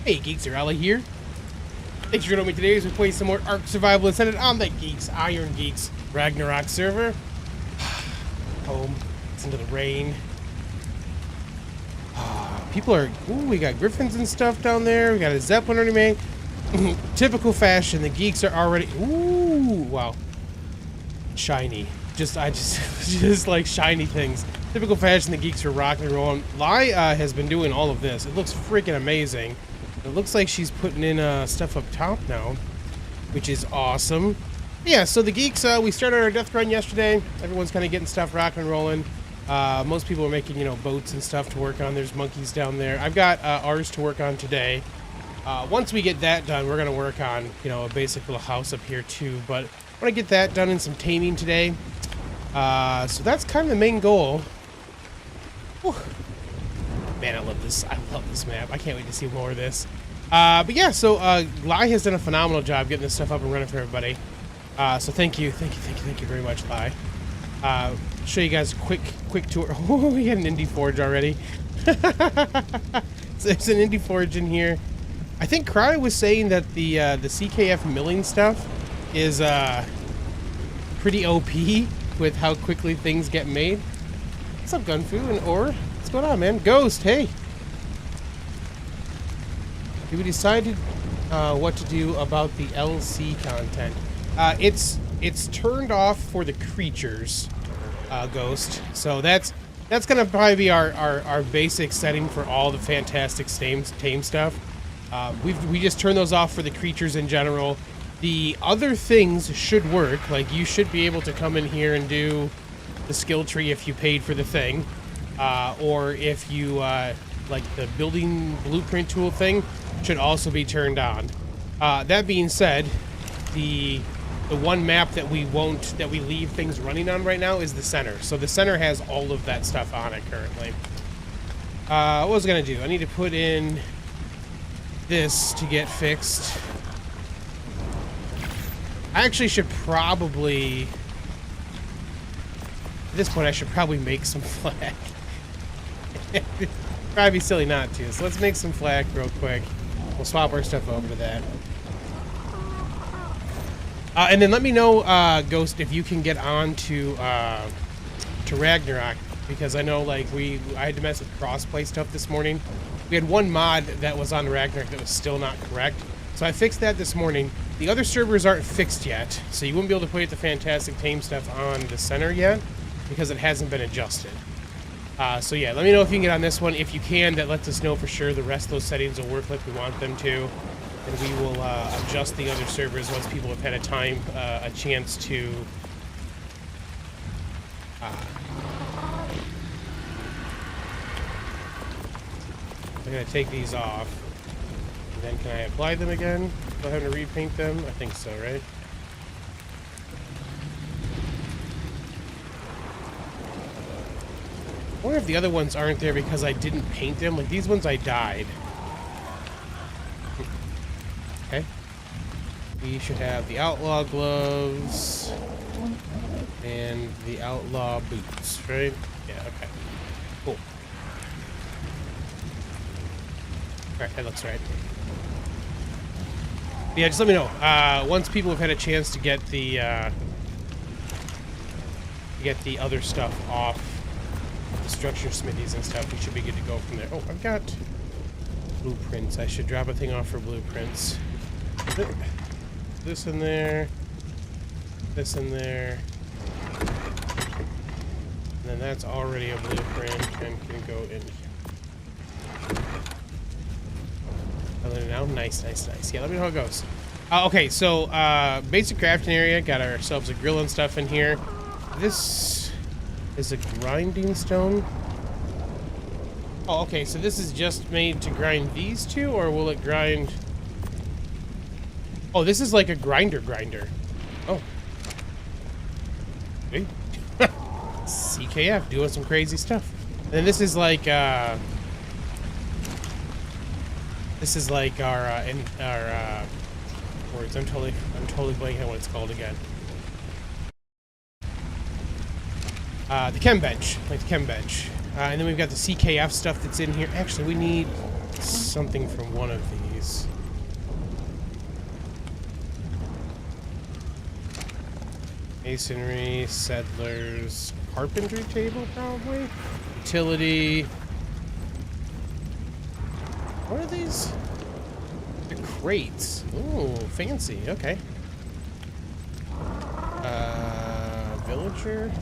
Hey Geeks, Arahli here. Thanks for joining me today as we play some more ARK Survival Ascended on the Geeks, IronGeeks Ragnarok server. Home, listen to the rain. People are, ooh, we got griffins and stuff down there. We got a zeppelin already made. Typical fashion, the Geeks are already, ooh, wow. Shiny. Just like shiny things. Typical fashion, the Geeks are rocking and rolling. Lai has been doing all of this. It looks freaking amazing. It looks like she's putting in stuff up top now, which is awesome. Yeah, so the Geeks, we started our death run yesterday. Everyone's kind of getting stuff rocking and rolling. Most people are making, you know, boats and stuff to work on. There's monkeys down there. I've got ours to work on today. Once we get that done, we're going to work on, you know, a basic little house up here too. But I want to get that done and some taming today. So that's kind of the main goal. Whew. Man, I love this. I love this map. I can't wait to see more of this. But yeah, so Lai has done a phenomenal job getting this stuff up and running for everybody. So thank you very much, Lai. Show you guys a quick tour. Oh, we got an Indie Forge already. So there's an Indie Forge in here. I think Cry was saying that the CKF milling stuff is pretty OP with how quickly things get made. What's up, Gunfu and Or? What's going on, man? Ghost, hey. Did we decide what to do about the LC content? It's turned off for the creatures, Ghost. So that's gonna probably be our basic setting for all the fantastic tame stuff. We just turn those off for the creatures in general. The other things should work. Like, you should be able to come in here and do the skill tree if you paid for the thing, or if you like the building blueprint tool thing should also be turned on. That being said, the one map that we leave things running on right now is the center. So the center has all of that stuff on it currently. What was I gonna do? I need to put in this to get fixed. I actually should probably, at this point, I should probably make some flak. Probably be silly not to. So let's make some flak real quick. We'll swap our stuff over to that. And then let me know, Ghost, if you can get on to Ragnarok, because I know, like, I had to mess with crossplay stuff this morning. We had one mod that was on Ragnarok that was still not correct, so I fixed that this morning. The other servers aren't fixed yet, so you wouldn't be able to put the fantastic tame stuff on the center yet, because it hasn't been adjusted. So yeah, let me know if you can get on this one. If you can, that lets us know for sure the rest of those settings will work like we want them to. And we will adjust the other servers once people have had a chance to I'm going to take these off. And then can I apply them again? Do I have to repaint them? I think so, right? I wonder if the other ones aren't there because I didn't paint them. Like, these ones I dyed. Okay. We should have the outlaw gloves and the outlaw boots, right? Yeah, okay. Cool. Alright, that looks right. Yeah, just let me know. Once people have had a chance to get the other stuff off, the structure smithies and stuff, we should be good to go from there. Oh, I've got blueprints. I should drop a thing off for blueprints. This in there. This in there. And then that's already a blueprint and can go in here. Now, nice. Yeah, let me know how it goes. Okay, so basic crafting area. Got ourselves a grill and stuff in here. This is a grinding stone. Oh, okay, so this is just made to grind these two, or will it grind? Oh, this is like a grinder. Oh. Hey. CKF doing some crazy stuff. And then this is like our words. I'm totally blanking on what it's called again. The chem bench, like the chem bench. And then we've got the CKF stuff that's in here. Actually, we need something from one of these. Masonry, settlers, carpentry table, probably. Utility. What are these? The crates. Ooh, fancy. Okay. Villager. I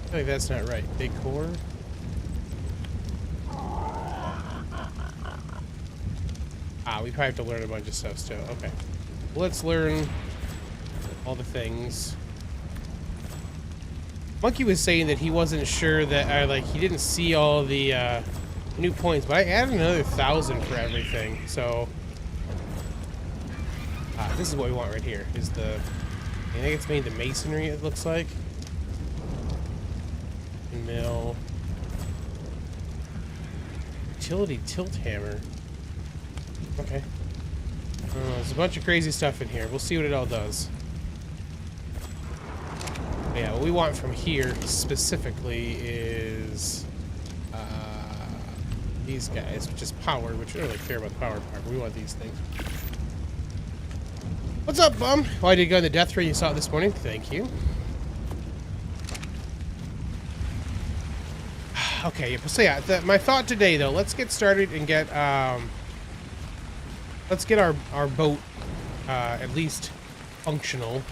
feel like that's not right. Decor. We probably have to learn a bunch of stuff still. Okay. Let's learn all the things. Monkey was saying that he wasn't sure that, like, he didn't see all the new points, but I added another 1,000 for everything, so... this is what we want right here, is the... I think it's made the masonry, it looks like. Mill. Utility tilt hammer. Okay. There's a bunch of crazy stuff in here. We'll see what it all does. But yeah, what we want from here specifically is these guys, which is power, which I don't really care about the power part, but we want these things. What's up, bum? Oh, I did go on the death ray. You saw it this morning. Thank you. Okay, so yeah, my thought today, though, let's get started and get let's get our boat at least functional,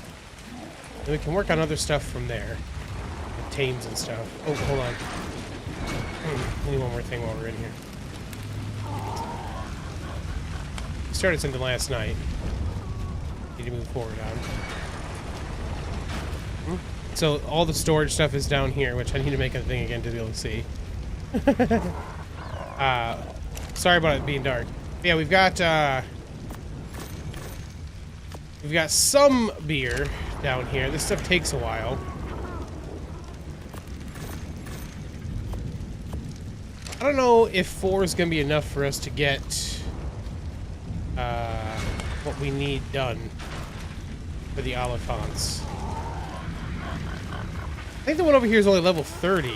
and we can work on other stuff from there, like tames and stuff. Oh, hold on. I need one more thing while we're in here. We started something last night. Need to move forward on. So all the storage stuff is down here, which I need to make a thing again to be able to see. Sorry about it being dark. Yeah, we've got some beer down here. This stuff takes a while. I don't know if 4 is gonna be enough for us to get what we need done for the Oliphants. I think the one over here is only level 30.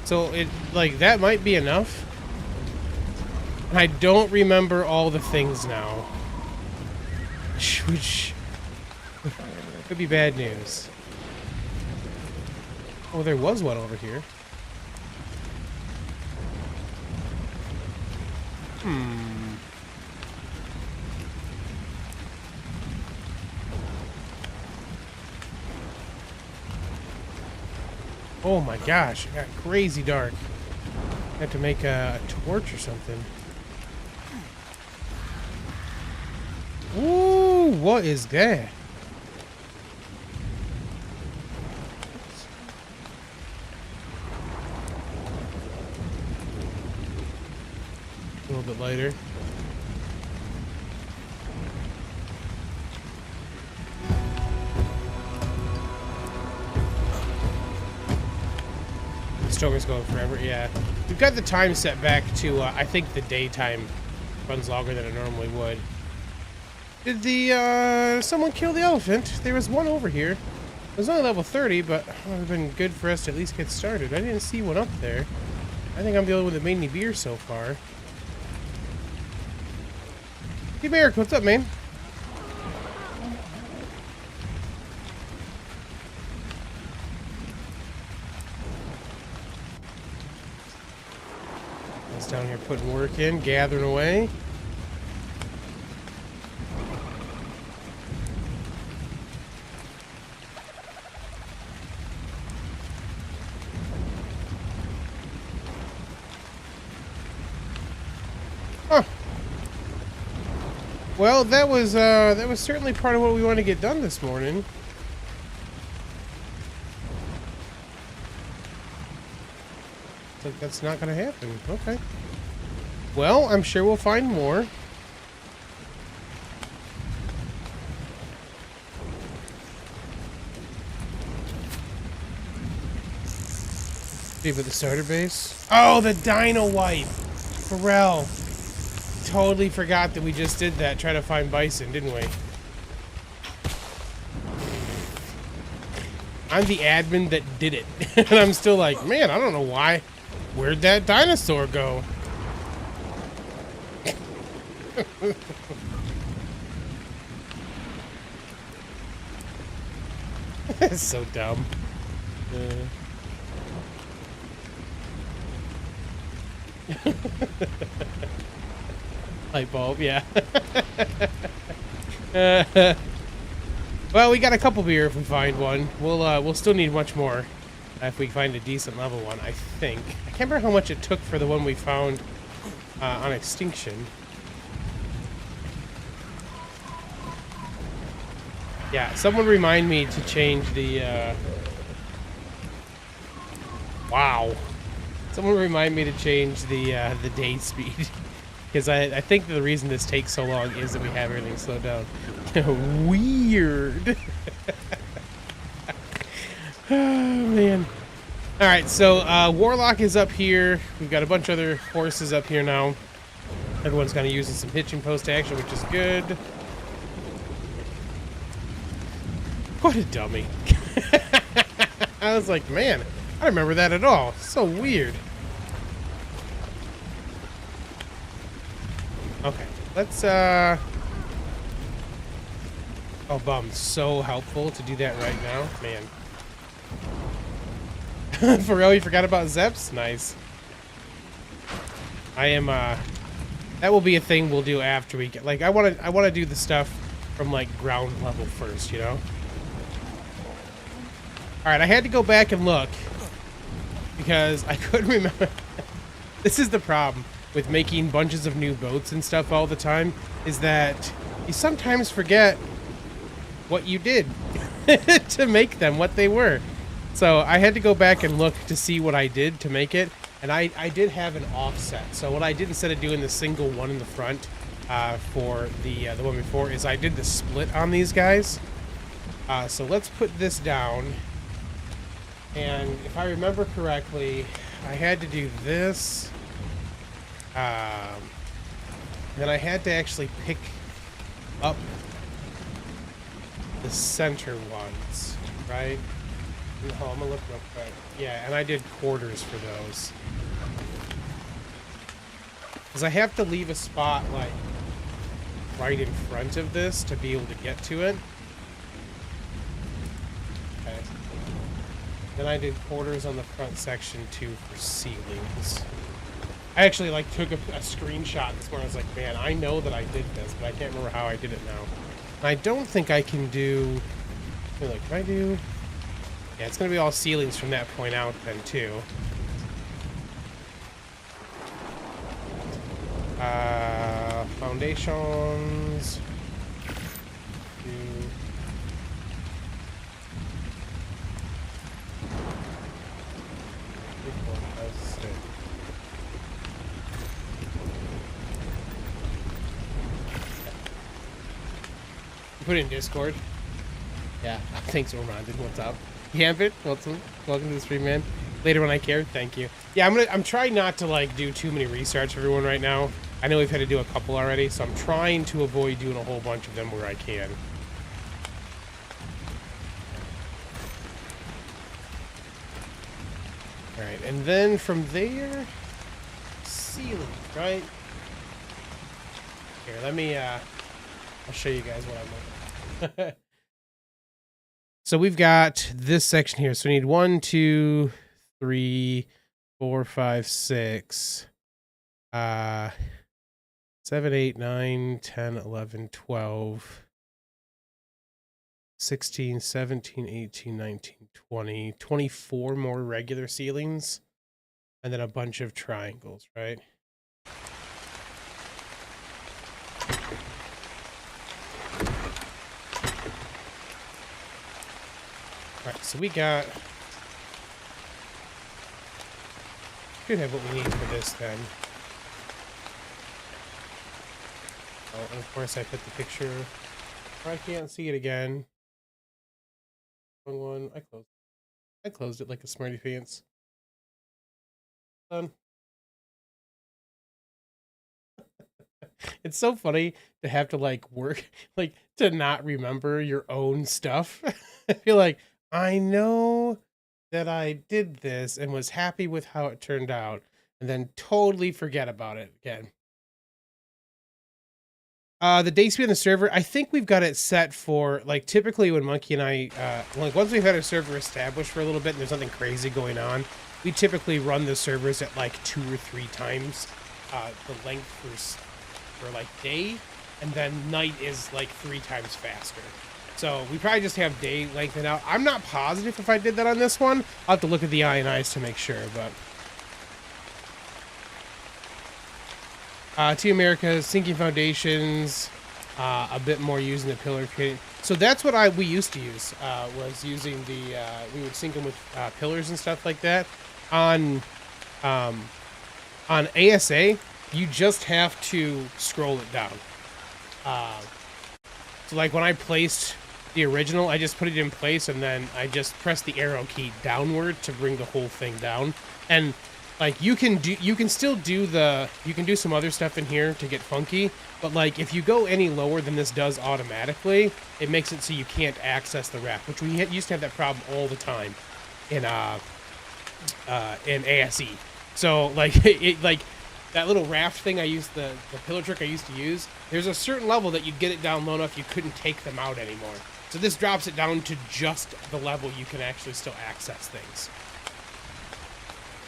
So it, like, that might be enough. And I don't remember all the things now. Which could be bad news. Oh, there was one over here. Oh my gosh, it got crazy dark. I have to make a torch or something. Ooh, what is that? A little bit lighter. Storm is going forever, yeah. We've got the time set back to, I think the daytime runs longer than it normally would. Did someone kill the elephant? There was one over here. It was only level 30, but it would have been good for us to at least get started. I didn't see one up there. I think I'm the only one that made any beer so far. Hey, Merrick, what's up, man? Down here putting work in, gathering away. Huh. Well, that was certainly part of what we want to get done this morning. Like that's not gonna happen. Okay. Well, I'm sure we'll find more. See for the starter base. Oh, the dino wipe. Pharrell. Totally forgot that we just did that. Try to find bison, didn't we? I'm the admin that did it. And I'm still like, man, I don't know why. Where'd that dinosaur go? It's so dumb. Light bulb, yeah. Well, we got a couple beer if we find one. We'll still need much more if we find a decent level one, I think. I can't remember how much it took for the one we found on Extinction. Yeah, someone remind me to change the, wow. Someone remind me to change the day speed. Because I think the reason this takes so long is that we have everything slowed down. Weird. Oh, man. Alright, so Warlock is up here. We've got a bunch of other horses up here now. Everyone's kind of using some hitching post action, which is good. What a dummy. I was like, man, I don't remember that at all. So weird. Okay, let's, oh, bum, so helpful to do that right now. Man. For real, you forgot about Zeps? Nice. I am, that will be a thing we'll do after we get, like, I want to do the stuff from, like, ground level first, you know? Alright, I had to go back and look because I couldn't remember. This is the problem with making bunches of new boats and stuff all the time, is that you sometimes forget what you did to make them, what they were. So I had to go back and look to see what I did to make it, and I did have an offset. So what I did instead of doing the single one in the front for the one before is I did the split on these guys. So let's put this down. And if I remember correctly, I had to do this. Then I had to actually pick up the center ones, right? Oh, I'm gonna look real quick. Yeah, and I did quarters for those. Because I have to leave a spot, like, right in front of this to be able to get to it. Okay. Then I did quarters on the front section too for ceilings. I actually like took a screenshot this morning. I was like, man, I know that I did this, but I can't remember how I did it now. And I don't think I can do. Like, can I do? Yeah, it's gonna be all ceilings from that point out then too. Foundations. Put it in Discord. Yeah, thanks, Ormonded. What's up? Gambit, welcome to the stream, man. Later when I care, thank you. Yeah, I'm trying not to like do too many restarts for everyone right now. I know we've had to do a couple already, so I'm trying to avoid doing a whole bunch of them where I can. All right, and then from there, ceiling, right? Here, let me. I'll show you guys what I'm looking. So we've got this section here. So we need 1, 2, 3, 4, 5, 6, 7, 8, 9, 10, 11, 12, 16, 17, 18, 19, 20, 24 more regular ceilings, and then a bunch of triangles, right? Alright, so we got... Should have what we need for this then. Oh, and of course I put the picture... Or I can't see it again. Wrong one. I closed it like a smarty pants. Done. It's so funny to have to like work, like to not remember your own stuff. I feel like I know that I did this and was happy with how it turned out, and then totally forget about it again. The day speed on the server, I think we've got it set for, like, typically when Monkey and I, like, once we've had a server established for a little bit and there's nothing crazy going on, we typically run the servers at, like, 2 or 3 times the length for, like, day, and then night is, like, 3 times faster. So we probably just have day lengthened out. I'm not positive if I did that on this one. I'll have to look at the INIs to make sure, but... Team America, sinking foundations, a bit more using the pillar creating. So that's what we used to use, was using the, we would sink them with pillars and stuff like that. On ASA, you just have to scroll it down. So like when I placed the original, I just put it in place and then I just pressed the arrow key downward to bring the whole thing down. And like you can still do some other stuff in here to get funky, but like if you go any lower than this does automatically, it makes it so you can't access the raft, which we used to have that problem all the time in ASE. So like like that little raft thing I used, the pillar trick I used to use, there's a certain level that you'd get it down low enough you couldn't take them out anymore. So this drops it down to just the level you can actually still access things.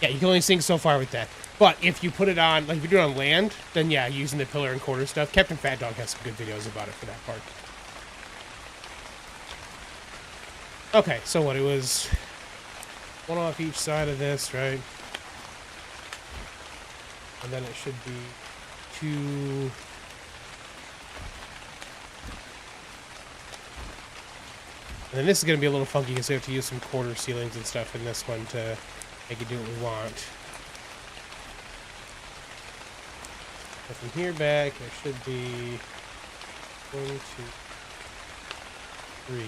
Yeah, you can only sink so far with that. But if you put it on, like if you do it on land, then yeah, using the pillar and quarter stuff. Captain Fat Dog has some good videos about it for that part. Okay, so what, it was one off each side of this, right? And then it should be 2... And then this is going to be a little funky because we have to use some quarter ceilings and stuff in this one to make it do what we want. But from here back, there should be 1, 2, 3.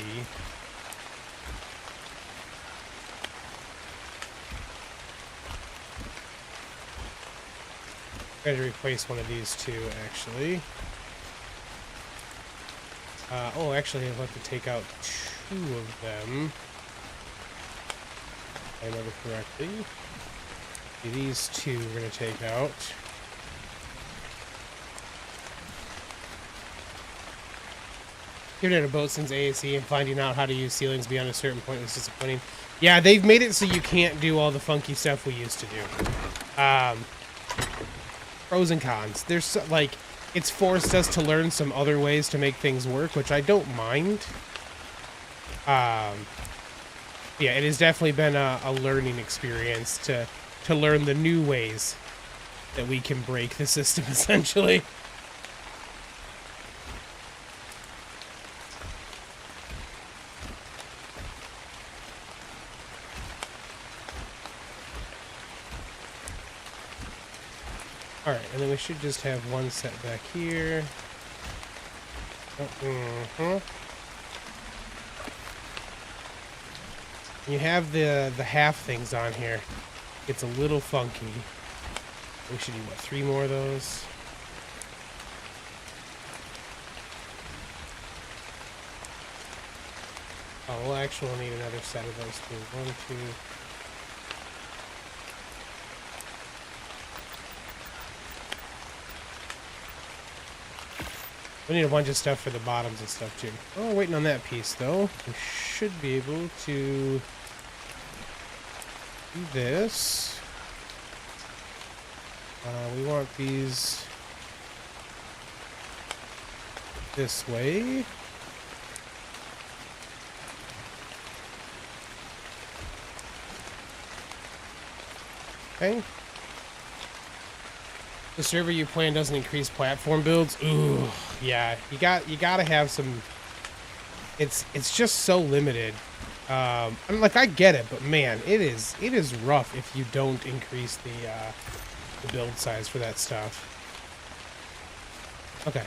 I got to replace one of these two, actually. Oh, actually, I'll have to take out 2 of them. If I remember correctly. These 2 we're going to take out. Giving it a boat since ASE and finding out how to use ceilings beyond a certain point was disappointing. Yeah, they've made it so you can't do all the funky stuff we used to do. Pros and cons. There's, like, it's forced us to learn some other ways to make things work, which I don't mind. Yeah, it has definitely been a learning experience to learn the new ways that we can break the system, essentially. Alright, and then we should just have one set back here. You have the half things on here. It's a little funky. We should do, what, 3 more of those? Oh, we'll actually need another set of those too. 1, 2... We need a bunch of stuff for the bottoms and stuff too. Oh, waiting on that piece though. We should be able to do this. We want these this way. Okay. The server you play in doesn't increase platform builds. Ooh, yeah. You gotta have some. It's just so limited. I mean, like, I get it, but man, it is rough if you don't increase the build size for that stuff. Okay.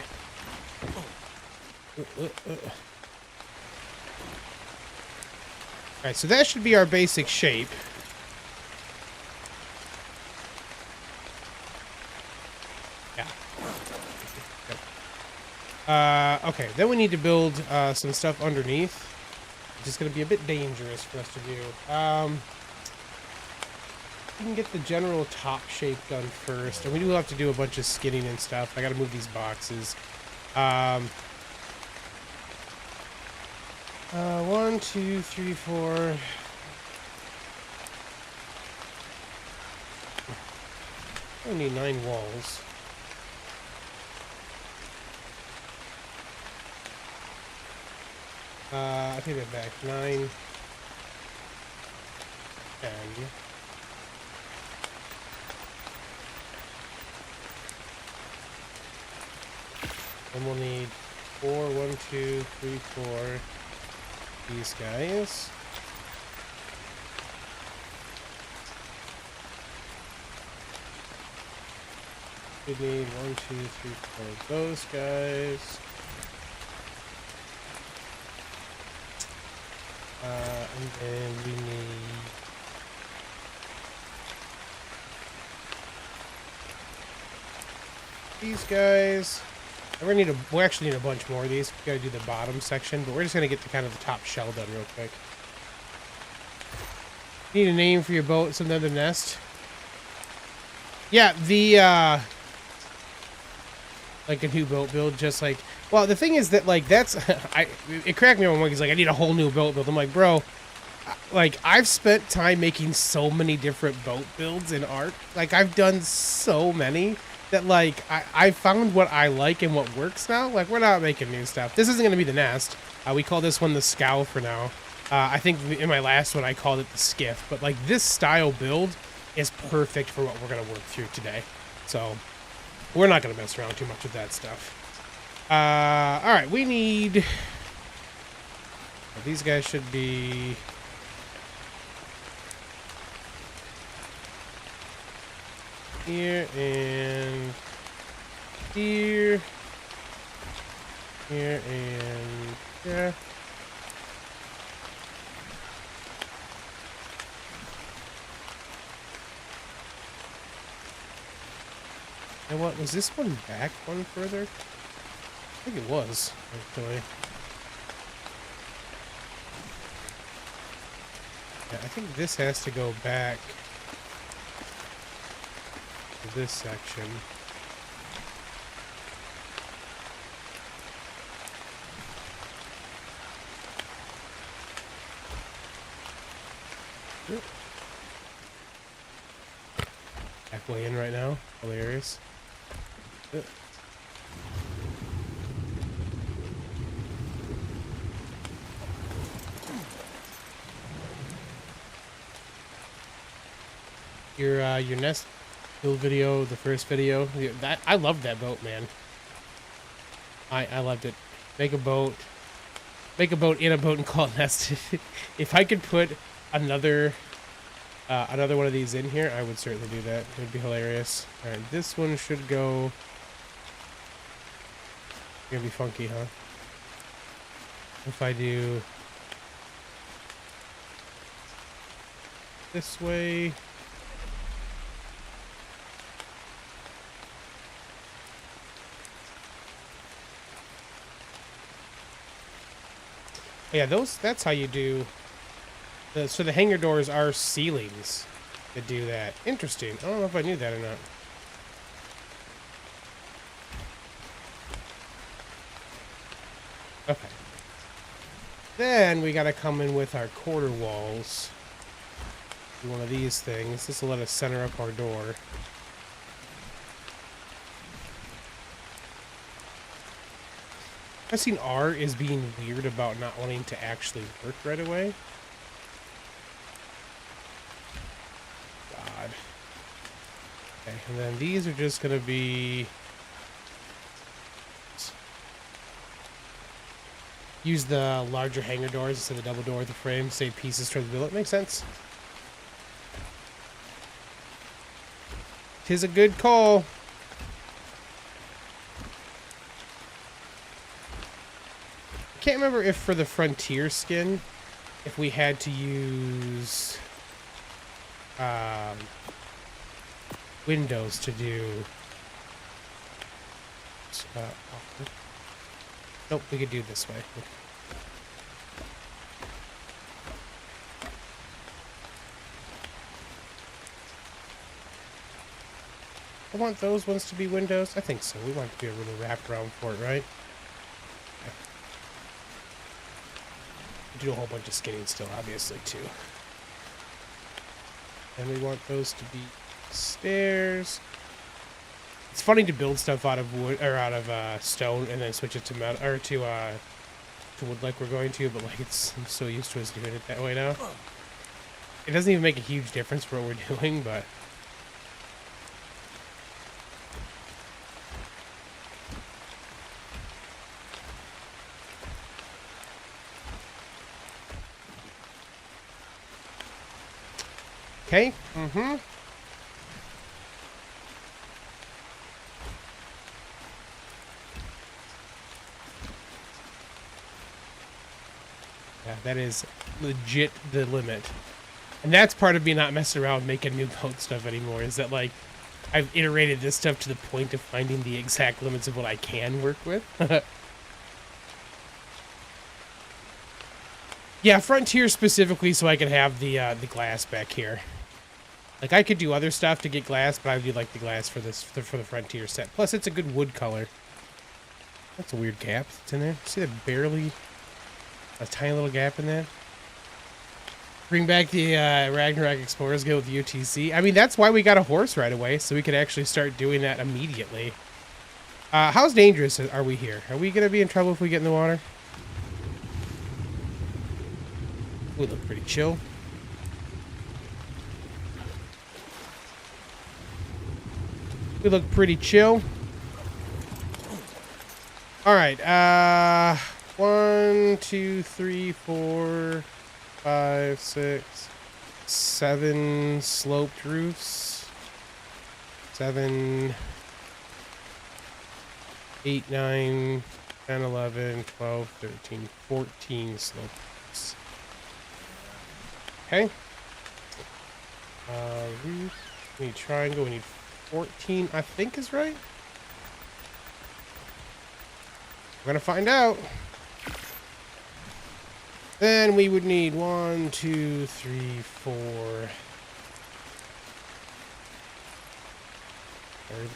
Alright, so that should be our basic shape. Okay, then we need to build some stuff underneath, which is going to be a bit dangerous for us to do. We can get the general top shape done first, and we do have to do a bunch of skinning and stuff. I got to move these boxes. 1, 2, 3, 4. I need 9 walls. I take that back. 9, 10. And we'll need 4, 1, 2, 3, 4. These guys. We need 1, 2, 3, 4 those guys. And then we need these guys. And we actually need a bunch more of these. We gotta do the bottom section, but we're just gonna get to kind of the top shell done real quick. Need a name for your boat, some other nest. Yeah, like a new boat build, just like, well, the thing is that, like, that's, it cracked me up when he's like, I need a whole new boat build. I'm like, bro, like, I've spent time making so many different boat builds in ARK. Like, I've done so many that, like, I found what I like and what works now. Like, we're not making new stuff. This isn't going to be the nest. We call this one the scow for now. I think in my last one I called it the skiff. But, like, this style build is perfect for what we're going to work through today. So, we're not going to mess around too much with that stuff. Alright, we need... These guys should be... here and here. Here and there. And what was this one back one further? I think it was, actually. Yeah, I think this has to go back to this section. Halfway in right now. Hilarious. Your nest build video, the first video, that I loved that boat, man. I loved it. Make a boat in a boat and call it nest. If I could put another one of these in here, I would certainly do that. It'd be hilarious. All right, this one should go. Gonna be funky, huh? If I do this way. Yeah, that's how you do. So the hangar doors are ceilings that do that. Interesting. I don't know if I knew that or not. Okay. Then we gotta come in with our quarter walls. Do one of these things. This will let us center up our door. I've seen R is being weird about not wanting to actually work right away. God. Okay, and then these are just gonna be... use the larger hangar doors instead of the double door with the frame, save pieces toward the billet. Makes sense. 'Tis a good call. Can't remember if for the frontier skin, if we had to use windows to do. Nope, we could do it this way. I want those ones to be windows. I think so. We want to be able to wrap around for it, right? to do a whole bunch of skinning still, obviously, too. And we want those to be stairs. It's funny to build stuff out of wood or out of stone and then switch it to metal or to wood like we're going to, but like I'm so used to us doing it that way now. It doesn't even make a huge difference for what we're doing, but okay. Mm-hmm. Yeah, that is legit the limit. And that's part of me not messing around making new boat stuff anymore, is that, like, I've iterated this stuff to the point of finding the exact limits of what I can work with. Yeah, Frontier specifically so I could have the glass back here. Like, I could do other stuff to get glass, but I would do, like, the glass for this, for the Frontier set. Plus, it's a good wood color. That's a weird gap that's in there. See that barely... a tiny little gap in that. Bring back the Ragnarok Explorers Guild with UTC. I mean, that's why we got a horse right away, so we could actually start doing that immediately. How dangerous are we here? Are we going to be in trouble if we get in the water? We look pretty chill. We look pretty chill. All right. 1, 2, 3, 4, 5, 6, 7 sloped roofs. 7, 8, 9, 10, 11, 12, 13, 14 sloped roofs. Okay. Roof. We need triangle. We need 14, I think is right. We're gonna find out. Then we would need 1, 2, 3, 4. Third.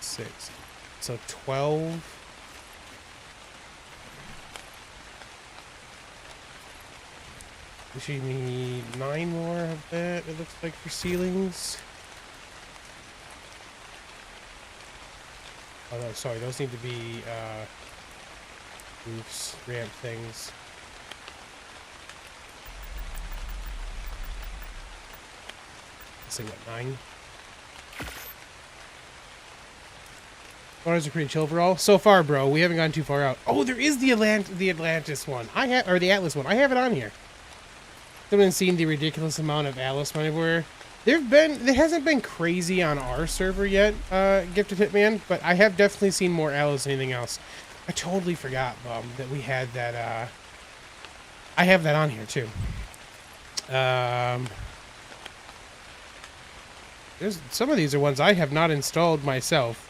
Six. So 12. We should need 9 more of that, it looks like, for ceilings. Oh no, sorry, those need to be roofs, ramp things. Let's see, what, 9? Waters are pretty chill overall. So far, bro, we haven't gone too far out. Oh, there is the Atlantis one. Or the Atlas one. I have it on here. Haven't seen the ridiculous amount of Atlas one everywhere. There hasn't been crazy on our server yet, Gifted Hitman, but I have definitely seen more Atlas than anything else. I totally forgot, that we had that, I have that on here, too. Some of these are ones I have not installed myself.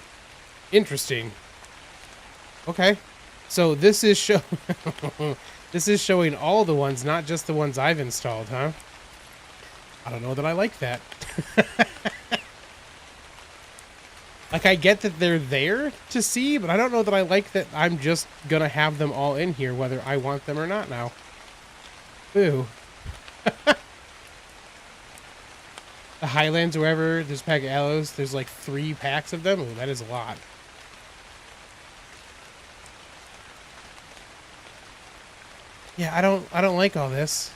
Interesting. Okay. So this is this is showing all the ones, not just the ones I've installed, huh? I don't know that I like that. Like, I get that they're there to see, but I don't know that I like that I'm just gonna have them all in here, whether I want them or not now. Ooh. The Highlands, or wherever, there's a pack of aloes. There's like 3 packs of them. Ooh, that is a lot. Yeah, I don't like all this.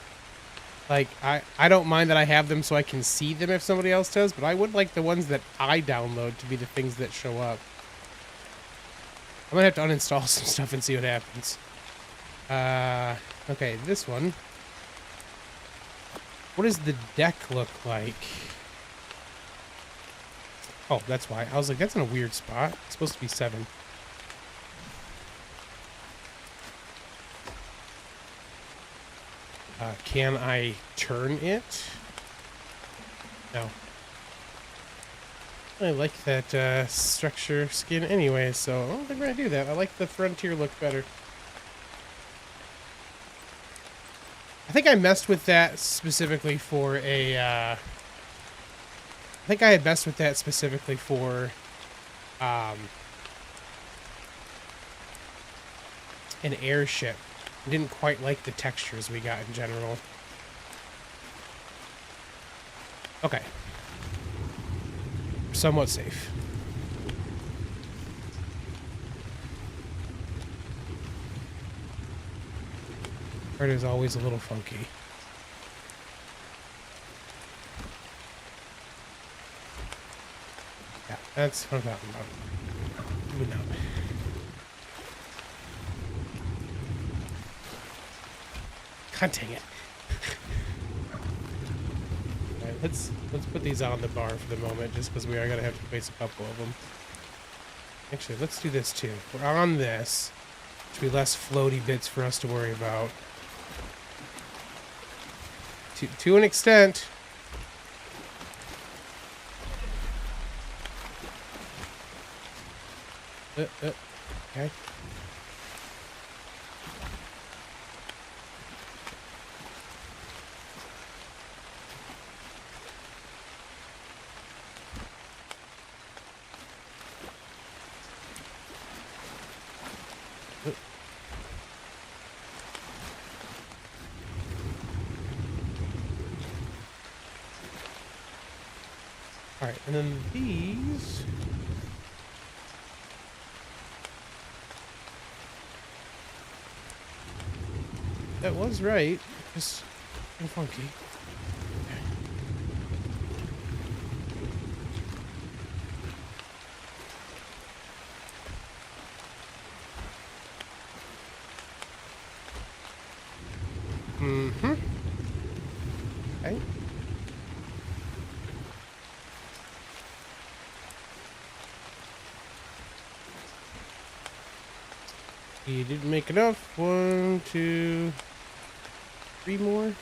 Like, I don't mind that I have them so I can see them if somebody else does, but I would like the ones that I download to be the things that show up. I might have to uninstall some stuff and see what happens. Okay, this one. What does the deck look like? Oh, that's why. I was like, that's in a weird spot. It's supposed to be 7. Can I turn it? No. I like that structure skin anyway, so I don't think we're gonna do that. I like the Frontier look better. I think I messed with that specifically for a, I think I had messed with that specifically for an airship. I didn't quite like the textures we got in general. Okay. Somewhat safe. Part is always a little funky. Yeah, that's what I'm talking about. Moving up. God dang it. Alright, let's put these on the bar for the moment, just because we are gonna have to face a couple of them. Actually, let's do this too. We're on this. Should be less floaty bits for us to worry about. To an extent. Okay. Alright, and then these... That was right. Just funky. Mm-hmm. Okay. You didn't make enough. 1, 2, 3 more.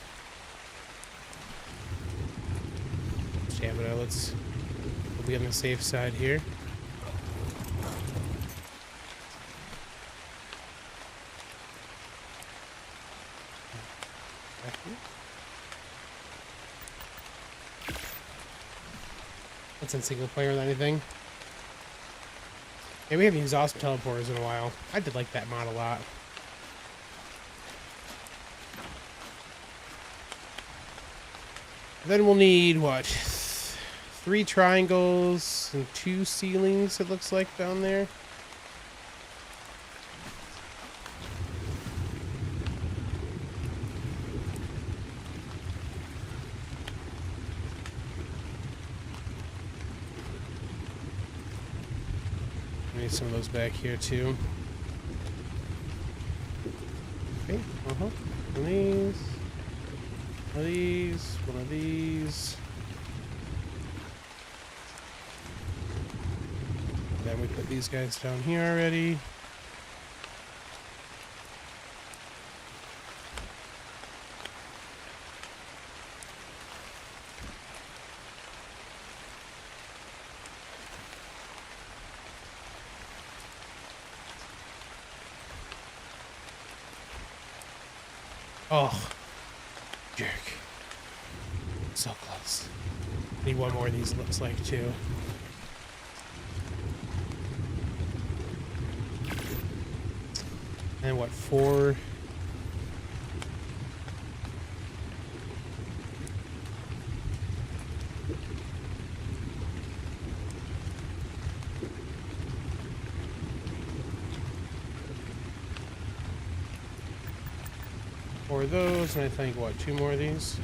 Stamina, we'll be on the safe side here. That's in single player or anything. Yeah, we haven't used awesome teleporters in a while. I did like that mod a lot. Then we'll need, what? 3 triangles and 2 ceilings, it looks like, down there. Need some of those back here, too. Okay, one of these. One of these, one of these. And then we put these guys down here already. Oh. Jerk. So close. Need one more of these, it looks like, too. And what, 4? Of those, and I think, what, 2 more of these?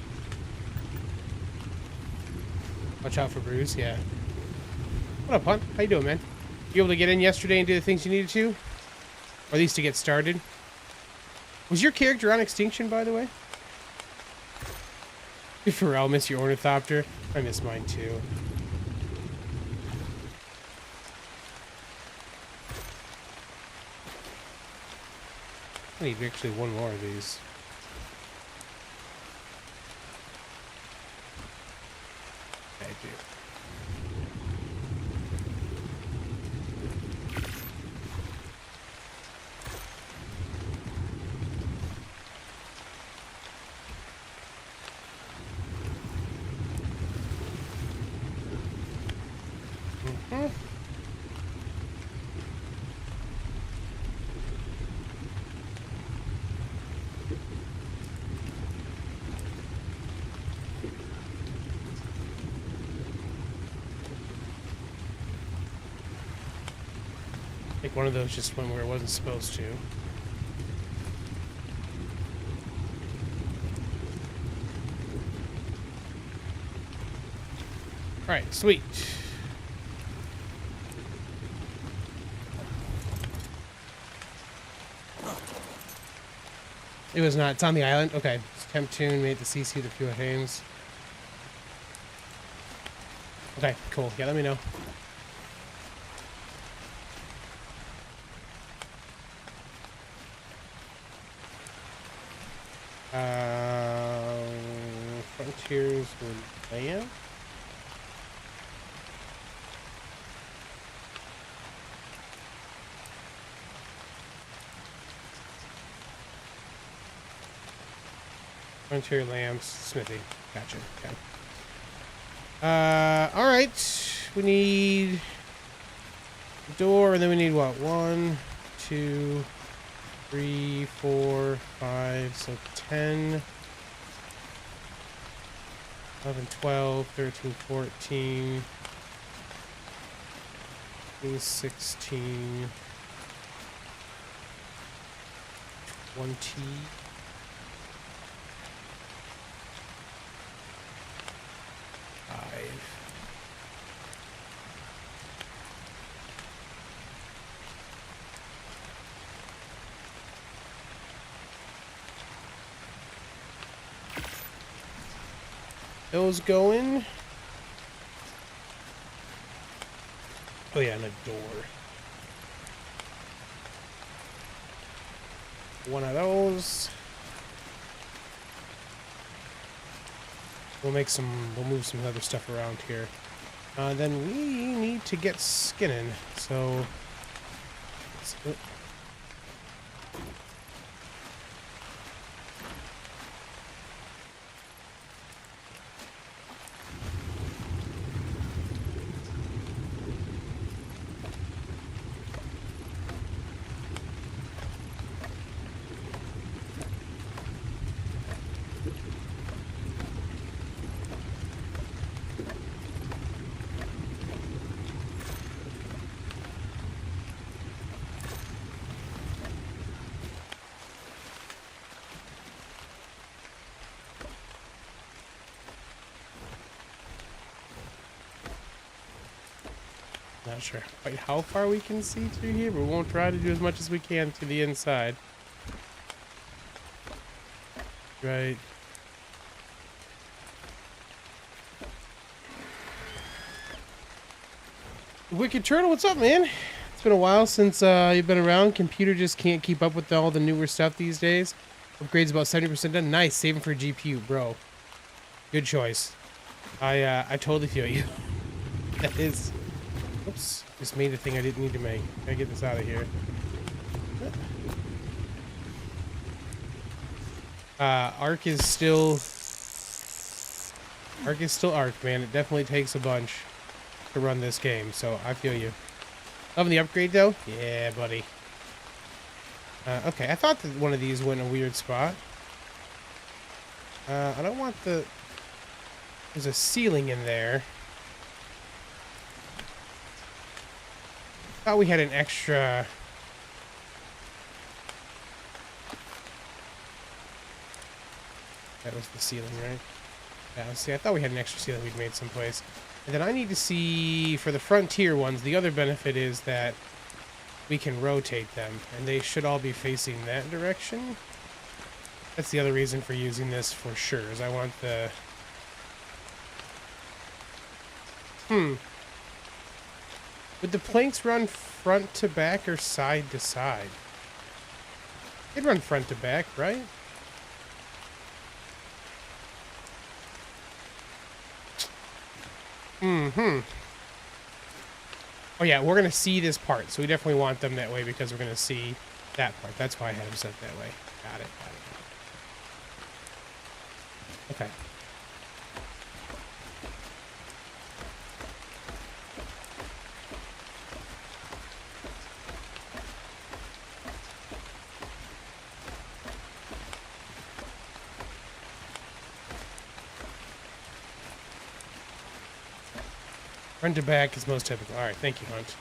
Watch out for Bruce, yeah. What up, Hunt? How you doing, man? You able to get in yesterday and do the things you needed to? Or at least to get started? Was your character on Extinction, by the way? Pharrell, miss your Ornithopter. I miss mine, too. I need actually 1 more of these. think one of those just went where it wasn't supposed to. Alright, sweet. It was not. It's on the island. Okay. Temp tune made the CC with a few hands. Okay, cool. Yeah, let me know. Frontiers with land. Frontier lamps, smithy. Gotcha. Okay. All right. We need a door, and then we need what? 1, 2, 3, 4, 5. So 10, 11, 12, 13, 14, 16, 20. Those going. Oh yeah, and a door. One of those. We'll move some other stuff around here. Then we need to get skinning. So not sure quite how far we can see through here, but we won't try to do as much as we can to the inside. Right. Wicked Turtle, what's up, man? It's been a while since you've been around. Computer just can't keep up with all the newer stuff these days. Upgrades about 70% done. Nice, saving for GPU, bro. Good choice. I totally feel you. That is... Oops, just made a thing I didn't need to make. Gotta get this out of here. ARK is still ARK, man. It definitely takes a bunch to run this game, so I feel you. Loving the upgrade, though? Yeah, buddy. Okay, I thought that one of these went in a weird spot. I don't want the... There's a ceiling in there. Thought we had an extra... That was the ceiling, right? Yeah, see, I thought we had an extra ceiling we'd made someplace. And then I need to see, for the frontier ones, the other benefit is that we can rotate them. And they should all be facing that direction. That's the other reason for using this for sure, is I want the... Would the planks run front to back or side to side? They'd run front to back, right? Oh yeah, we're gonna see this part, so we definitely want them that way because we're gonna see that part. That's why I had them set that way. Got it. Okay. Front to back is most typical. Alright, thank you, Hunt.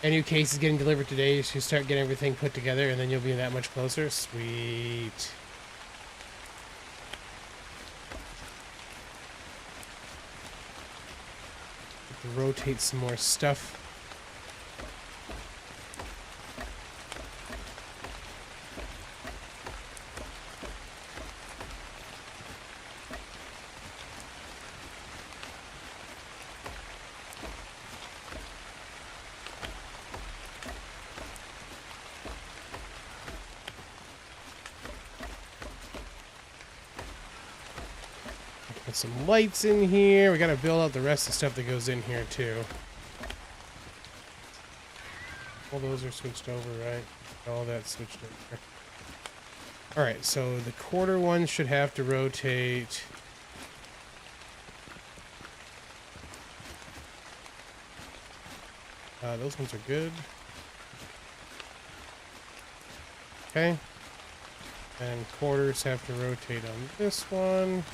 A new case is getting delivered today. You should start getting everything put together, and then you'll be that much closer. Sweet. Rotate some more stuff. Put some lights in here. We gotta build out the rest of the stuff that goes in here too. All those are switched over, right? All that's switched over. Alright, so the quarter one should have to rotate. Those ones are good. Okay. And quarters have to rotate on this one.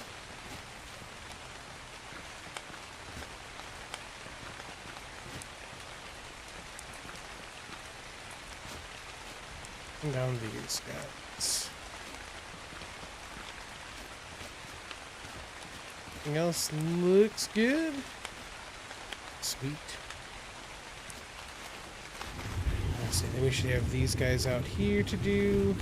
And down these guys. Everything else looks good. Sweet. Let's see, then we should have these guys out here to do.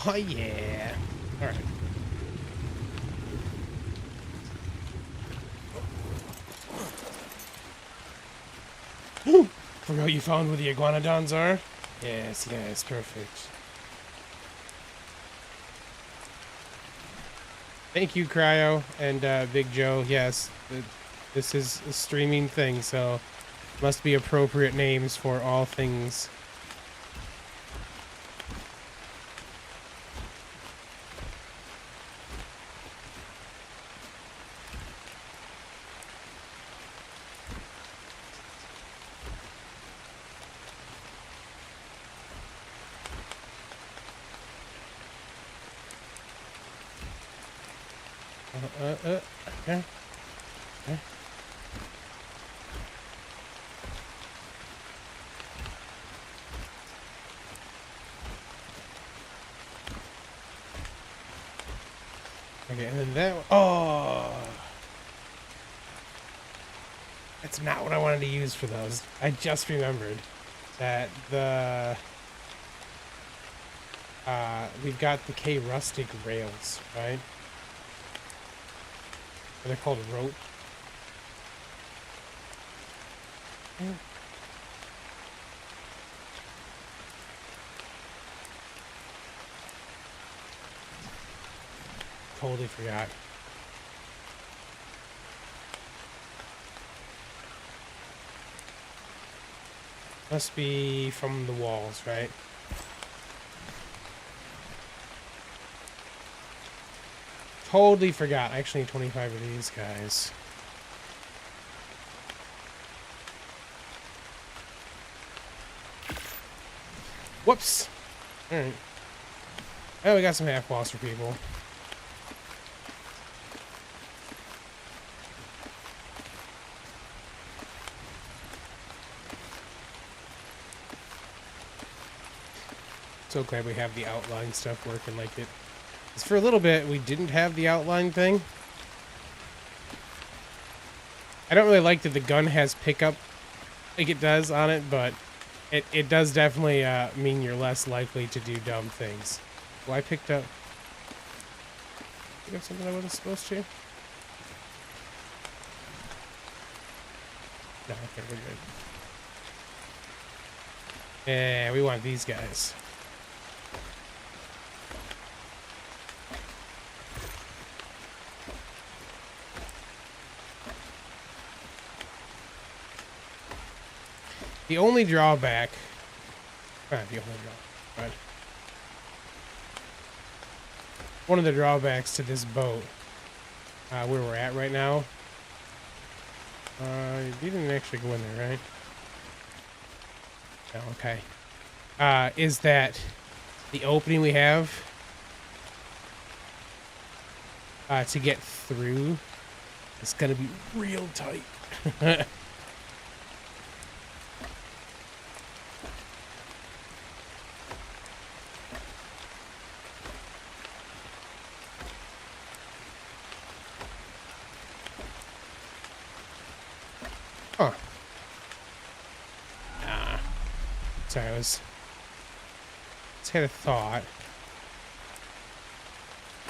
Oh yeah. All right. Forgot you found where the iguanodons are? Yes, yes, perfect. Thank you, Cryo and Big Joe. Yes, this is a streaming thing, so must be appropriate names for all things. Okay. Okay. Okay, and then that. Oh, that's not what I wanted to use for those. I just remembered that we've got the K rustic rails, right? They're called rope. Yeah. Totally forgot. Must be from the walls, right? Totally forgot. I actually need 25 of these guys. Whoops. Alright. Oh, we got some half walls for people. So glad we have the outline stuff working like it. Because for a little bit, we didn't have the outline thing. I don't really like that the gun has pickup like it does on it, but it does definitely mean you're less likely to do dumb things. Well, I picked up something I wasn't supposed to. No, okay, we're good. Yeah, we want these guys. The only drawback, one of the drawbacks to this boat, where we're at right now, you didn't actually go in there, right? No, okay. Is that the opening we have to get through is gonna be real tight. Huh. Sorry, I just had a thought.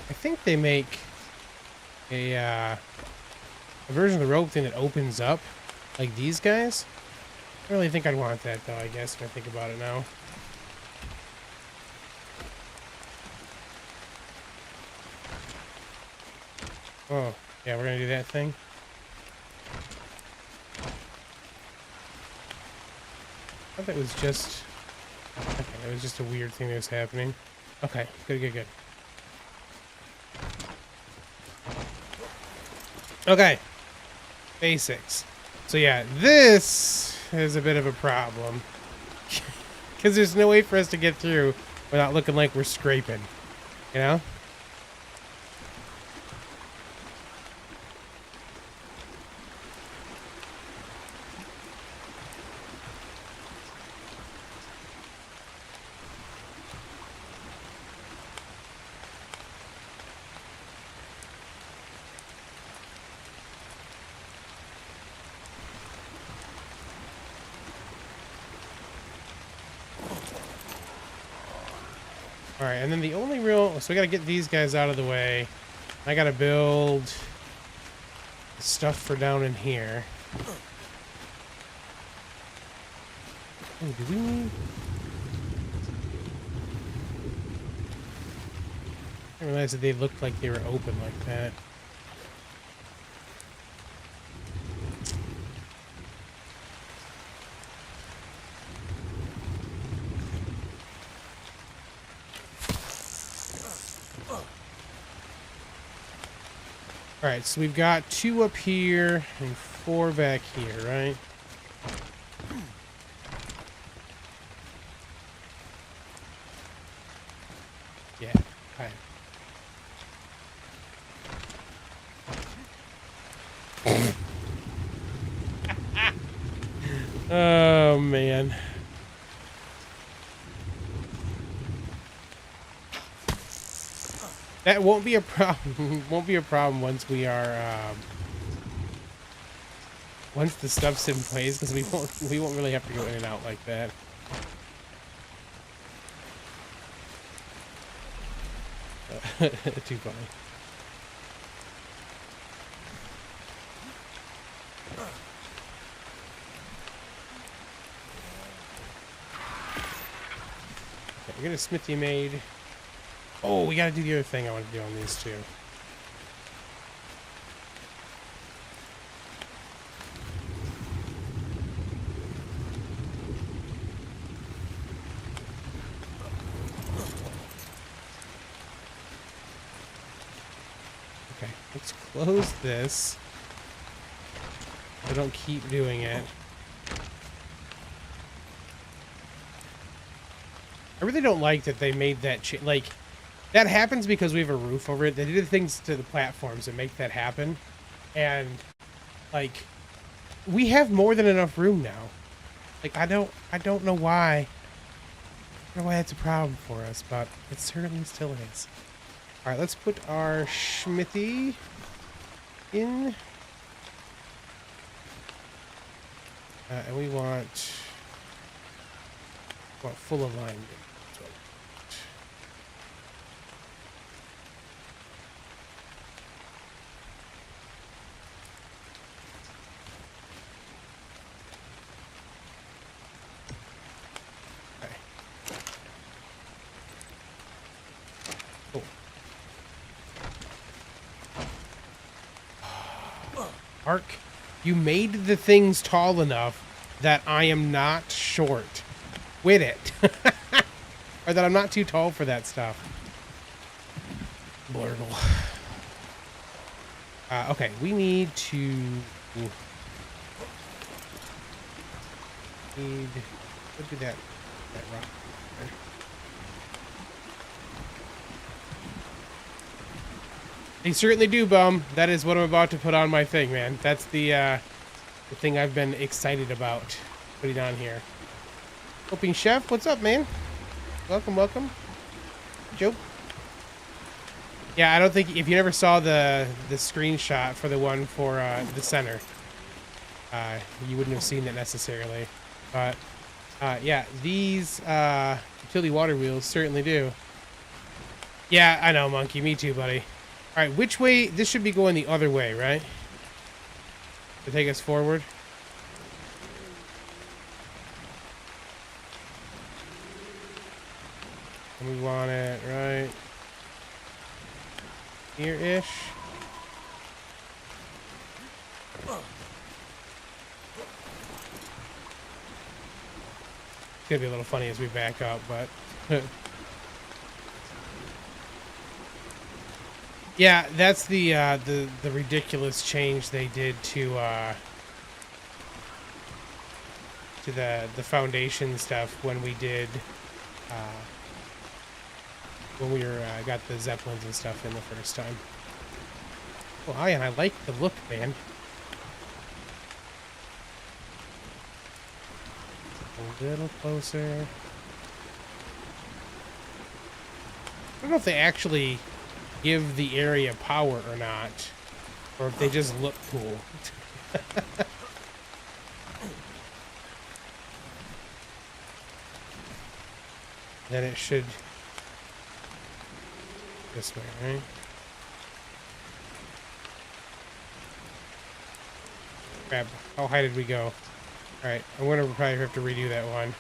I think they make a version of the rope thing that opens up, like these guys. I don't really think I'd want that, though, I guess, if I think about it now. Oh, yeah, we're gonna do that thing. I thought that was just... Okay, it was just a weird thing that was happening. Okay, good. Okay. Basics. So yeah, this is a bit of a problem. Because there's no way for us to get through without looking like we're scraping. You know? Alright, and then the only real... So we gotta get these guys out of the way. I gotta build stuff for down in here. Oh, do we need... I didn't realize that they looked like they were open like that. Alright, so we've got 2 up here and 4 back here, right? Yeah, okay. Oh, man. That won't be a problem. Won't be a problem once we are once the stuff's in place, because we won't really have to go in and out like that. Too funny. Okay, we got a smithy made. Oh, we gotta do the other thing I want to do on these two. Okay, let's close this. So don't keep doing it. I really don't like that they made that like... That happens because we have a roof over it. They did things to the platforms that make that happen. And, like, we have more than enough room now. Like, I don't know why. I don't know why that's a problem for us, but it certainly still is. Alright, let's put our smithy in. And we want full alignment. ARK, you made the things tall enough that I am not short. Quit it. Or that I'm not too tall for that stuff. Blurgle. Okay, we need to... Go do that rock. There. They certainly do, Bum. That is what I'm about to put on my thing, man. That's the thing I've been excited about putting on here. Hoping Chef, what's up, man? Welcome, welcome. Joe. Yeah, I don't think if you never saw the screenshot for the one for the center, you wouldn't have seen it necessarily. But yeah, these utility water wheels certainly do. Yeah, I know, Monkey. Me too, buddy. All right, which way? This should be going the other way, right? To take us forward. And we want it right here-ish. It's gonna be a little funny as we back up, but yeah, that's the ridiculous change they did to the foundation stuff when we did when we were got the Zeppelins and stuff in the first time. Oh, hi, and I like the look, man. A little closer. I don't know if they actually give the area power or not, or if they just look cool. Then it should this way, right? Crap. How high did we go? Alright, I'm gonna probably have to redo that one.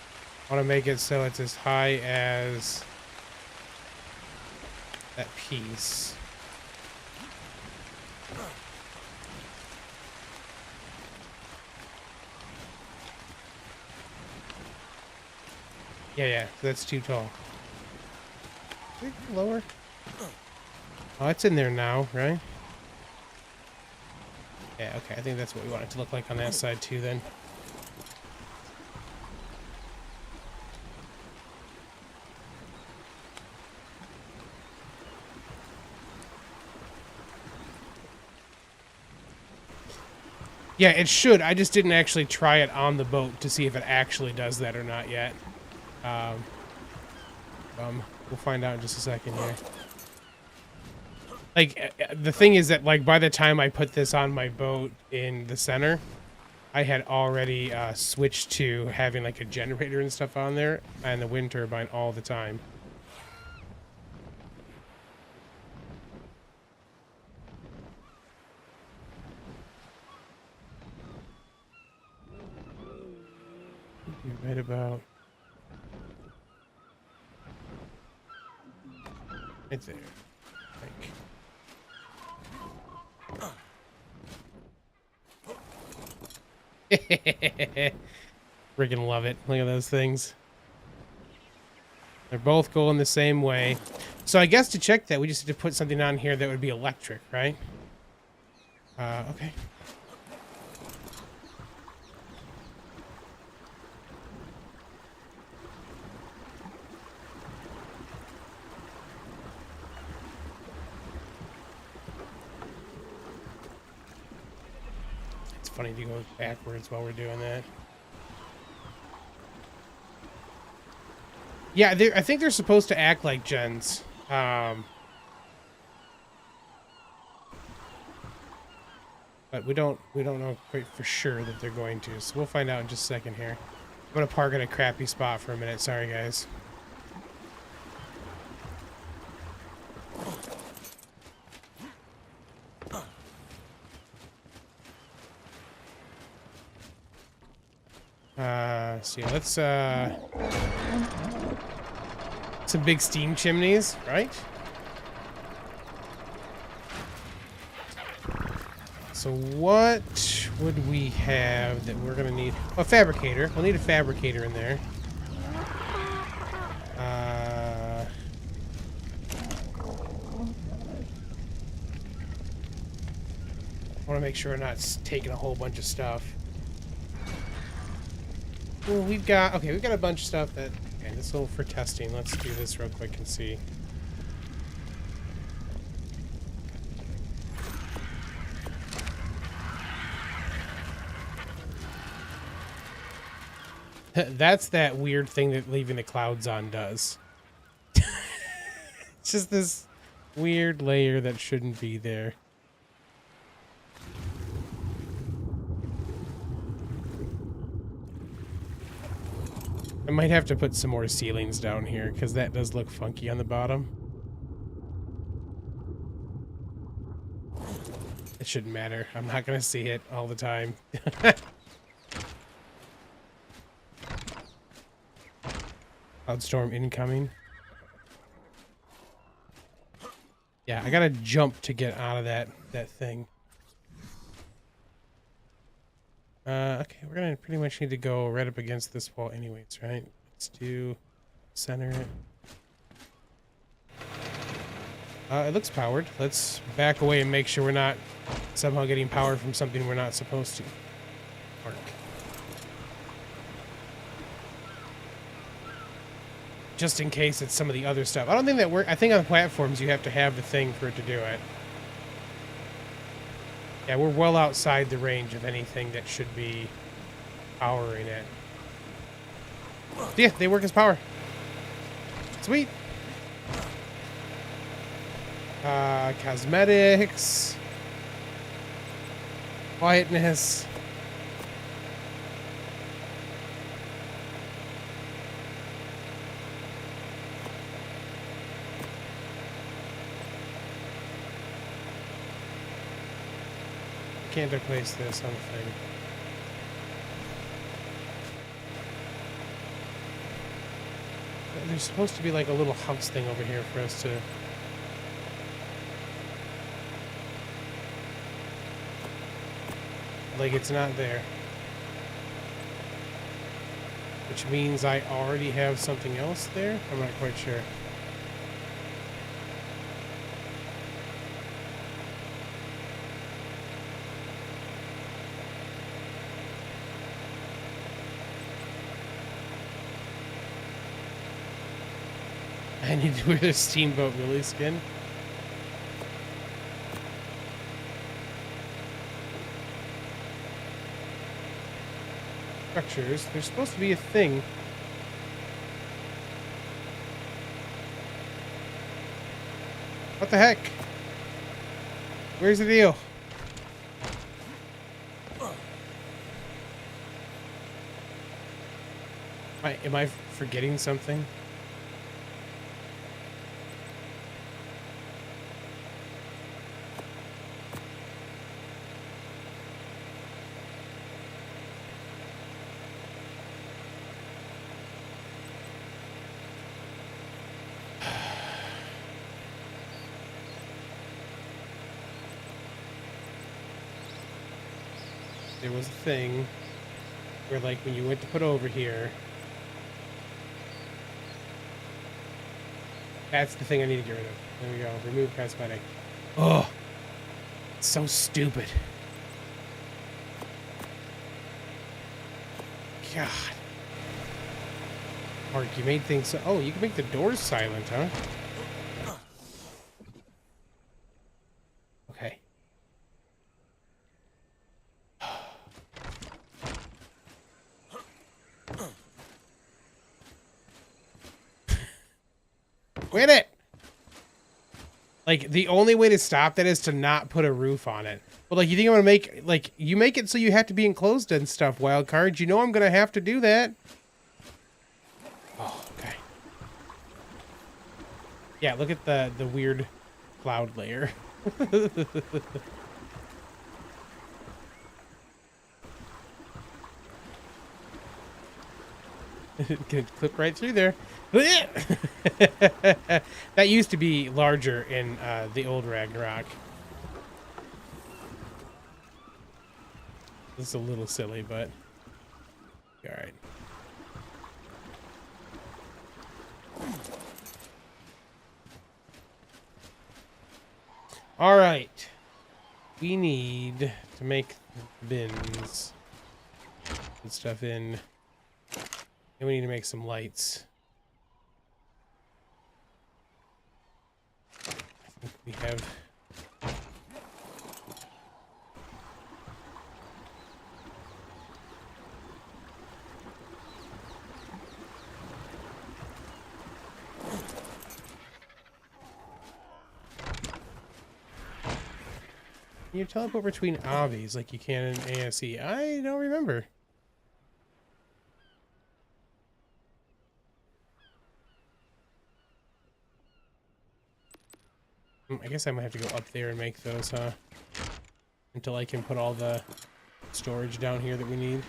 I want to make it so it's as high as that piece. Yeah, that's too tall. Is it lower? Oh, it's in there now, right? Yeah, okay, I think that's what we want it to look like on that side too then. Yeah, it should. I just didn't actually try it on the boat to see if it actually does that or not yet. We'll find out in just a second here. Like, the thing is that, like, by the time I put this on my boat in the center, I had already switched to having, like, a generator and stuff on there and the wind turbine all the time. You're right about... It's there. Freaking love it. Look at those things. They're both going the same way. So I guess to check that, we just need to put something on here that would be electric, right? Okay. Funny to go backwards while we're doing that. Yeah, I think they're supposed to act like gens. But we don't know quite for sure that they're going to. So we'll find out in just a second here. I'm gonna park in a crappy spot for a minute. Sorry, guys. See, let's some big steam chimneys, right? So what would we have that we're gonna need? A fabricator. We'll need a fabricator in there. I want to make sure we're not taking a whole bunch of stuff. Well, we've got a bunch of stuff that. Okay, this will for testing. Let's do this real quick and see. That's that weird thing that leaving the clouds on does. It's just this weird layer that shouldn't be there. I might have to put some more ceilings down here because that does look funky on the bottom. It shouldn't matter. I'm not going to see it all the time. Cloudstorm incoming. Yeah, I gotta jump to get out of that thing. Okay, we're gonna pretty much need to go right up against this wall anyways, right? Let's do center it. It looks powered. Let's back away and make sure we're not somehow getting power from something we're not supposed to. ARK. Just in case it's some of the other stuff. I don't think that works. I think on platforms you have to have the thing for it to do it. Yeah, we're well outside the range of anything that should be powering it. Yeah, they work as power. Sweet. Cosmetics. Quietness. Can't replace this on the thing. There's supposed to be like a little house thing over here for us to... Like it's not there. Which means I already have something else there? I'm not quite sure. I need to wear the Steamboat Willie skin. Structures. There's supposed to be a thing. What the heck? Where's the deal? Am I forgetting something? There was a thing where, like, when you went to put over here, that's the thing I need to get rid of. There we go. Remove cosmetic. Oh, it's so stupid. God. Mark, you made things so... Oh, you can make the doors silent, huh? Okay. Quit it! Like, the only way to stop that is to not put a roof on it. But, like, you think I'm gonna make... Like, you make it so you have to be enclosed and stuff, Wildcard. You know I'm gonna have to do that. Oh, okay. Yeah, look at the weird cloud layer. Can clip right through there. That used to be larger in the old Ragnarok. This is a little silly, but all right. All right. We need to make bins. Put stuff in. And we need to make some lights. I think we have... Can you teleport between obbies like you can in ASE? I don't remember. I guess I might have to go up there and make those, huh? Until I can put all the storage down here that we need.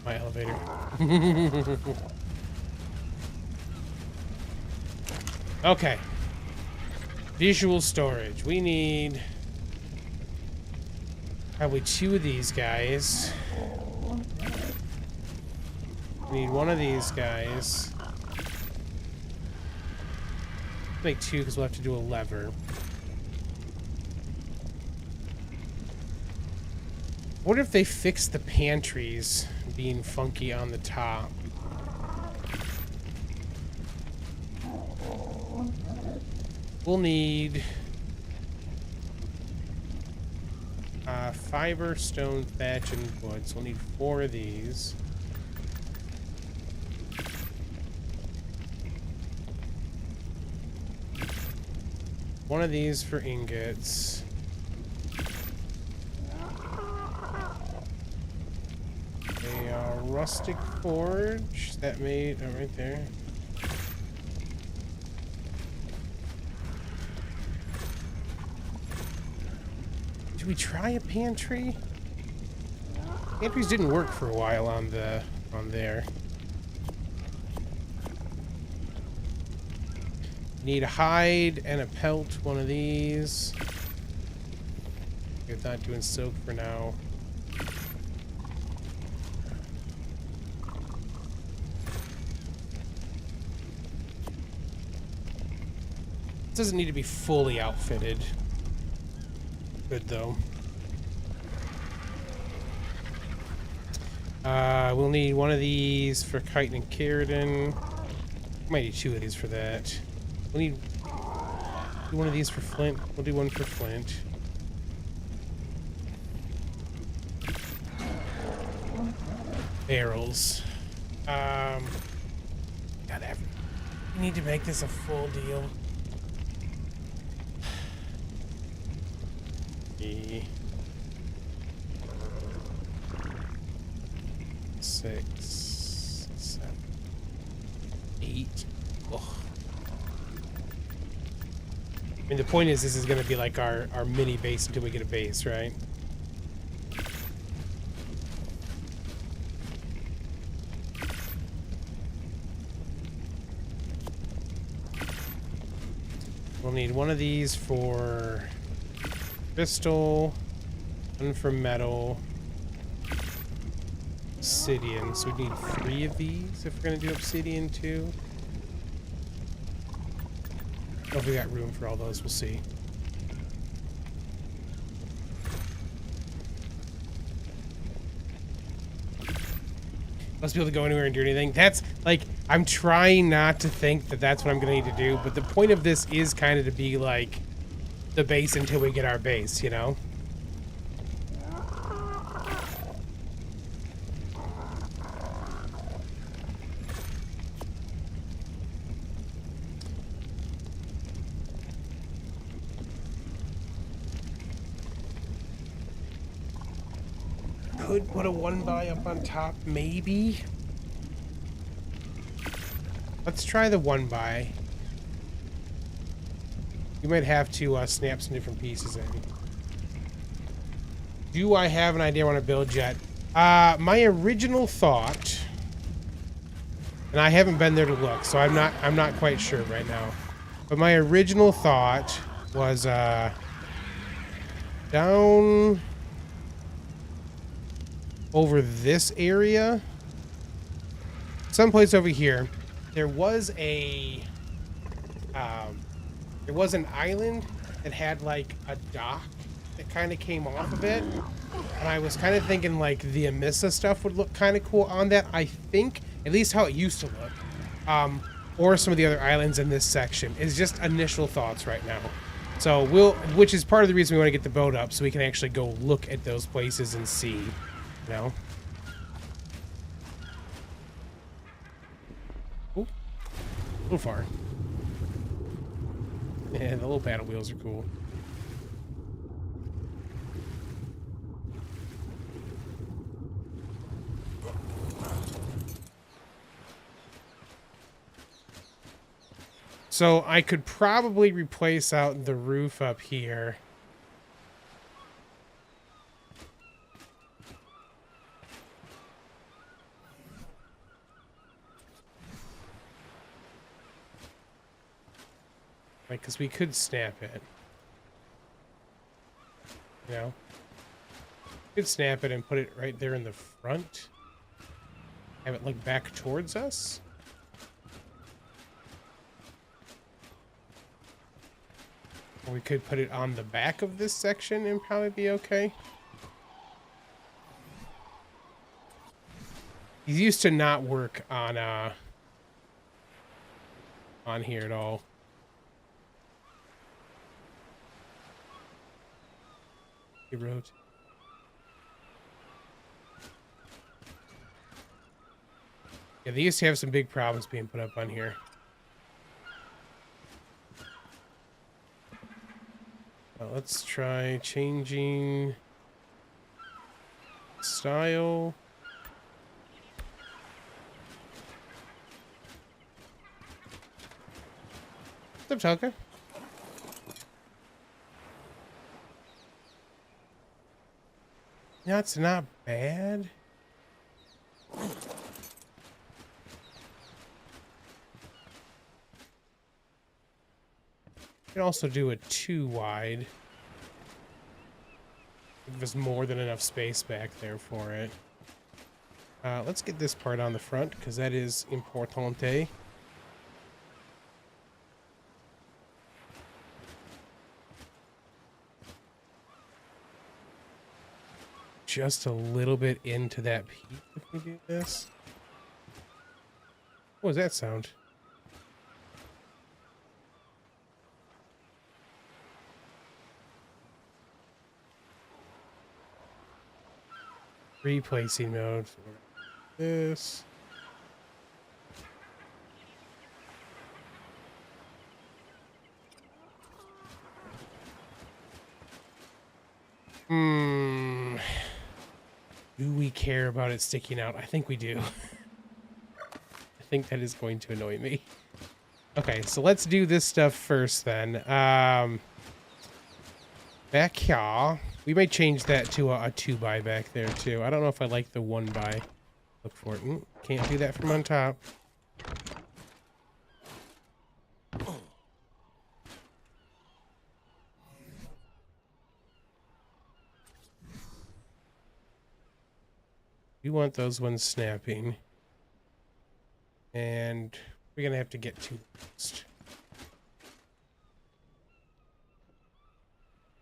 My elevator. Okay. Visual storage. We need probably 2 of these guys. We need 1 of these guys. Make 2 because we'll have to do a lever. What if they fix the pantries being funky on the top? We'll need fiber, stone, thatch, and wood. So we'll need 4 of these. One of these for ingots. A rustic forge that made right there. Did we try a pantry? Pantries didn't work for a while on there. Need a hide and a pelt, 1 of these. We're not doing silk for now. This doesn't need to be fully outfitted. Good though. We'll need 1 of these for chitin and keratin. Might need 2 of these for that. We'll need 1 of these for flint. We'll do 1 for flint. Barrels. God, we need to make this a full deal. 6, 7, 8. Oh. I mean, the point is, this is going to be like our mini base until we get a base, right? We'll need 1 of these for crystal, 1 for metal, obsidian. So we need 3 of these if we're going to do obsidian too. Oh, if we got room for all those, we'll see. Let's be able to go anywhere and do anything. That's like, I'm trying not to think that that's what I'm going to need to do, but the point of this is kind of to be like the base until we get our base, you know? Could put a 1x up on top, maybe. Let's try the 1x. You might have to snap some different pieces in. Do I have an idea I want to build yet? My original thought, and I haven't been there to look, so I'm not quite sure right now. But my original thought was down over this area, someplace over here, there was an island that had like a dock that kind of came off of it. And I was kind of thinking like the Amissa stuff would look kind of cool on that. I think, at least how it used to look. Or some of the other islands in this section. Is just initial thoughts right now. So which is part of the reason we want to get the boat up, so we can actually go look at those places and see, you know? Ooh, a little far. Yeah, the little paddle wheels are cool. So I could probably replace out the roof up here. Like, because we could snap it. You know? We could snap it and put it right there in the front. Have it, like, back towards us. Or we could put it on the back of this section and probably be okay. These used to not work on here at all. Road. Yeah, they used to have some big problems being put up on here. Let's try changing style. What's up, Talca? That's not bad. You can also do a 2 wide. There's more than enough space back there for it. Let's get this part on the front, because that is importante. Just a little bit into that piece if we do this. What was that sound? Replacing mode. This. Do we care about it sticking out? I think we do. I think that is going to annoy me. Okay, so let's do this stuff first then. Back here. We may change that to a 2 by back there too. I don't know if I like the 1 by. Look for it. Can't do that from on top. We want those ones snapping. And we're going to have to get to next.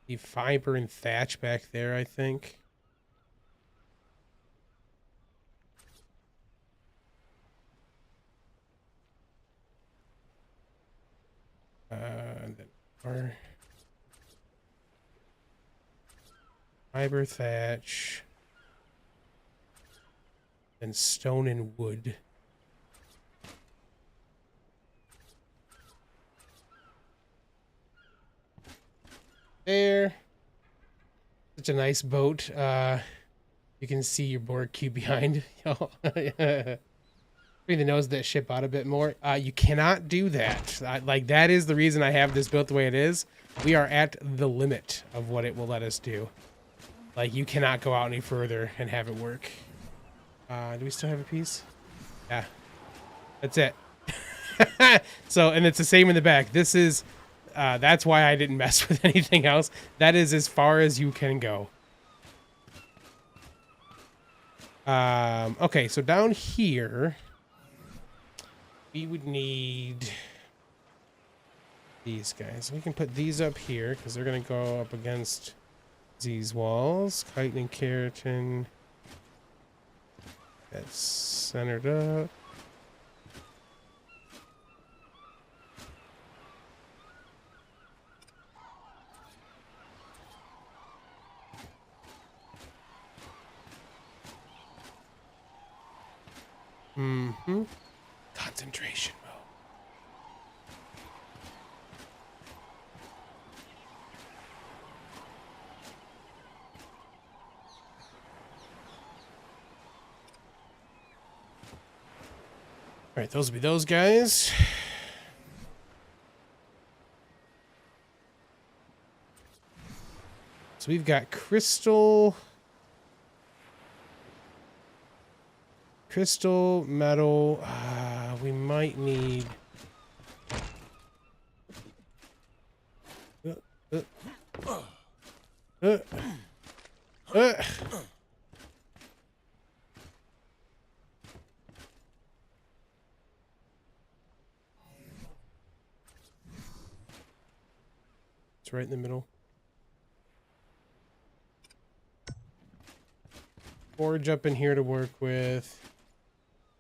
The fiber and thatch back there, I think. And then our fiber thatch. And stone and wood. There. Such a nice boat. You can see your board cube behind. Maybe nose that ship out a bit more. You cannot do that. Like, that is the reason I have this built the way it is. We are at the limit of what it will let us do. Like, you cannot go out any further and have it work. Do we still have a piece? Yeah. That's it. So, and it's the same in the back. This is, that's why I didn't mess with anything else. That is as far as you can go. Okay, so down here, we would need these guys. We can put these up here because they're going to go up against these walls. Chitin and keratin. That's centered up. Mm-hmm. Concentration mode. All right, those will be those guys. So we've got crystal, metal. We might need. It's right in the middle. Forge up in here to work with.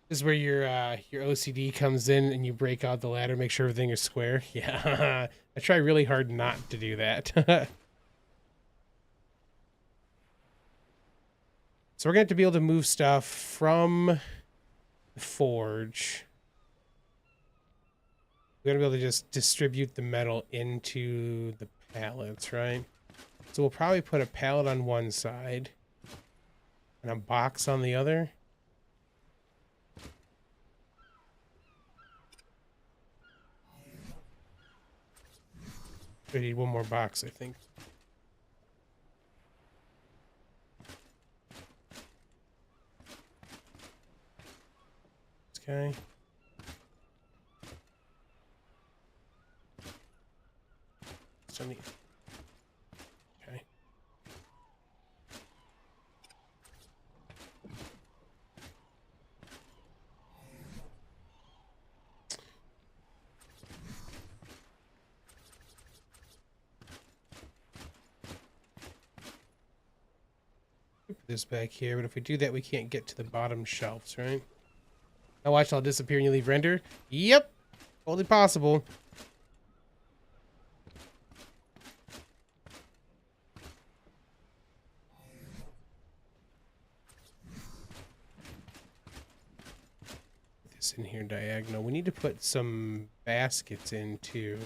This is where your OCD comes in and you break out the ladder, make sure everything is square. Yeah, I try really hard not to do that. So we're going to have to be able to move stuff from the forge. We're going to be able to just distribute the metal into the pallets, right? So we'll probably put a pallet on one side and a box on the other. We need one more box, I think. This guy. Still need. Okay. Put this back here, but if we do that, we can't get to the bottom shelves, right? Now watch, I'll disappear and you leave render. Yep, totally possible. Put this in here diagonal. We need to put some baskets in too.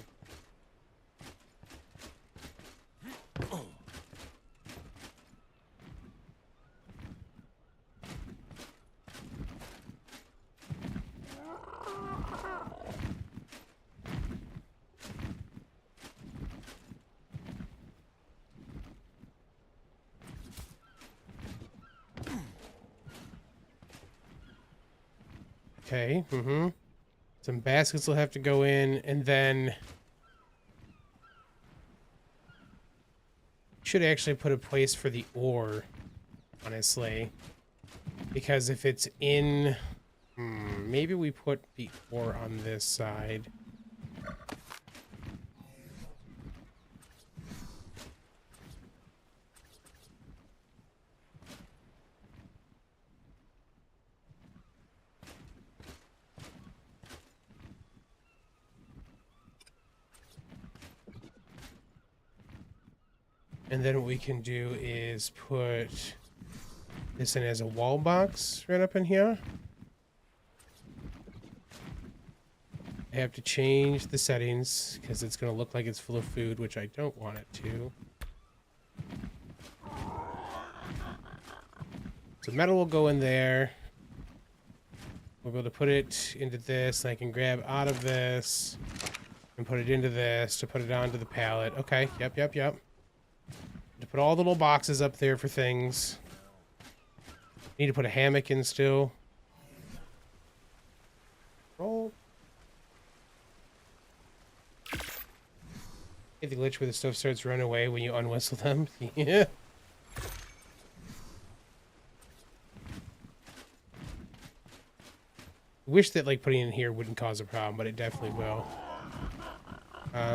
Okay, Some baskets will have to go in, and then should actually put a place for the ore, honestly. Because if it's in... maybe we put the ore on this side. And then what we can do is put this in as a wall box right up in here. I have to change the settings because it's going to look like it's full of food, which I don't want it to. So metal will go in there. We'll be able to put it into this, and I can grab out of this and put it into this to put it onto the pallet. Okay, yep. To put all the little boxes up there for things. Need to put a hammock in still. Roll. Get the glitch where the stuff starts running away when you unwhistle them. Yeah. Wish that like putting it in here wouldn't cause a problem, but it definitely will.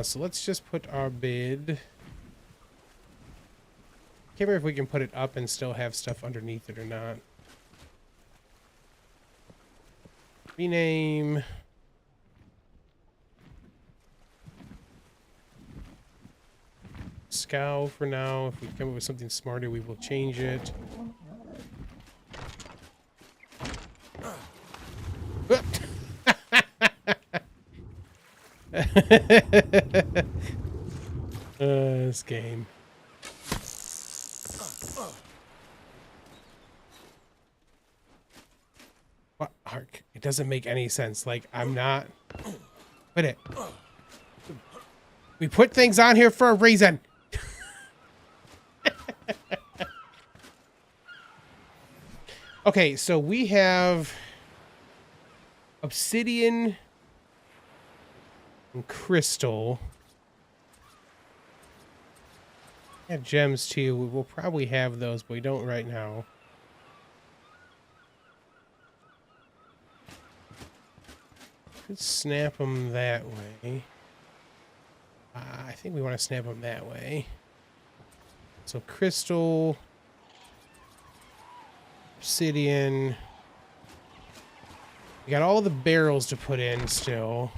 So let's just put our bed. Can't remember if we can put it up and still have stuff underneath it or not. Rename. Scow for now. If we come up with something smarter, we will change it. This game. What ARK? It doesn't make any sense. Like, I'm not. Put it. We put things on here for a reason. Okay, so we have obsidian and crystal. We have gems too. We will probably have those, but we don't right now. Could snap them that way. I think we want to snap them that way. So crystal, obsidian. We got all the barrels to put in still.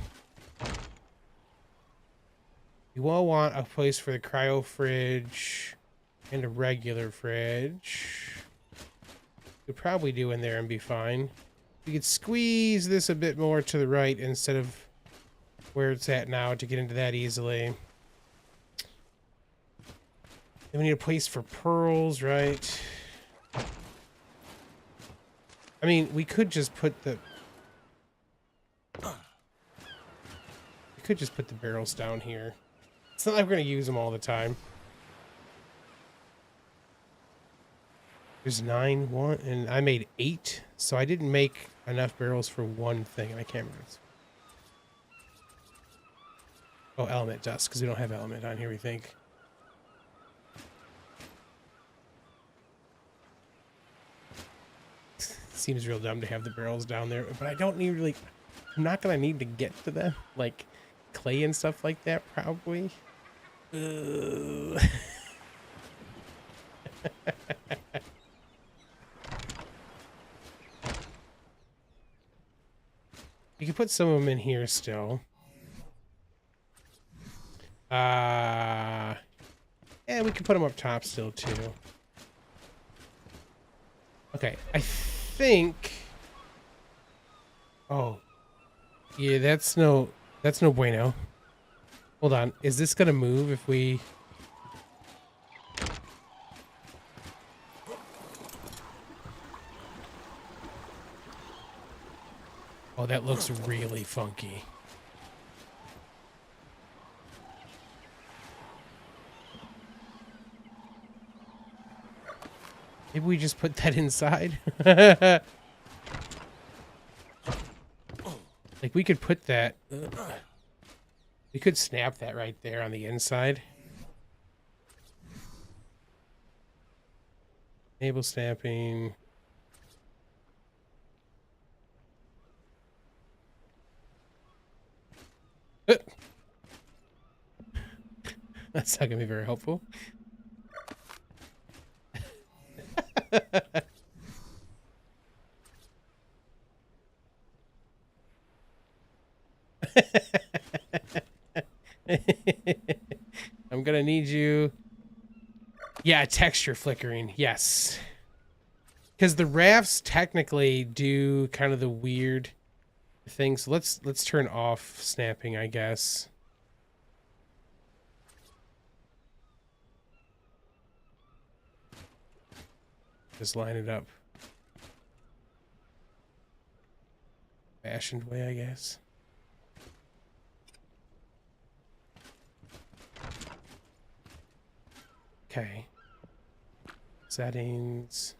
You will want a place for the cryo fridge and a regular fridge. Could probably do in there and be fine. We could squeeze this a bit more to the right instead of where it's at now to get into that easily. Then we need a place for pearls, right? I mean, we could just put the... We could just put the barrels down here. It's not like we're going to use them all the time. There's 9, 1, and I made 8, so I didn't make enough barrels for one thing, and I can't remember. Oh, element dust, because we don't have element on here, we think. Seems real dumb to have the barrels down there, but I don't need really... I'm not going to need to get to them, like clay and stuff like that, probably. You can put some of them in here still. Yeah, we can put them up top still too. Okay, I think... Oh. Yeah, that's no bueno. Hold on, is this gonna move if we... Oh, that looks really funky. Maybe we just put that inside? Like, we could put that... We could snap that right there on the inside. Enable snapping. That's not gonna be very helpful. I'm gonna need you. Yeah, texture flickering. Yes. Because the rafts technically do kind of the weird things. So let's turn off snapping, I guess. Just line it up. Fashioned way, I guess. Okay. Settings.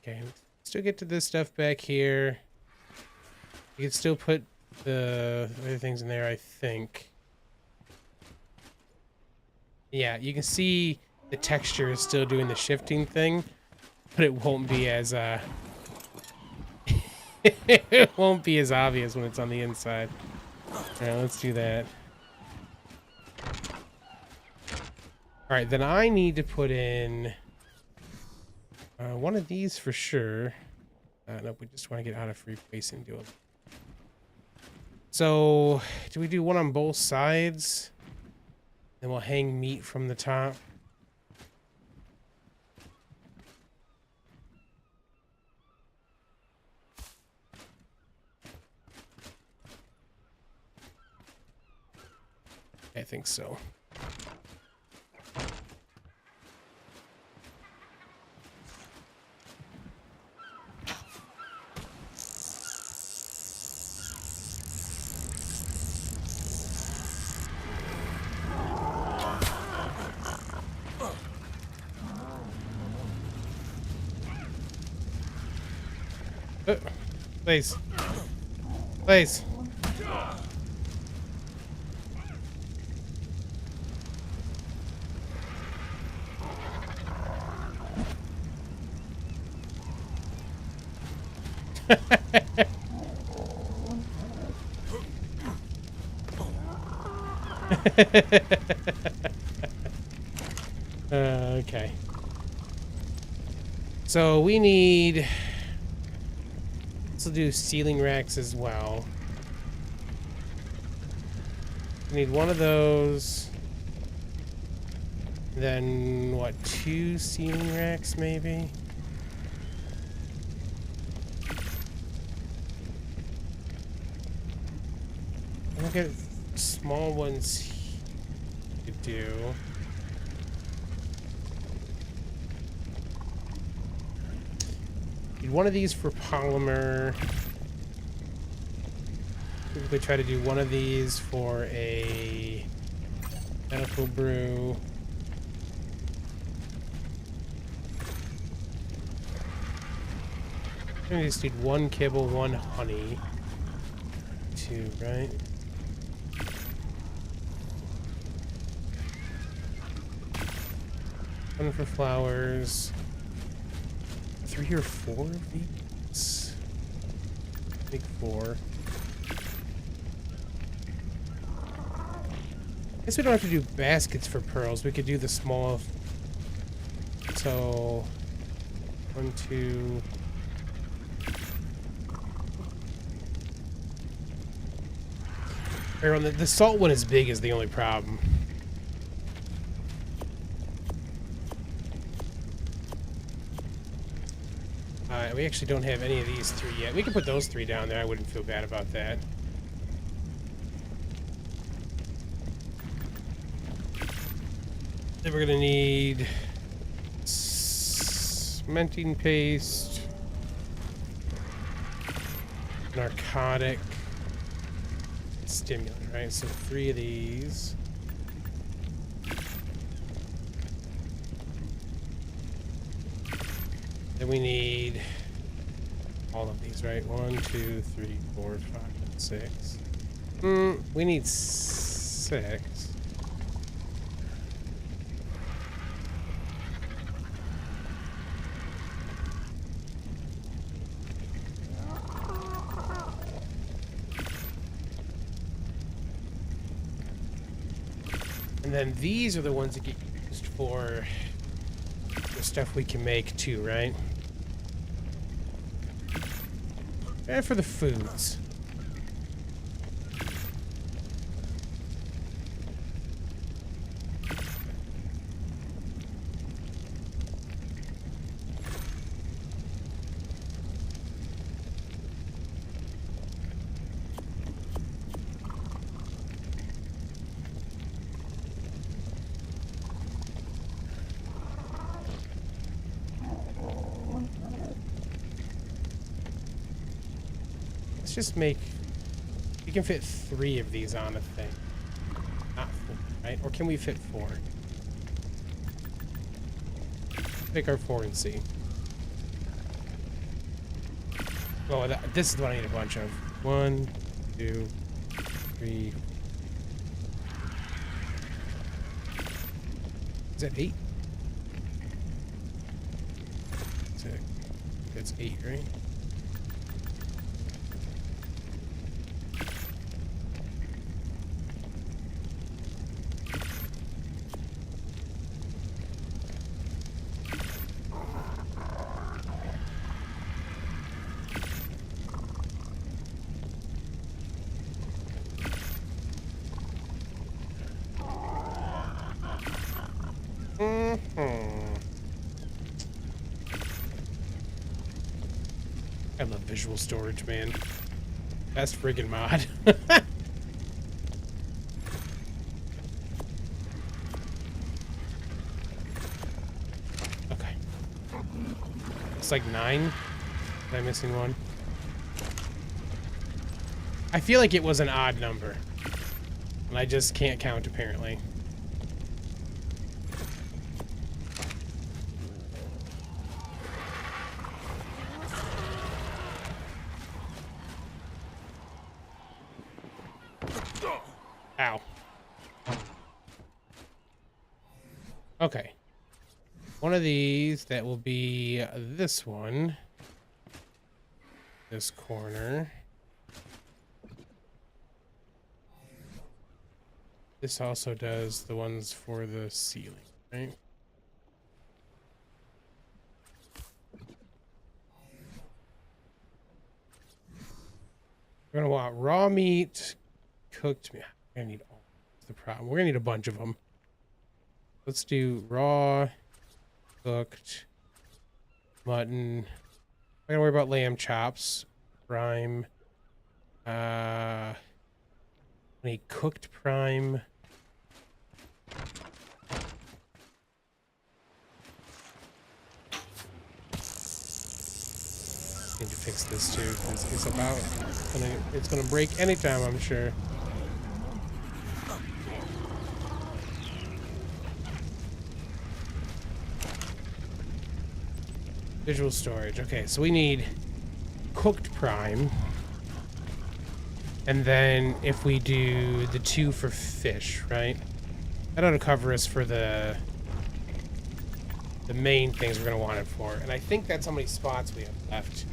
Okay, still get to this stuff back here. You can still put the other things in there, I think. Yeah, you can see the texture is still doing the shifting thing, but it won't be as it won't be as obvious when it's on the inside. Alright, let's do that. Alright, then I need to put in one of these for sure. Nope, we just want to get out of free space and do it. So, do we do one on both sides? Then we'll hang meat from the top. I think so. Please. Please. Okay. So we need... Let's do ceiling racks as well. We need one of those. Then, what, 2 ceiling racks maybe? Look at small ones to do. Need one of these for polymer. Typically try to do one of these for a medical brew. I just need 1 kibble, 1 honey. 2, right? One for flowers. 3 or 4 of these? I think 4. I guess we don't have to do baskets for pearls. We could do the small. So 1, 2. The salt one is big is the only problem. We actually don't have any of these 3 yet. We can put those 3 down there. I wouldn't feel bad about that. Then we're gonna need cementing paste, narcotic, stimulant, right? So 3 of these. Then we need all of these, right? 1, 2, 3, 4, 5, 6. We need 6. And then these are the ones that get used for the stuff we can make too, right? And for the foods. Let's just make... We can fit 3 of these on a thing. Not 4, right? Or can we fit 4? Pick our 4 and see. Oh, this is what I need a bunch of. 1, 2, 3. Is that 8? That's 8, right? I love visual storage, man. Best friggin' mod. Okay. It's like 9. Am I missing one? I feel like it was an odd number. And I just can't count, apparently. Ow. Okay. One of these, that will be this one. This corner. This also does the ones for the ceiling, right? We're gonna want raw meat, cooked meat. I need all. That's the problem. We're gonna need a bunch of them. Let's do raw, cooked, mutton. I gotta worry about lamb chops, prime. I need cooked prime. Need to fix this too, because it's gonna break anytime, I'm sure. Visual storage. Okay, so we need cooked prime. And then if we do the 2 for fish, right? That ought to cover us for the main things we're gonna want it for. And I think that's how many spots we have left.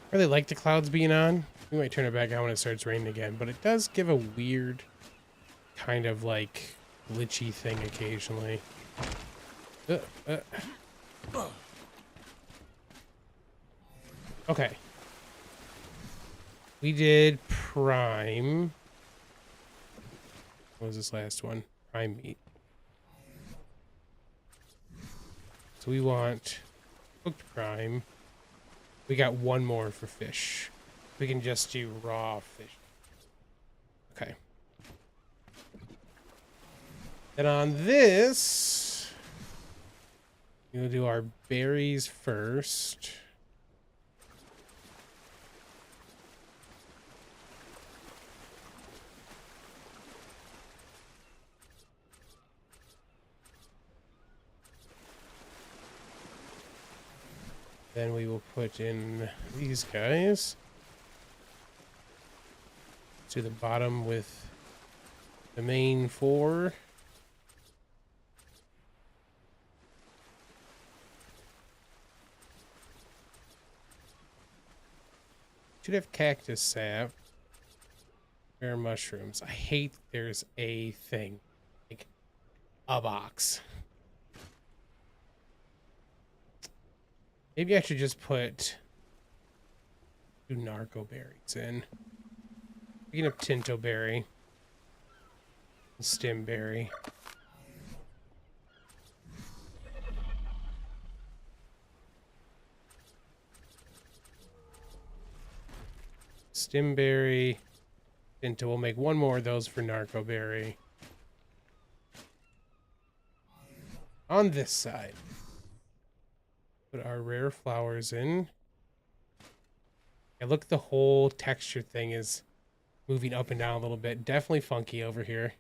I really like the clouds being on. We might turn it back on when it starts raining again, but it does give a weird kind of like glitchy thing occasionally. Okay. We did prime. What was this last one? Prime meat. So we want cooked prime. We got one more for fish. We can just do raw fish. Okay. And on this, we'll do our berries first. Then we will put in these guys to the bottom with the main 4. Should have cactus sap. Rare mushrooms. I hate there's a thing. Like a box. Maybe I should just put 2 narco berries in. We can have tinto berry. And stem berry. Let's Stimberry. Into we'll make one more of those for Narcoberry. On this side, put our rare flowers in. And look, the whole texture thing is moving up and down a little bit. Definitely funky over here.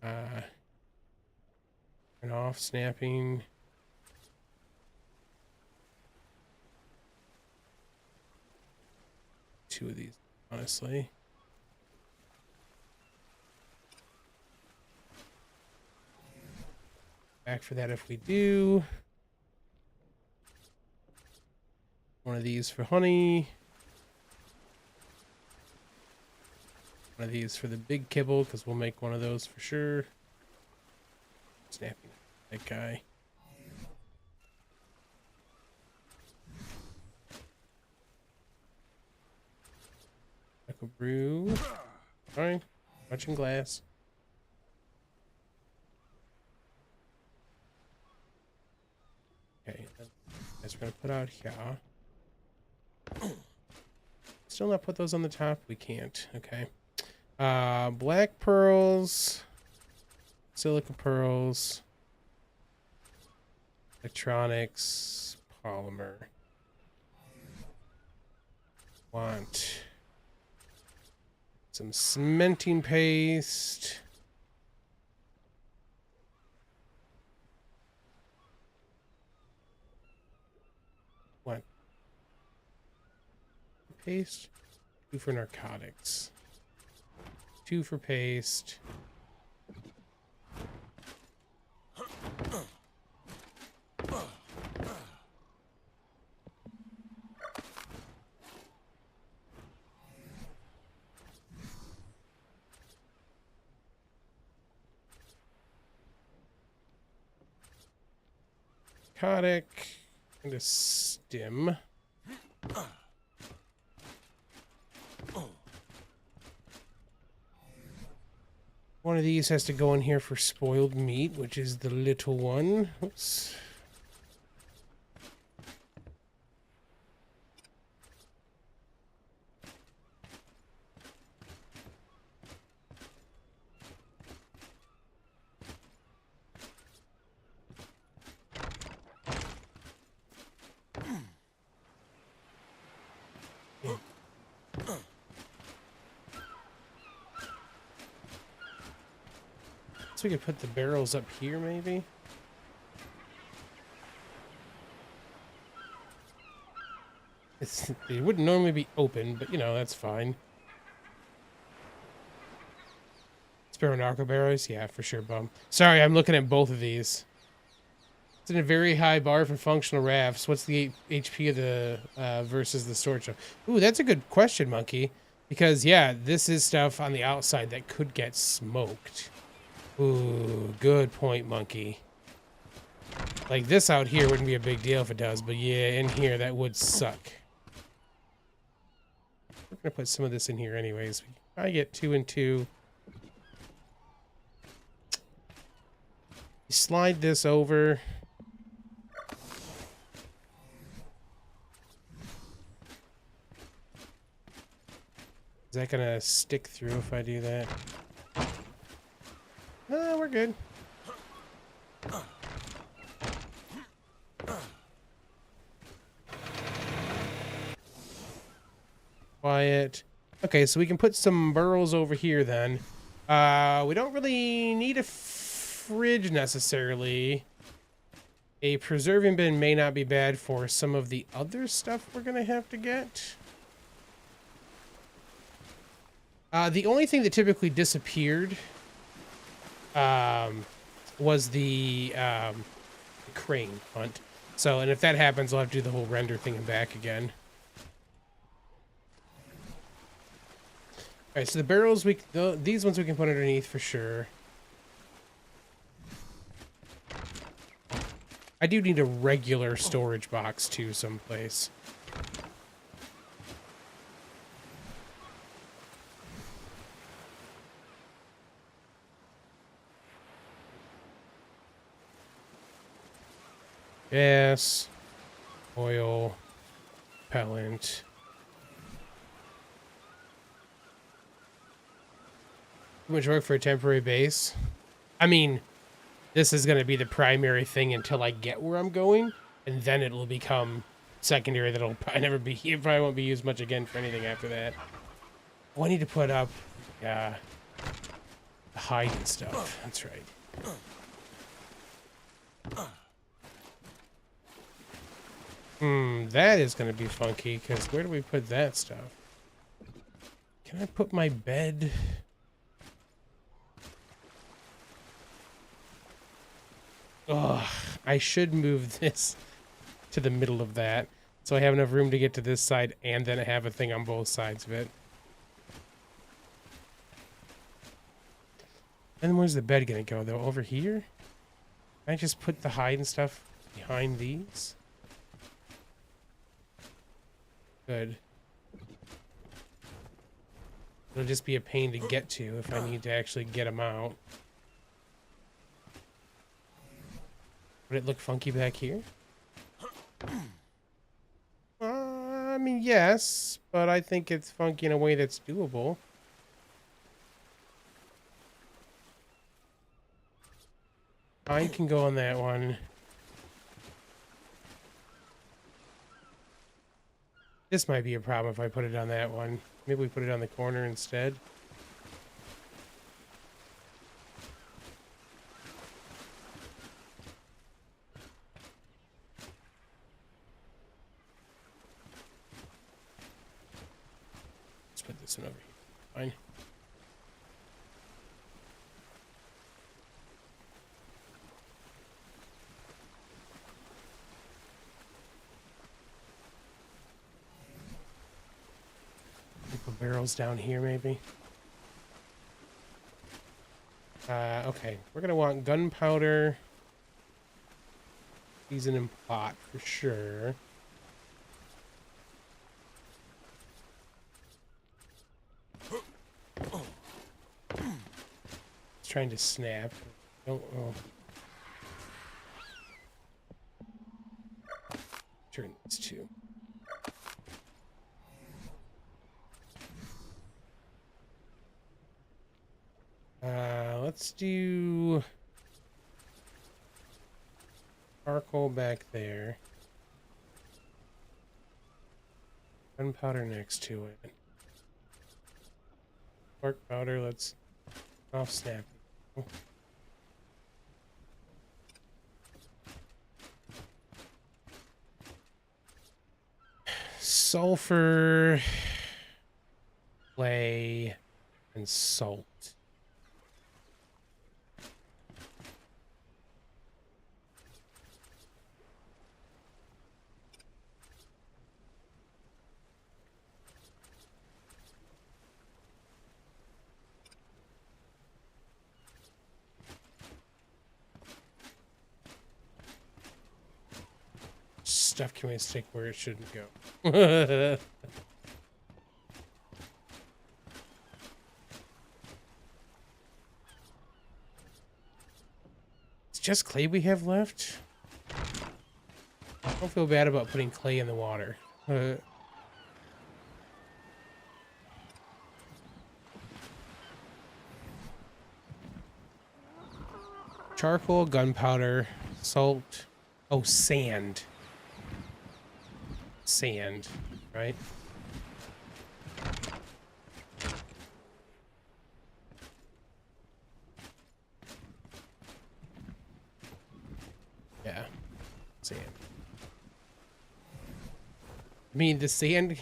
Turn off snapping. Two of these, honestly. Back for that if we do. One of these for honey. One of these for the big kibble, because we'll make one of those for sure. Snapping that guy. Echo brew. Fine. Watching glass. Okay, that's what we're gonna put out here. Still not put those on the top? We can't. Okay. Black pearls, silica pearls, electronics, polymer. Want some cementing paste. What? Paste. 2 for narcotics. 2 for paste. Narcotic and a stim. One of these has to go in here for spoiled meat, which is the little one. Oops. So we could put the barrels up here, maybe? It wouldn't normally be open, but, you know, that's fine. Sparrow narco barrels? Yeah, for sure, bum. Sorry, I'm looking at both of these. It's in a very high bar for functional rafts. What's the HP of the versus the storage? Ooh, that's a good question, Monkey. Because, yeah, this is stuff on the outside that could get smoked. Ooh, good point, Monkey. Like, this out here wouldn't be a big deal if it does, but yeah, in here, that would suck. We're gonna put some of this in here anyways. I get 2 and 2. Slide this over. Is that gonna stick through if I do that? We're good. Quiet. Okay, so we can put some burrows over here then. We don't really need a fridge necessarily. A preserving bin may not be bad for some of the other stuff we're gonna have to get. The only thing that typically disappeared was the crane hunt. So, and if that happens, I'll have to do the whole render thing and back again. Alright, so the barrels, these ones we can put underneath for sure. I do need a regular storage box too someplace. Gas, oil, propellant. Too much work for a temporary base. I mean, this is going to be the primary thing until I get where I'm going, and then it will become secondary. That'll probably never be. It probably won't be used much again for anything after that. Oh, I need to put up, the hide and stuff. That's right. That is going to be funky, because where do we put that stuff? Can I put my bed? Ugh, I should move this to the middle of that, so I have enough room to get to this side, and then I have a thing on both sides of it. And where's the bed going to go, though? Over here? Can I just put the hide and stuff behind these? Good. It'll just be a pain to get to if I need to actually get them out. Would it look funky back here? I mean, yes, but I think it's funky in a way that's doable. I can go on that one. This might be a problem if I put it on that one. Maybe we put it on the corner instead. Let's put this one over here. Fine. Put barrels down here, maybe. Okay. We're gonna want gunpowder. Season and pot for sure. It's trying to snap. Oh. Turn this to. Let's do charcoal back there. Gunpowder next to it. Pork powder, let's off snap. Sulfur, clay, and salt. Stuff can we stick where it shouldn't go. It's just clay we have left. I don't feel bad about putting clay in the water. Charcoal, gunpowder, salt. Oh, sand. Sand, right? Yeah, sand. I mean, the sand...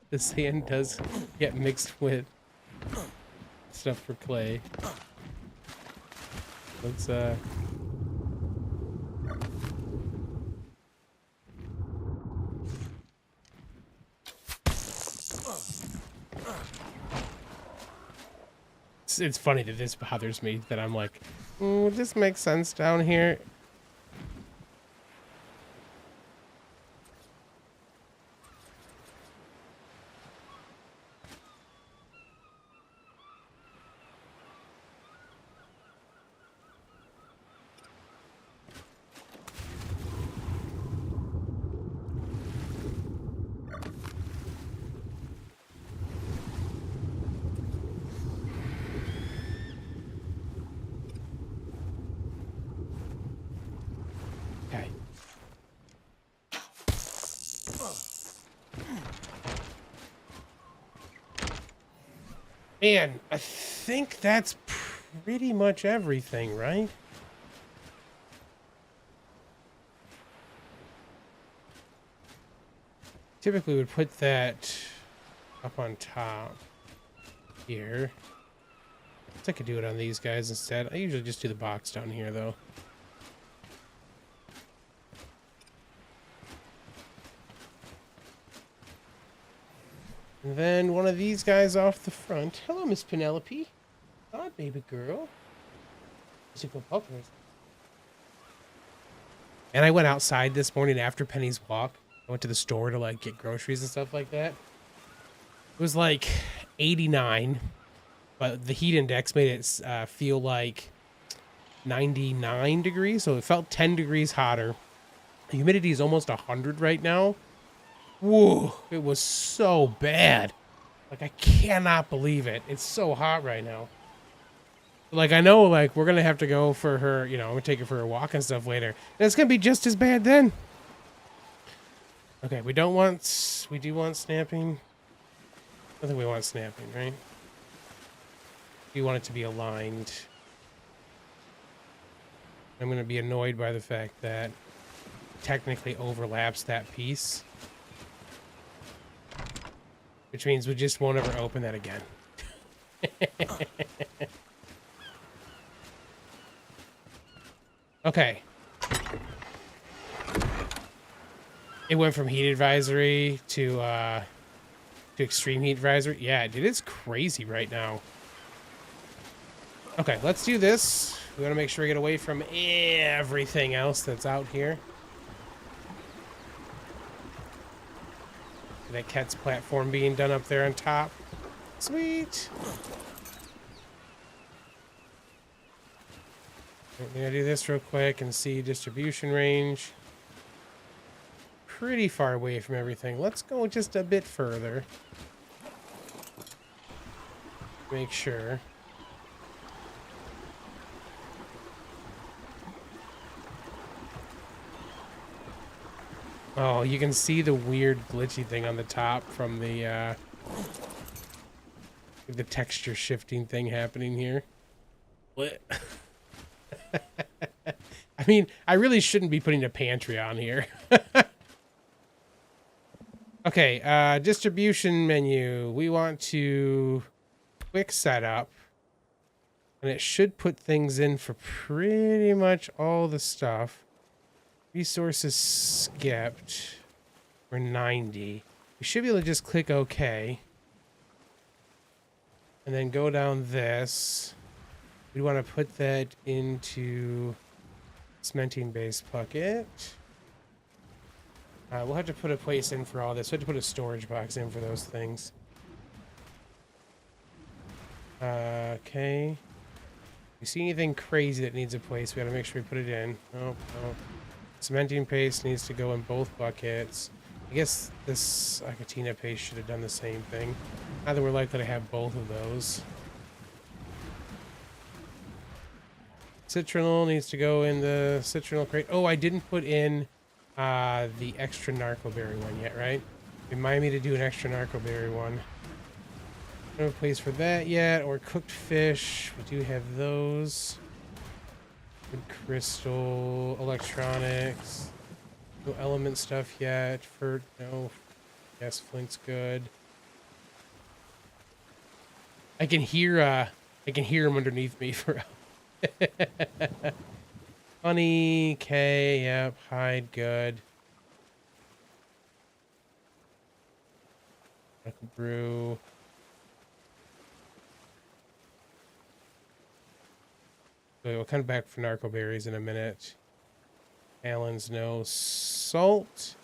the sand does get mixed with stuff for clay. Let's, It's funny that this bothers me, that I'm like, this makes sense down here. And I think that's pretty much everything, right? Typically would put that up on top here. I could do it on these guys instead. I usually just do the box down here, though. And then one of these guys off the front. Hello, Miss Penelope. Hi, baby girl. And I went outside this morning after Penny's walk. I went to the store to like get groceries and stuff like that. It was like 89, but the heat index made it feel like 99 degrees, so it felt 10 degrees hotter. The humidity is almost 100 right now. Whoa, it was so bad. Like, I cannot believe it. It's so hot right now. Like, I know, like, we're gonna have to go for her, you know, I'm gonna take her for a walk and stuff later. And it's gonna be just as bad then. Okay, we do want snapping. I think we want snapping, right? We want it to be aligned. I'm gonna be annoyed by the fact that it technically overlaps that piece. Which means we just won't ever open that again. Okay. It went from heat advisory to extreme heat advisory. Yeah, dude, it's crazy right now. Okay, let's do this. We want to make sure we get away from everything else that's out here. That cat's platform being done up there on top. Sweet. I'm gonna do this real quick and see distribution range. Pretty far away from everything. Let's go just a bit further. Make sure. Oh, you can see the weird glitchy thing on the top from the texture shifting thing happening here. What? I mean, I really shouldn't be putting a pantry on here. Okay, distribution menu. We want to quick setup. And it should put things in for pretty much all the stuff. Resources skipped. We're 90. We should be able to just click OK. And then go down this. We want to put that into cementing base bucket. We'll have to put a place in for all this. We have to put a storage box in for those things. Okay. If you see anything crazy that needs a place, we gotta make sure we put it in. Oh, oh. Cementing paste needs to go in both buckets. I guess this Acatina paste should have done the same thing. Now that we're likely to have both of those. Citronal needs to go in the citronal crate. Oh, I didn't put in the extra narcoberry one yet, right? Remind me to do an extra narcoberry one. No place for that yet, or cooked fish. We do have those. Good crystal, electronics. No element stuff yet. For no. Yes, flint's good. I can hear him underneath me for honey, K, yep, hide, good. Brew. We'll come back for narco berries in a minute. Highlands, no. Salt.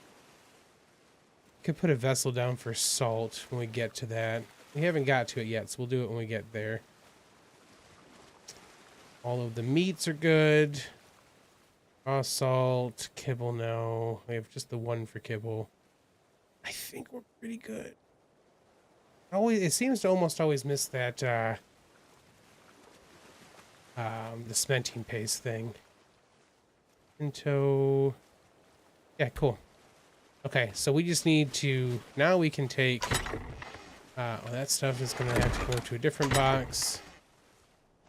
Could put a vessel down for salt when we get to that. We haven't got to it yet, so we'll do it when we get there. All of the meats are good. Raw salt, kibble, no. We have just the one for kibble. I think we're pretty good. It seems to almost always miss that the cementing paste thing. Into yeah, cool. Okay, so we just need to now we can take Well, that stuff is going to have to go to a different box.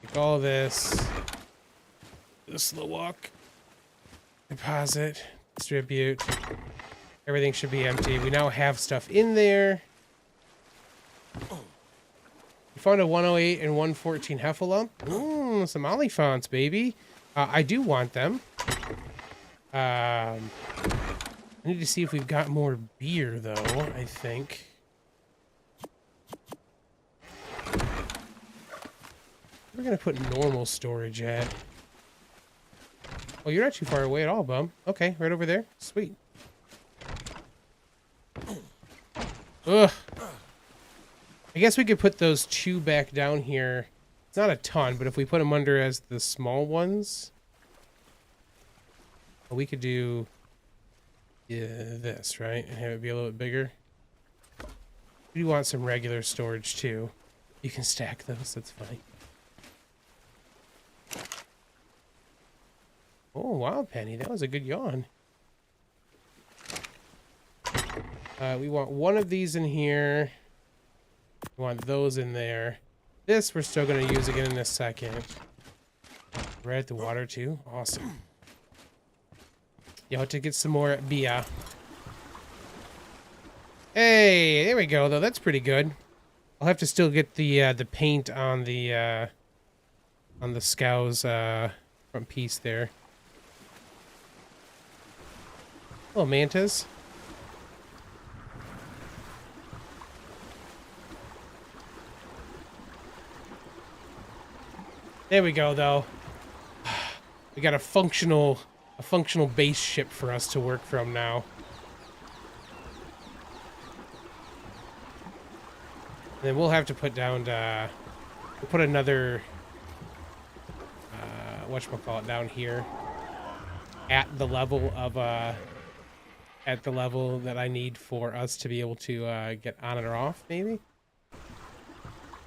Take all this. The slow walk. Deposit. Distribute. Everything should be empty. We now have stuff in there. We found a 108 and 114 Heffalump. Ooh, some Oliphants, baby. I do want them. I need to see if we've got more beer, though, I think. We're going to put normal storage at. Oh, you're not too far away at all, bum. Okay, right over there. Sweet. Ugh. I guess we could put those 2 back down here. It's not a ton, but if we put them under as the small ones, we could do this, right? And have it be a little bit bigger. We do want some regular storage, too. You can stack those, that's fine. Oh, wow, Penny, that was a good yawn. We want one of these in here. We want those in there. This we're still going to use again in a second. Right at the water, too. Awesome. You have to get some more beer. Hey, there we go, though. That's pretty good. I'll have to still get the paint on the scows front piece there. Oh, mantas. There we go, though. We got a functional base ship for us to work from now. And then we'll have to put down, we'll put another, whatchamacallit down here. At the level of, at the level that I need for us to be able to, get on or off, maybe?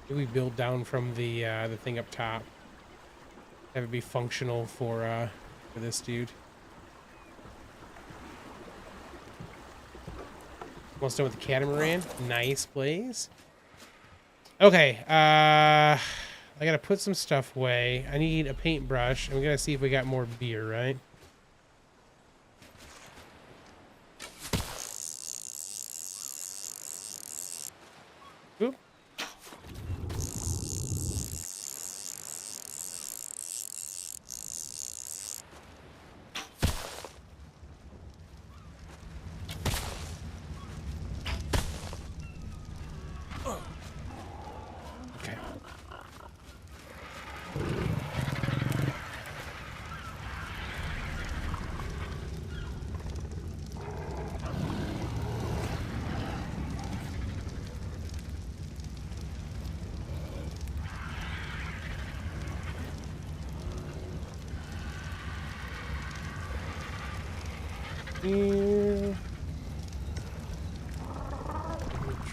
Maybe we build down from the thing up top. Have it be functional for this dude. Almost done with the catamaran. Nice, Blaze. Okay, I gotta put some stuff away. I need a paintbrush. I'm gonna see if we got more beer, right? Oop. Here.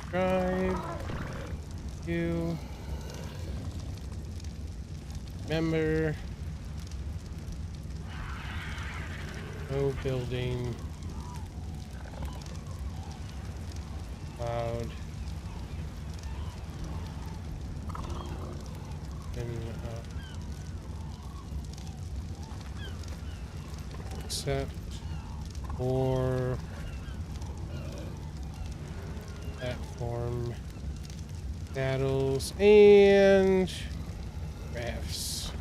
Tribe. You. Member. No building. Cloud. And accept. Or platform battles and crafts.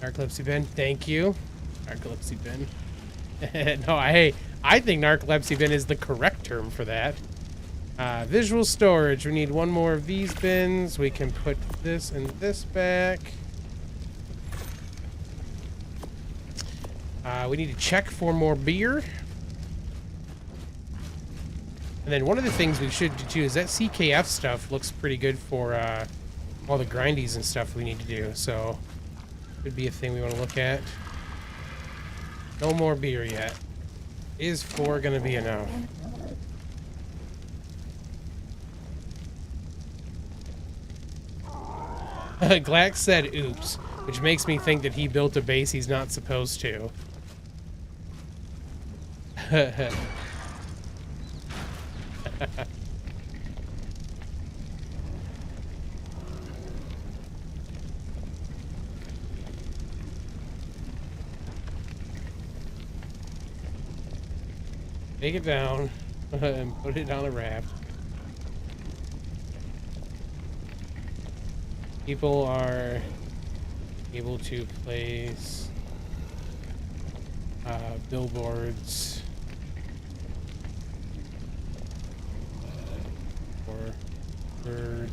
Narcolepsy bin, thank you. Narcolepsy bin. No, I think narcolepsy bin is the correct term for that. Visual storage. We need one more of these bins. We can put this and this back. We need to check for more beer. And then one of the things we should do too is that CKF stuff looks pretty good for all the grindies and stuff we need to do. So could be a thing we want to look at. No more beer yet. Is 4 going to be enough? Glax said oops, which makes me think that he built a base he's not supposed to. Take it down and put it on a raft. People are able to place billboards for third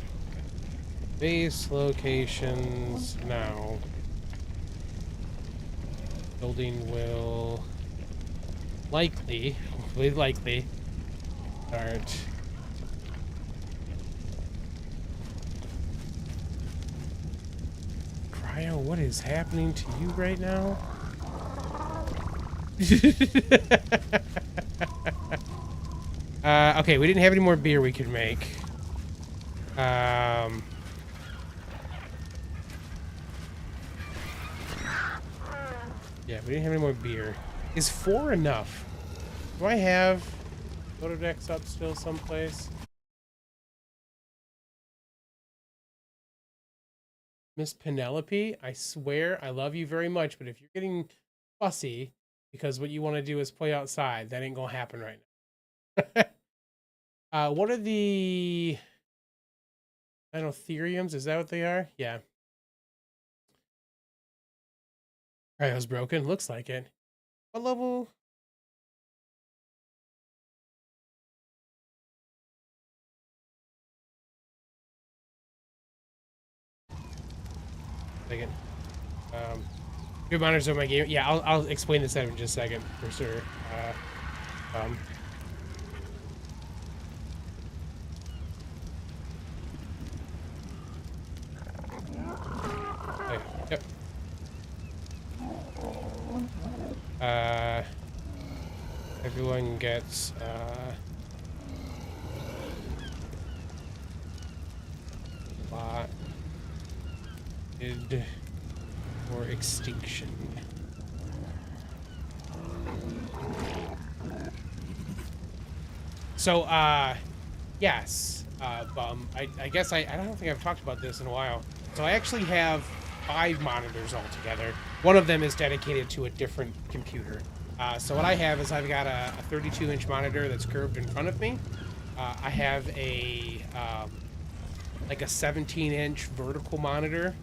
base locations now. Building will likely, hopefully likely, start Cryo, what is happening to you right now? Okay, we didn't have any more beer we could make. Yeah, we didn't have any more beer. Is 4 enough? Do I have photo decks up still someplace? Miss Penelope, I swear I love you very much, but if you're getting fussy because what you want to do is play outside, that ain't gonna happen right now. What are the Theriums? Is that what they are? Yeah. Alright, that was broken. Looks like it. What level? Second. Your monitors on my game. Yeah, I'll explain this in just a second for sure. Okay, yep. Everyone gets spotted for extinction. So, yes, I guess I don't think I've talked about this in a while. So I actually have 5 monitors altogether. One of them is dedicated to a different computer. So what I have is I've got a 32-inch monitor that's curved in front of me. I have a like a 17-inch vertical monitor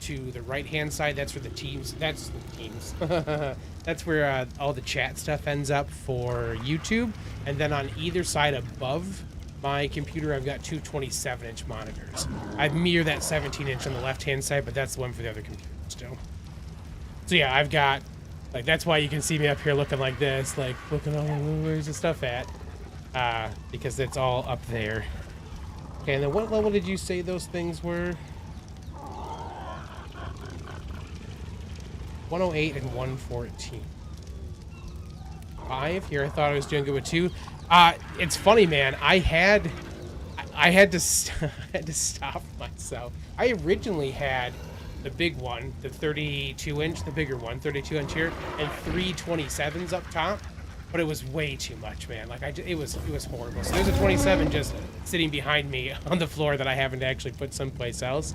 to the right-hand side. That's for the teams. That's the teams. That's where all the chat stuff ends up for YouTube. And then on either side above my computer, I've got 2 27-inch monitors. I mirror that 17-inch on the left-hand side, but that's the one for the other computer still. So yeah, I've got, like, that's why you can see me up here looking like this, like, looking all, where's the stuff at? Because it's all up there. Okay, and then what level did you say those things were? 108 and 114. 5 here. I thought I was doing good with 2. It's funny, man. I had to stop myself. I originally had the big one, the 32-inch, the bigger one, 32-inch here, and 3 27s up top. But it was way too much, man. Like it was horrible. So there's a 27 just sitting behind me on the floor that I haven't actually put someplace else.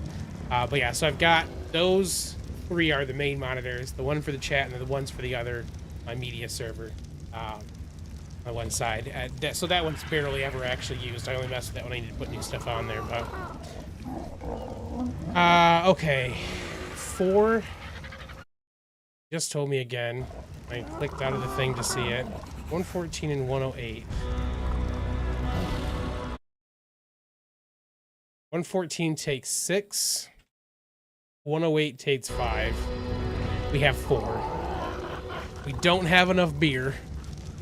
But yeah, so I've got those 3 are the main monitors, the one for the chat and the ones for the other, my media server, on one side. So that one's barely ever actually used. I only mess with that when I need to put new stuff on there. But okay, 4 just told me again. I clicked out of the thing to see it. 114 and 108. 114 takes 6. 108 takes 5. We have 4. We don't have enough beer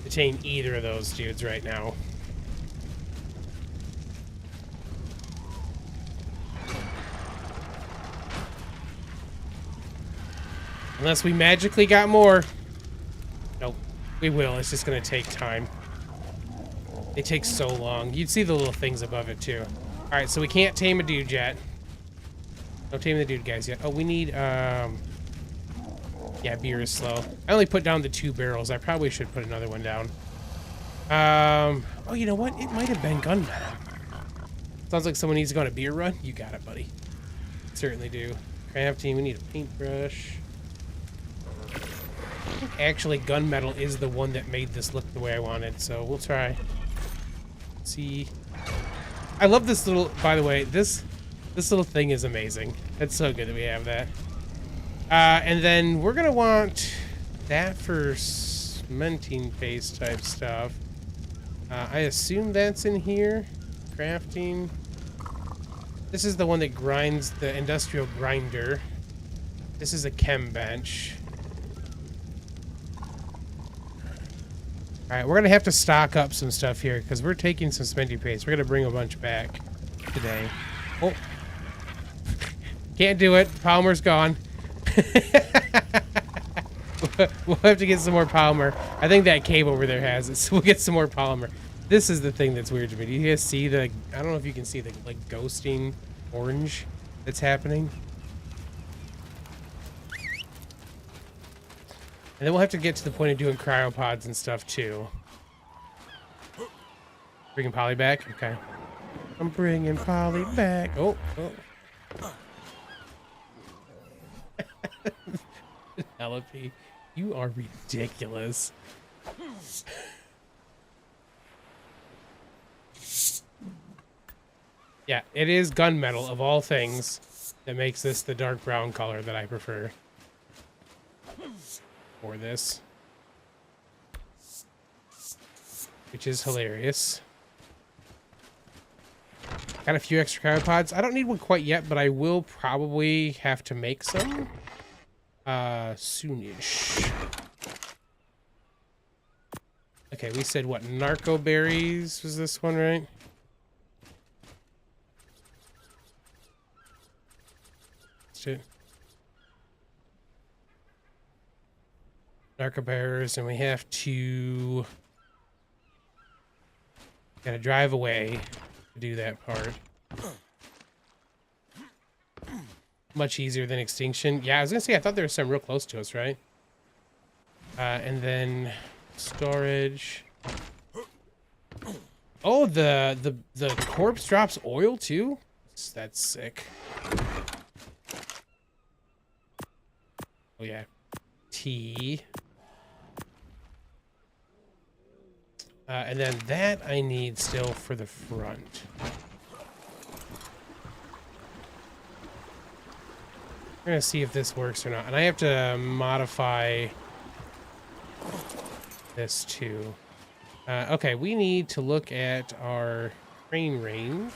to tame either of those dudes right now. Unless we magically got more. Nope. We will. It's just going to take time. It takes so long. You'd see the little things above it, too. Alright, so we can't tame a dude yet. No taming the dude guys yet. Oh, we need, yeah, beer is slow. I only put down the 2 barrels. I probably should put another one down. Oh, you know what? It might have been gunmetal. Sounds like someone needs to go on a beer run. You got it, buddy. Certainly do. Crafting, we need a paintbrush. I think actually gunmetal is the one that made this look the way I wanted, so we'll try. Let's see. I love this little, by the way, this little thing is amazing. It's so good that we have that. And then we're gonna want that for cementing paste type stuff. I assume that's in here. Crafting. This is the one that grinds, the industrial grinder. This is a chem bench. Alright, we're gonna have to stock up some stuff here because we're taking some cementing paste. We're gonna bring a bunch back today. Oh. Can't do it. Polymer's gone. We'll have to get some more polymer. I think that cave over there has it, so we'll get some more polymer. This is the thing that's weird to me. Do you guys see the, I don't know if you can see the, like, ghosting orange that's happening? And then we'll have to get to the point of doing cryopods and stuff, too. Bringing Polly back? Okay. I'm bringing Polly back. Oh, oh. Penelope, you are ridiculous. Yeah, it is gunmetal of all things that makes this the dark brown color that I prefer. For this. Which is hilarious. Got a few extra cryopods. I don't need one quite yet, but I will probably have to make some. Soonish. Okay, we said what? Narco berries was this one, right? Let's do it. Narco berries, and we have to gotta drive away to do that part. Much easier than extinction. Yeah, I was gonna say I thought there was some real close to us, right? And then storage. Oh, the corpse drops oil too? That's sick. Oh yeah. Tea. And then that I need still for the front. We're gonna see if this works or not. And I have to modify this too. Okay, we need to look at our train range.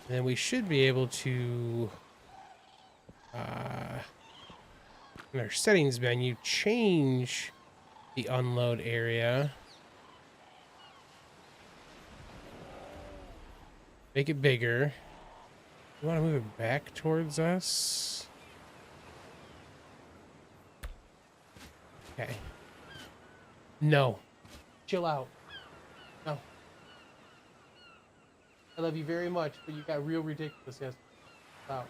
And then we should be able to, in our settings menu, change the unload area. Make it bigger. You want to move it back towards us? Okay. No. Chill out. No. I love you very much, but you got real ridiculous. Yes. Wow.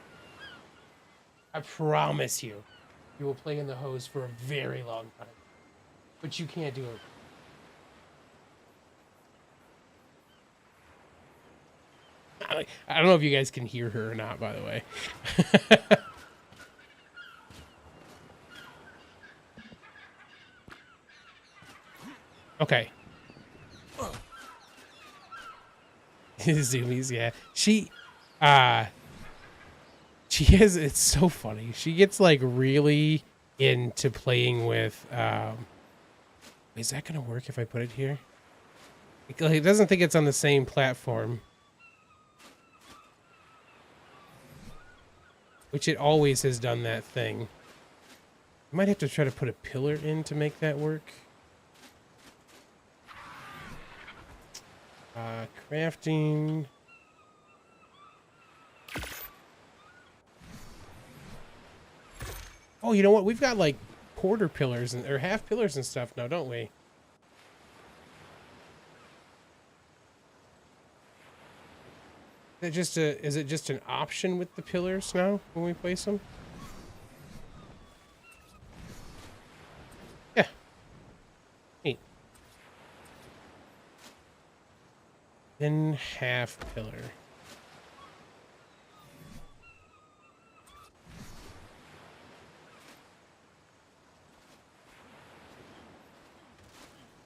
I promise you, you will play in the hose for a very long time. But you can't do it. I don't know if you guys can hear her or not, by the way. Okay. Zoomies, yeah. She has, it's so funny. She gets like really into playing with, is that gonna work if I put it here? It doesn't think it's on the same platform. Which it always has done that thing. I might have to try to put a pillar in to make that work. Crafting. Oh, you know what? We've got like quarter pillars and or half pillars and stuff now, don't we? Is it just an option with the pillars now when we place them? Yeah. Neat. Thin half pillar.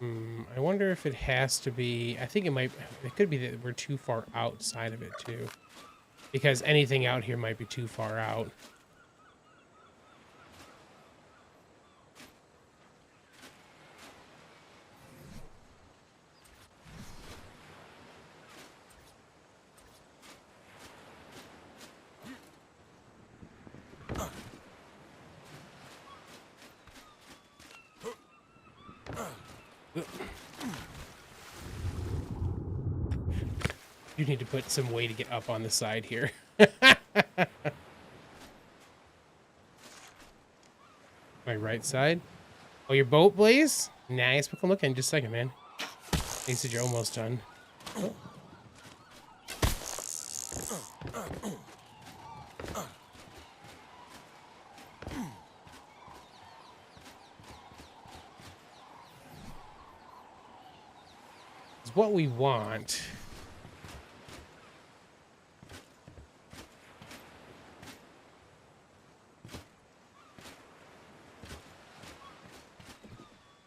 I wonder if it has to be... I think it could be that we're too far outside of it, too. Because anything out here might be too far out. You need to put some way to get up on the side here. My right side. Oh, your boat, Blaze? Nice. We'll come look in just a second, man. They said you're almost done. Oh. It's what we want.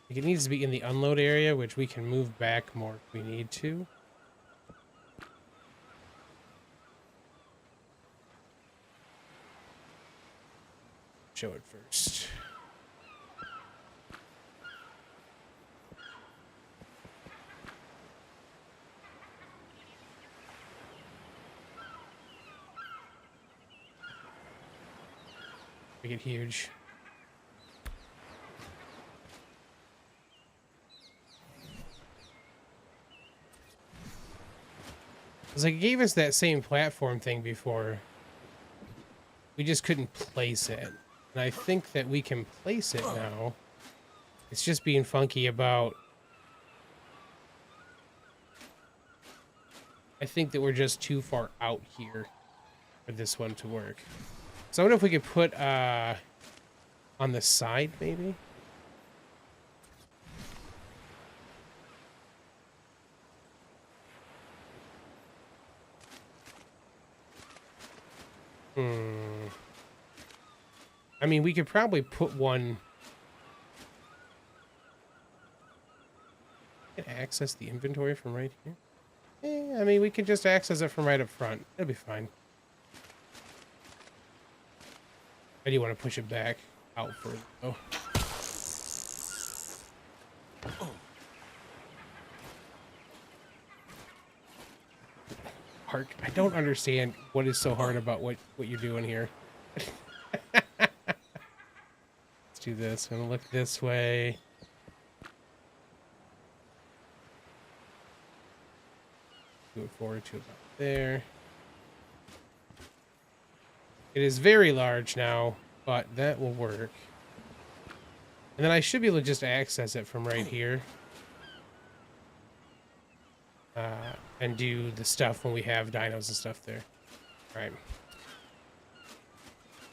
It needs to be in the unload area, which we can move back more if we need to. Show it first. Make it huge. Because it gave us that same platform thing before. We just couldn't place it. And I think that we can place it now. It's just being funky about... I think that we're just too far out here for this one to work. So I wonder if we could put on the side, maybe? I mean, we could probably put one... access the inventory from right here? I mean, we could just access it from right up front. That'll be fine. I do want to push it back out further, though. ARK, I don't understand what is so hard about what you're doing here. Let's do this. I'm gonna look this way. Do it forward to about there. It is very large now, but that will work. And then I should be able to just access it from right here. And do the stuff when we have dinos and stuff there. All right.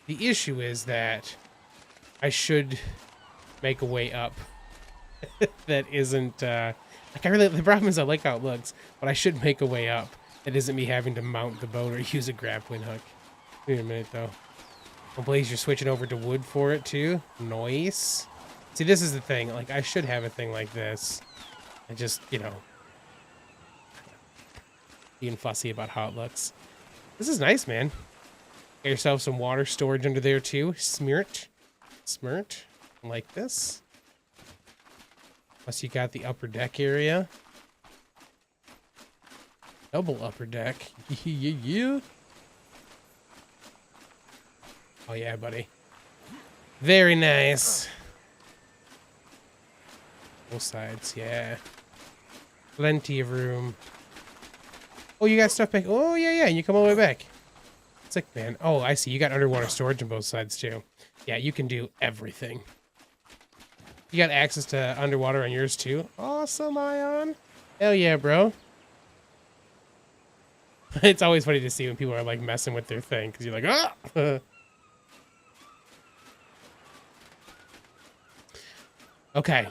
The issue is that I should make a way up that isn't... like the problem is I like how it looks, but I should make a way up that isn't me having to mount the boat or use a grappling hook. Wait a minute, though. Oh, Blaze, you're switching over to wood for it, too? Nice. See, this is the thing. Like, I should have a thing like this. I just, you know... being fussy about how it looks. This is nice, man. Get yourself some water storage under there, too. Smirt. Smirt. Like this. Plus, you got the upper deck area. Double upper deck. Yeah. Oh, yeah, buddy. Very nice. Both sides, yeah. Plenty of room. Oh, you got stuff back. Oh, yeah, yeah. You come all the way back. Sick, man. Oh, I see. You got underwater storage on both sides, too. Yeah, you can do everything. You got access to underwater on yours, too. Awesome, Ion. Hell yeah, bro. It's always funny to see when people are, like, messing with their thing. Because you're like, ah! Okay.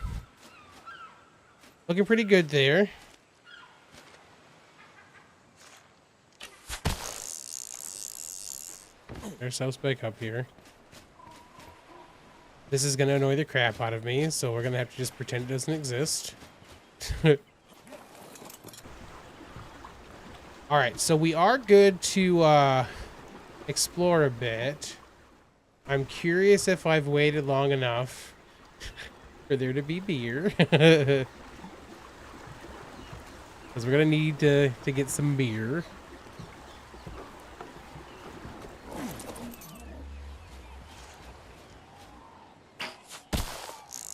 Looking pretty good there. ourselves back up here. This is gonna annoy the crap out of me, so we're gonna have to just pretend it doesn't exist. Alright, so we are good to explore a bit. I'm curious if I've waited long enough for there to be beer. Because we're gonna need to get some beer.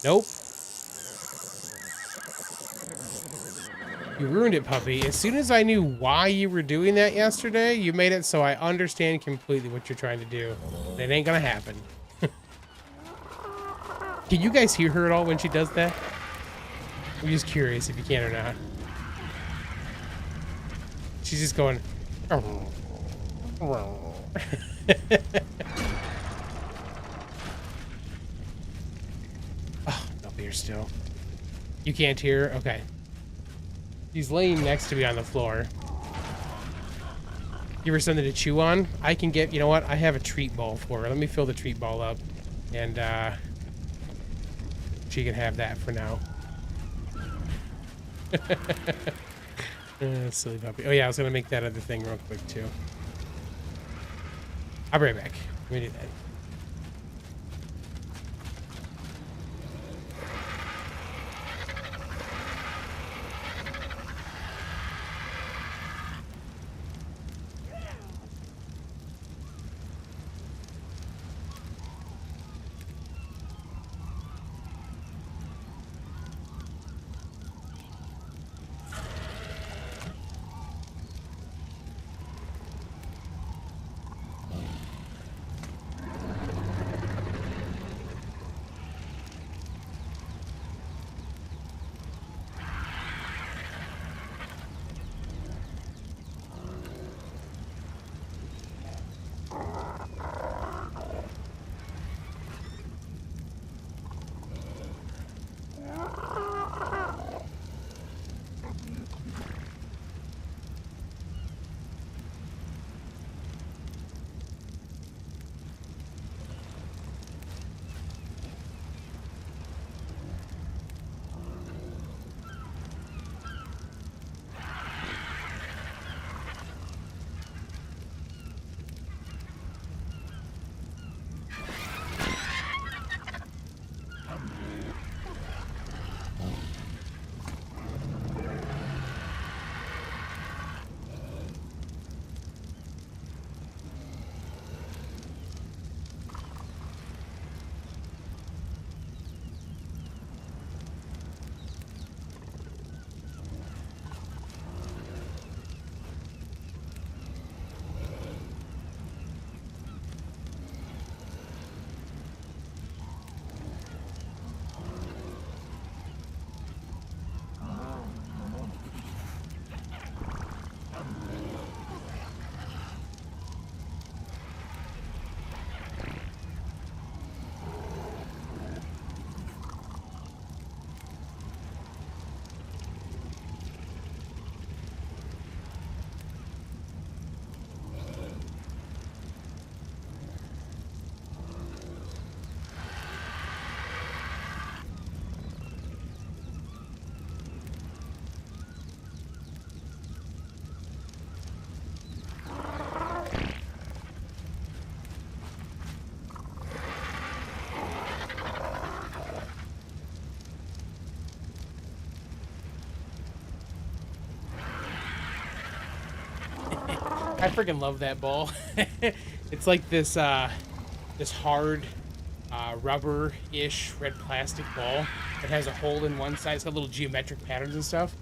Nope. You ruined it, puppy. As soon as I knew why you were doing that yesterday, you made it so I understand completely what you're trying to do. It ain't gonna happen. Can you guys hear her at all when she does that? I'm just curious if you can or not. She's just going... Oh, no beer still. You can't hear her? Okay. She's laying next to me on the floor. Give her something to chew on. I can get, you know what? I have a treat ball for her. Let me fill the treat ball up. And, she can have that for now. Silly puppy. Oh, yeah, I was going to make that other thing real quick, too. I'll be right back. Let me do that. I freaking love that ball. It's like this this hard rubber-ish red plastic ball that has a hole in one side. It's got little geometric patterns and stuff.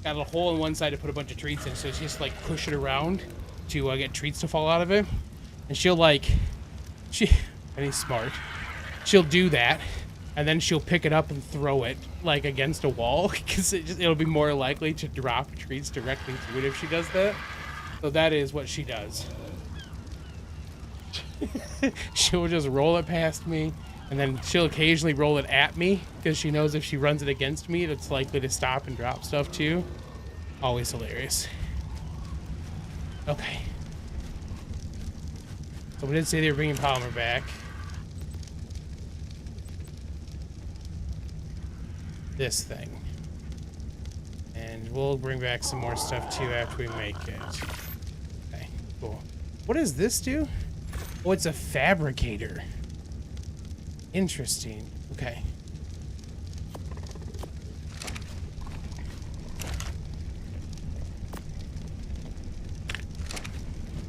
Got a hole in one side to put a bunch of treats in, so it's just like push it around to get treats to fall out of it. And she'll and he's smart. She'll do that, and then she'll pick it up and throw it like against a wall because it'll be more likely to drop treats directly through it if she does that. So that is what she does. She'll just roll it past me, and then she'll occasionally roll it at me because she knows if she runs it against me, it's likely to stop and drop stuff too. Always hilarious. Okay. Someone did say they were bringing Polymer back. This thing. And we'll bring back some more stuff too after we make it. Okay, cool. What does this do? Oh, it's a fabricator. Interesting. Okay.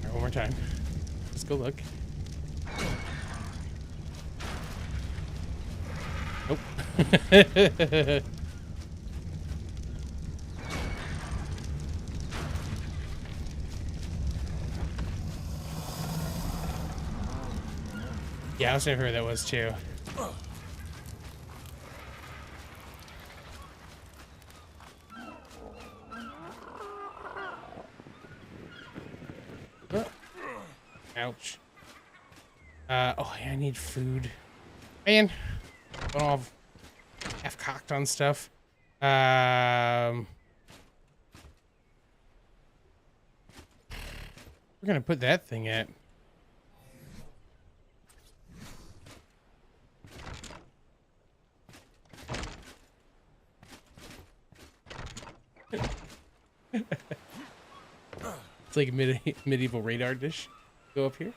All right, one more time. Let's go look. Nope. Yeah, I was trying to figure that was too. Ouch. Oh, yeah, I need food. Man, I'm all half cocked on stuff. We're gonna put that thing at. It's like a medieval radar dish. Go up here.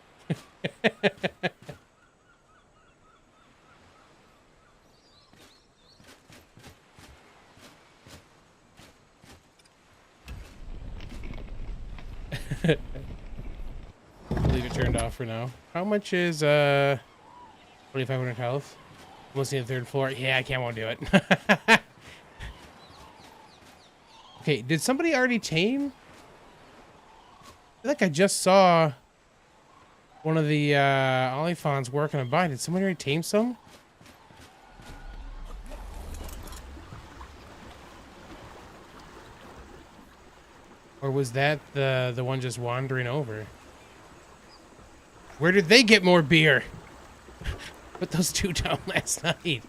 Leave it turned off for now. How much is 2,500 health? Almost need the third floor. Yeah, I can't won't do it. Okay, did somebody already tame? I feel like I just saw one of the olifants working a bind. Did somebody already tame some? Or was that the one just wandering over? Where did they get more beer? Put those two down last night.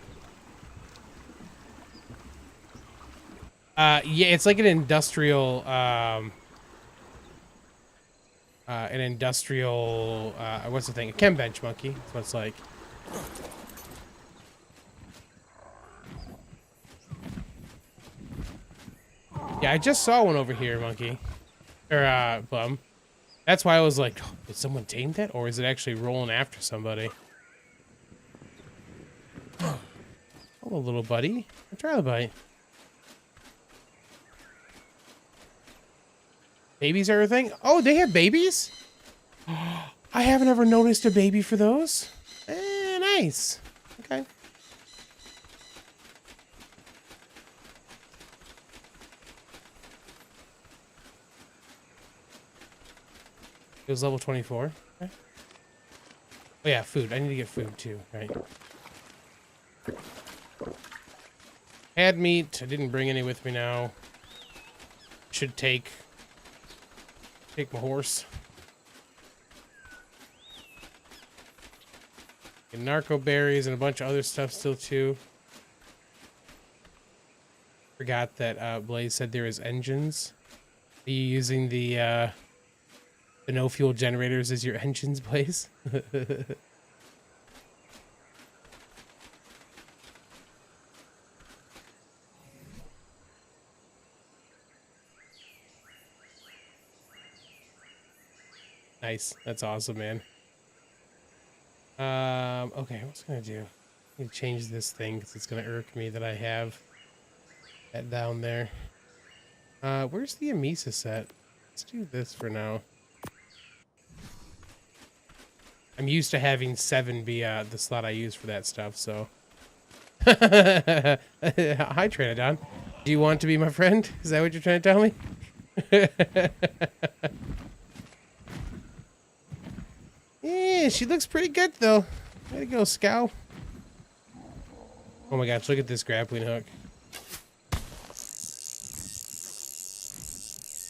Yeah, it's like an industrial, what's the thing? A chem bench monkey. That's what it's like. Yeah, I just saw one over here, monkey. Or, Plum. That's why I was like, oh, did someone tame that? Or is it actually rolling after somebody? Hello, little buddy. A trilobite. Babies are a thing? Oh, they have babies? I haven't ever noticed a baby for those. Nice. Okay. It was level 24. Okay. Oh yeah, food. I need to get food too, right? Had meat. I didn't bring any with me now. Should take my horse. And narco berries and a bunch of other stuff still too. Forgot that Blaze said there is engines. Are you using the no fuel generators as your engines, Blaze? Nice. That's awesome, man. Okay, what's gonna do? I need to change this thing because it's gonna irk me that I have that down there. Where's the Amisa set? Let's do this for now. I'm used to having 7 be the slot I use for that stuff, so. Hi, Tranodon. Do you want to be my friend? Is that what you're trying to tell me? Yeah, she looks pretty good, though. Way to go, Scow. Oh my gosh, look at this grappling hook.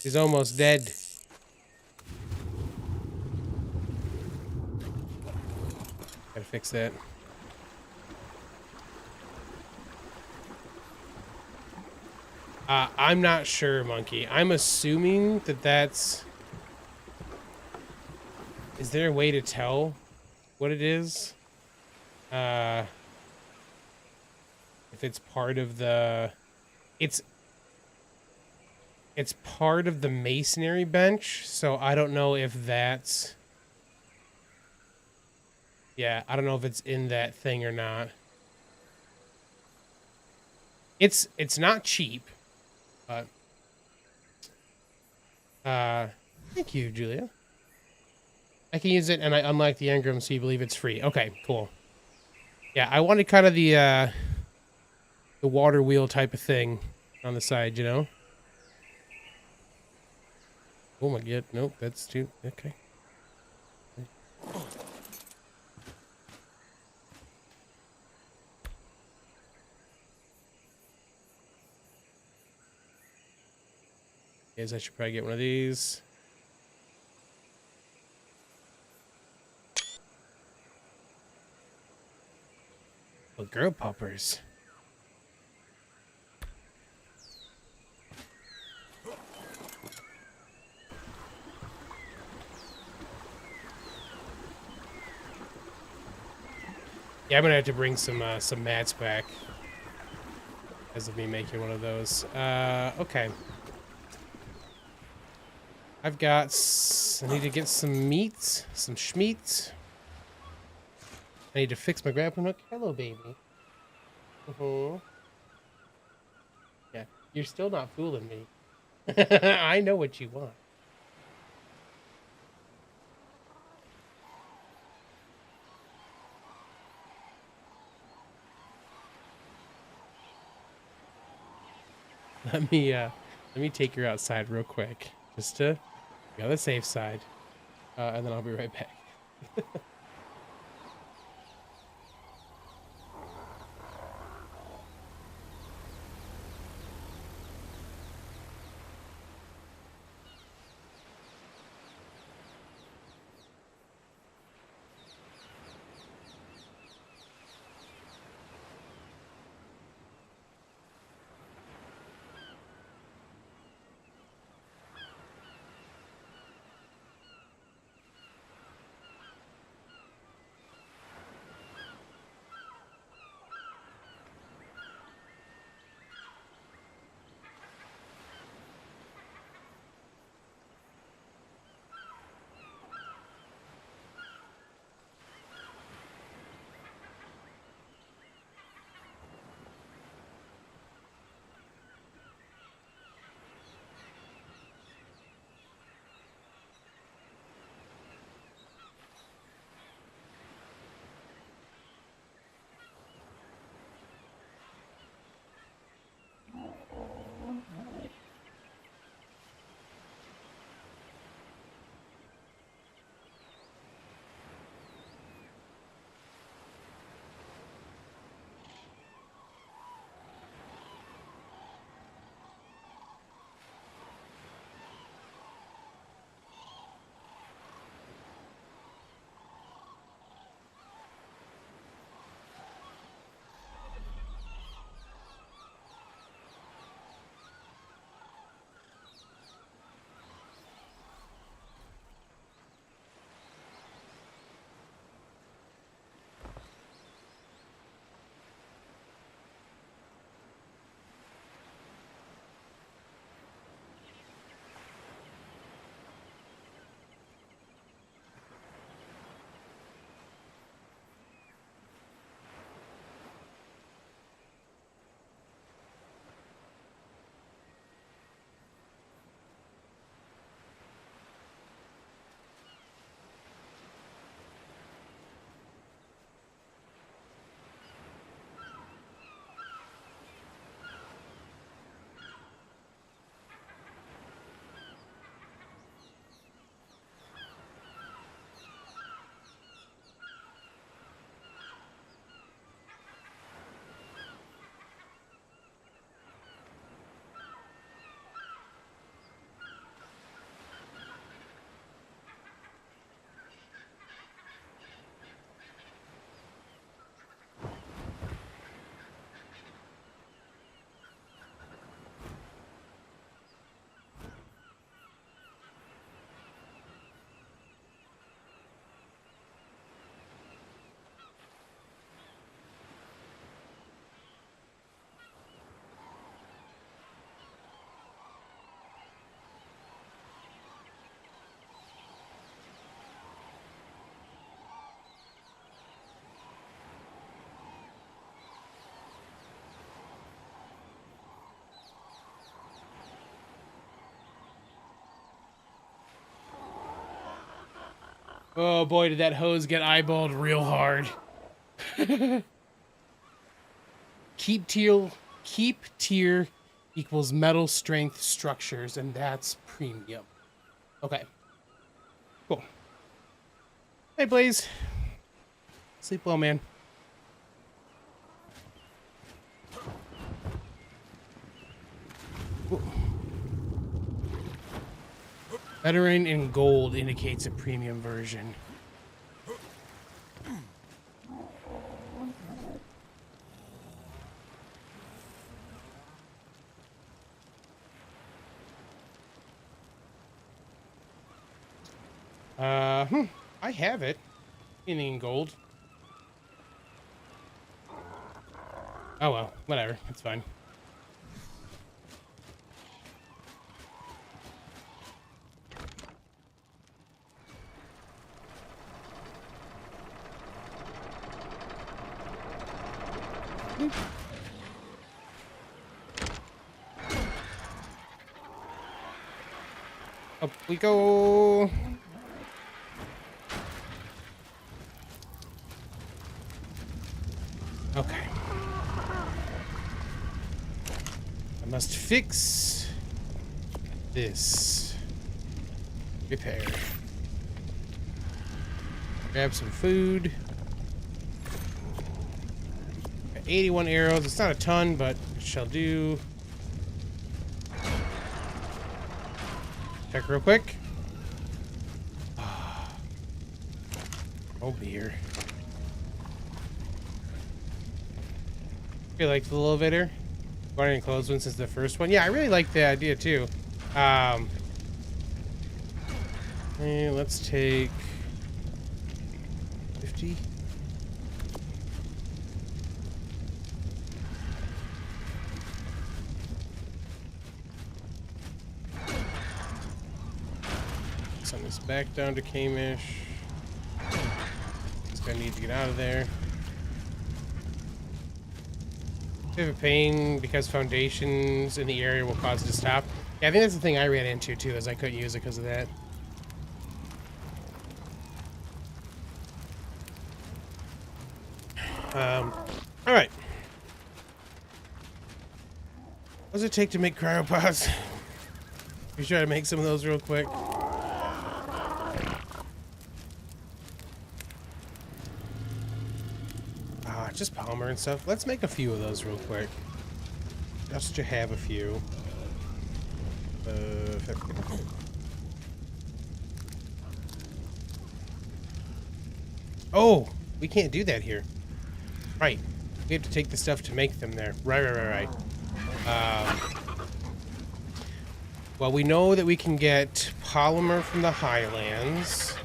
She's almost dead. Gotta fix that. I'm not sure, Monkey. I'm assuming that that's Is there a way to tell what it is? If it's part of the... It's part of the masonry bench, so I don't know if that's... Yeah, I don't know if it's in that thing or not. It's not cheap, but... Thank you, Julia. I can use it, and I unlock the engram, so you believe it's free. Okay, cool. Yeah, I wanted kind of the water wheel type of thing on the side, you know? Oh my god, nope, that's too... Okay. Guess I should probably get one of these. Oh, girl poppers. Yeah, I'm gonna have to bring some mats back. As of me making one of those. Okay. I need to get some meat, some schmeat. I need to fix my grappling hook. Hello, baby. Yeah, you're still not fooling me. I know what you want. Let me take her outside real quick, just to be on the safe side, and then I'll be right back. Oh boy, did that hose get eyeballed real hard. Keep tier equals metal strength structures, and that's premium. Okay. Cool. Hey, Blaze. Sleep well, man. Ooh. Veteran in gold indicates a premium version. I have it. In gold. Oh well, whatever. It's fine. Up we go. Okay. I must fix this. Repair. Grab some food. Got 81 arrows. It's not a ton, but it shall do. Check real quick. Oh, beer. I like the elevator. Going and close one since the first one. Yeah, I really like the idea too. Let's take 50. Send this back down to Kamish. This guy needs to get out of there. Bit of a pain because foundations in the area will cause it to stop. Yeah, I think that's the thing I ran into too, is I couldn't use it because of that. All right. What does it take to make cryopods? We try to make some of those real quick. Just polymer and stuff. Let's make a few of those real quick. Just to have a few. Oh, we can't do that here. Right. We have to take the stuff to make them there. Right. Well, we know that we can get polymer from the Highlands.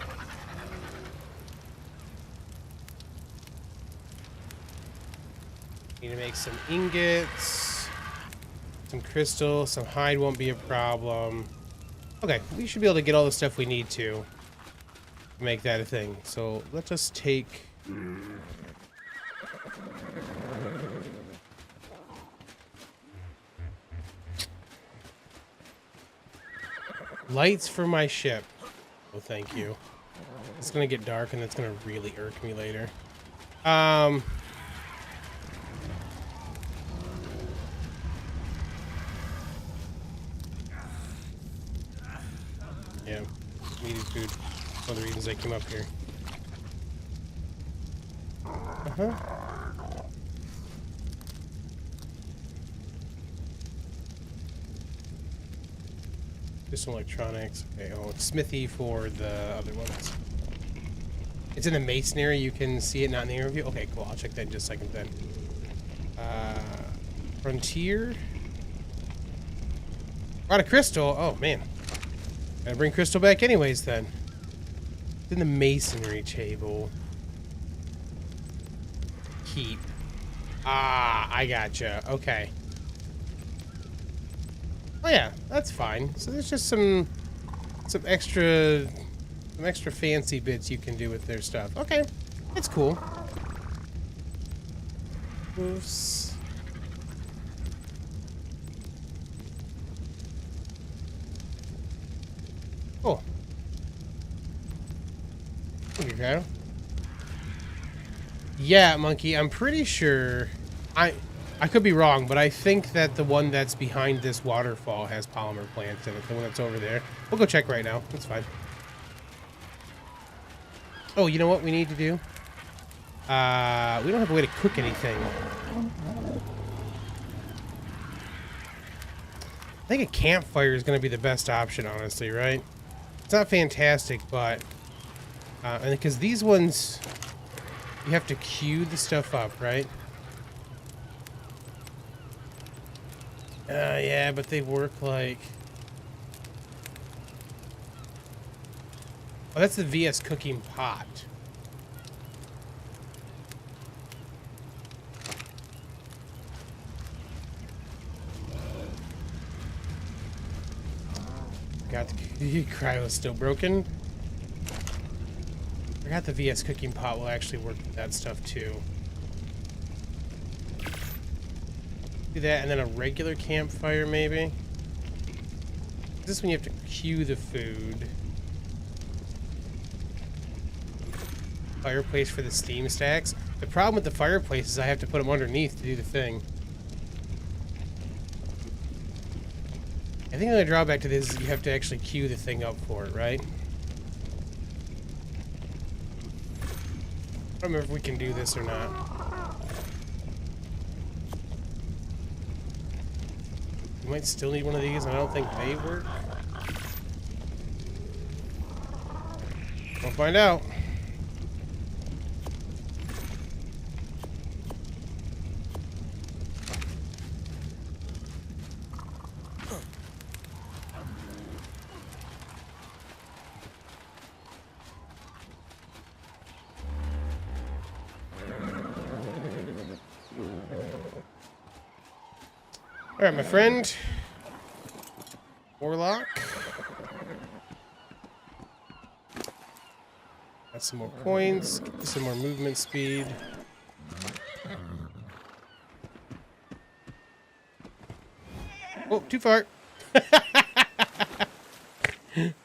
Need to make some ingots, some crystal, some hide won't be a problem. Okay, we should be able to get all the stuff we need to make that a thing. So let's just take... lights for my ship. Oh, thank you. It's gonna get dark and it's gonna really irk me later. Yeah, needed food. One of the reasons I came up here. Just some electronics. Okay, oh, it's smithy for the other ones. It's in the masonry. You can see it, not in the overview. Okay, cool. I'll check that in just a second then. Frontier. Got a crystal. Oh, man. Gotta bring crystal back anyways, then. It's in the masonry table. Keep. Ah, I gotcha. Okay. Oh yeah, that's fine. So there's just some extra fancy bits you can do with their stuff. Okay, it's cool. Oops. Cool. Okay. Yeah, Monkey, I'm pretty sure... I could be wrong, but I think that the one that's behind this waterfall has polymer plants in it. The one that's over there. We'll go check right now. That's fine. Oh, you know what we need to do? We don't have a way to cook anything. I think a campfire is going to be the best option, honestly, right? It's not fantastic, but... and because these ones... You have to queue the stuff up, right? Yeah, but they work like... Oh, that's the VS cooking pot. Got the cryo is still broken. Forgot the VS cooking pot will actually work with that stuff too. Do that, and then a regular campfire maybe. This one you have to queue the food. Fireplace for the steam stacks. The problem with the fireplace is I have to put them underneath to do the thing. I think the only drawback to this is you have to actually queue the thing up for it, right? I don't remember if we can do this or not. You might still need one of these, and I don't think they work. We'll find out. All right, my friend. Warlock. Got some more coins, some more movement speed. Oh, too far.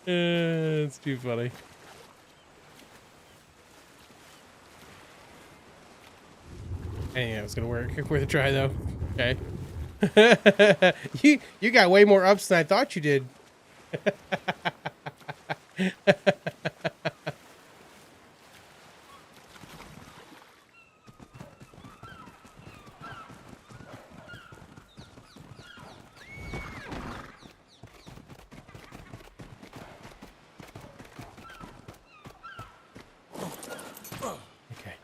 It's too funny. Anyhow, it's gonna work. Worth a try though. Okay. you got way more ups than I thought you did. Okay.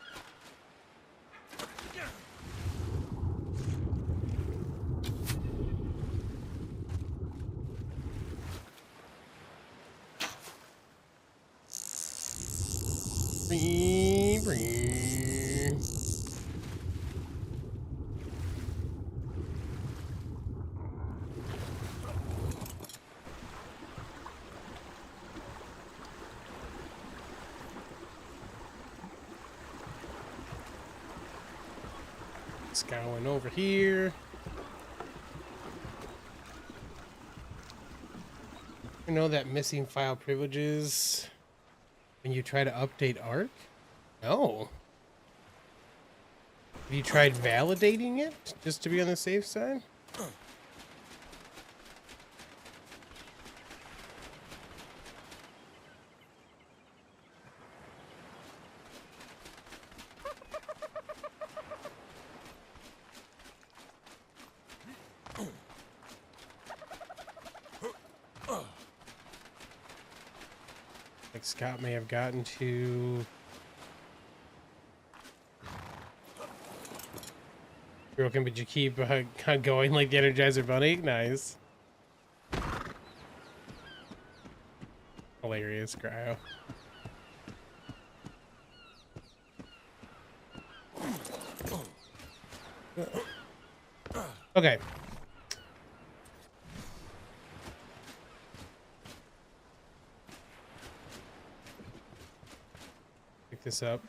It's going over here. You know that missing file privileges when you try to update ARK? No. Have you tried validating it just to be on the safe side? Like Scott may have gotten to... Broken, but you keep going like the Energizer Bunny. Nice. Hilarious, cryo. Okay. Pick this up.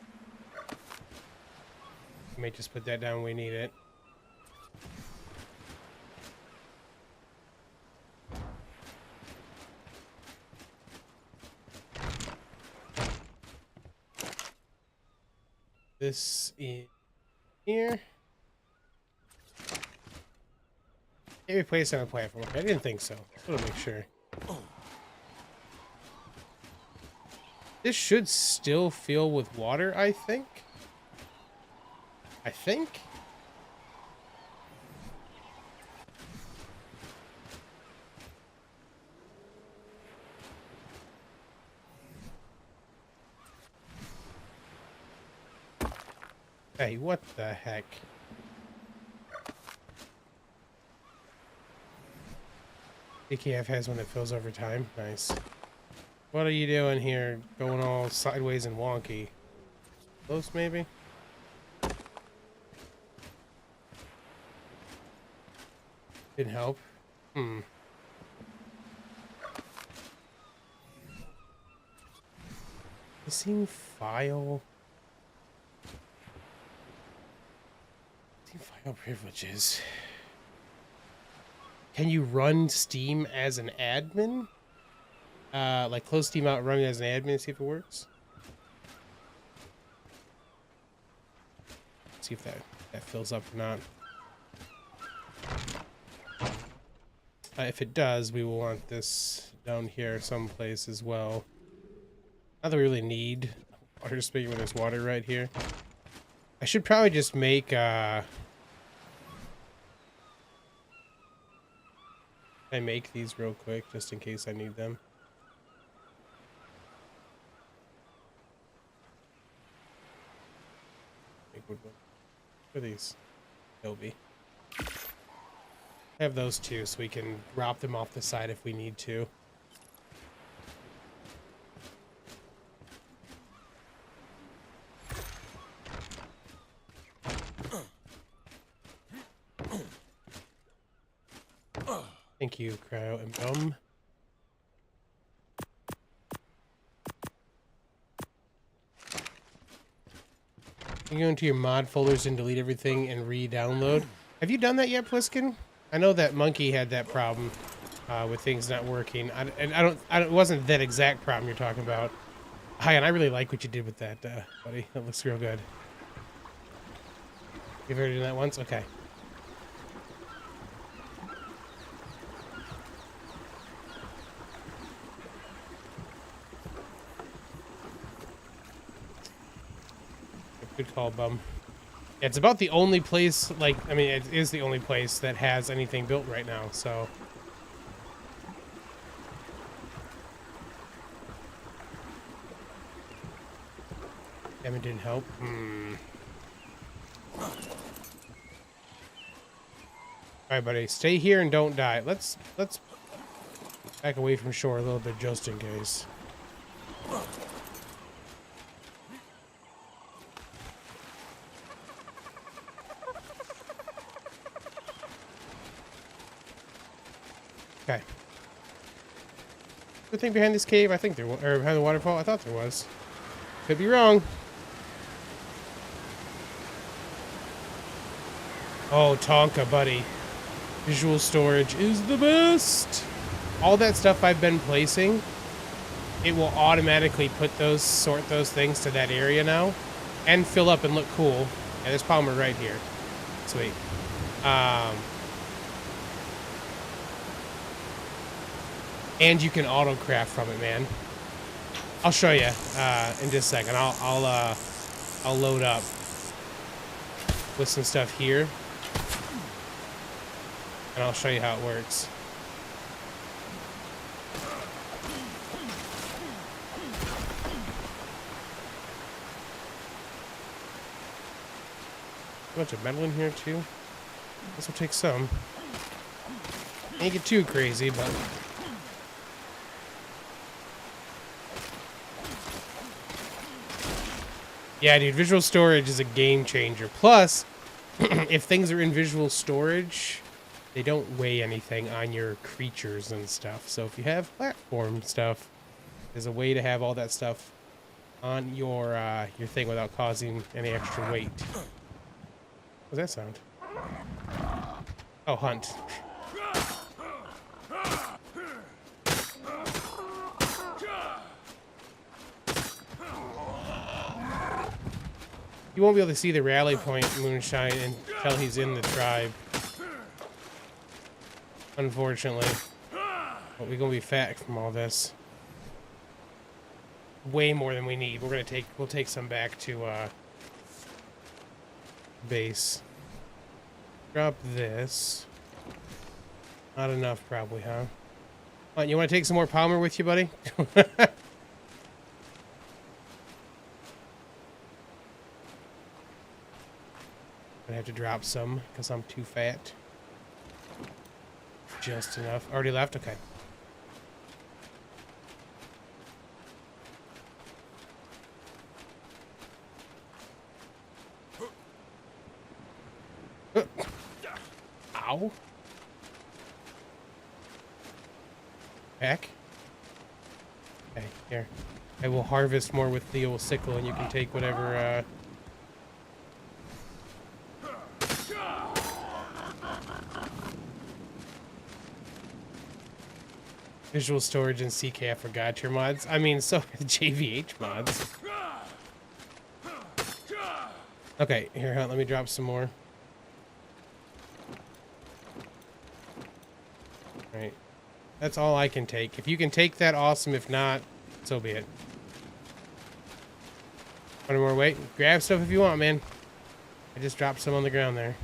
We may just put that down when we need it. this in here. Can't be placed on a platform. Okay, I didn't think so. Just want to make sure. This should still fill with water, I think. I think. Hey, what the heck? DKF has one that fills over time. Nice. What are you doing here? Going all sideways and wonky. Close, maybe? Didn't help. Missing file. File privileges. Can you run Steam as an admin? Like close Steam out, run it as an admin, see if it works. See if that fills up or not. If it does, we will want this down here someplace as well. Not that we really need water, speaking when there's water right here. I should probably just make I make these real quick just in case I need them. What are these? Adobe. I have those two so we can drop them off the side if we need to. Thank you, Cryo and Bum. You go into your mod folders and delete everything and re-download. Have you done that yet, Pliskin? I know that Monkey had that problem with things not working. It wasn't that exact problem you're talking about. Hi, and I really like what you did with that, buddy. That looks real good. You've already done that once? Okay. Good call, Bum. Yeah, it's about the only place, like, I mean, it is the only place that has anything built right now, so. Damn, it didn't help. Alright, buddy, stay here and don't die. Let's back away from shore a little bit just in case. Okay. Good thing behind this cave? I think there was, or behind the waterfall? I thought there was. Could be wrong. Oh, Tonka, buddy. Visual storage is the best. All that stuff I've been placing, it will automatically put those, sort those things to that area now, and fill up and look cool. Yeah, there's Palmer right here. Sweet. And you can auto craft from it, man. I'll show you in just a second. I'll load up with some stuff here, and I'll show you how it works. A bunch of metal in here too. This will take some. Ain't get too crazy, but. Yeah, dude, visual storage is a game changer. Plus, if things are in visual storage, they don't weigh anything on your creatures and stuff. So if you have platform stuff, there's a way to have all that stuff on your thing without causing any extra weight. What's that sound? Oh, hunt. You won't be able to see the rally point moonshine until he's in the tribe. Unfortunately. But we're gonna be fat from all this. Way more than we need. We'll take some back to base. Drop this. Not enough probably, huh? You wanna take some more Palmer with you, buddy? I have to drop some because I'm too fat. Just enough. Already left? Okay. Ow. Back. Okay, here. I will harvest more with the old sickle and you can take whatever, Visual storage and CK, I forgot your mods. I mean, so the JVH mods. Okay, here, let me drop some more. Alright. That's all I can take. If you can take that, awesome. If not, so be it. One more weight. Grab stuff if you want, man. I just dropped some on the ground there.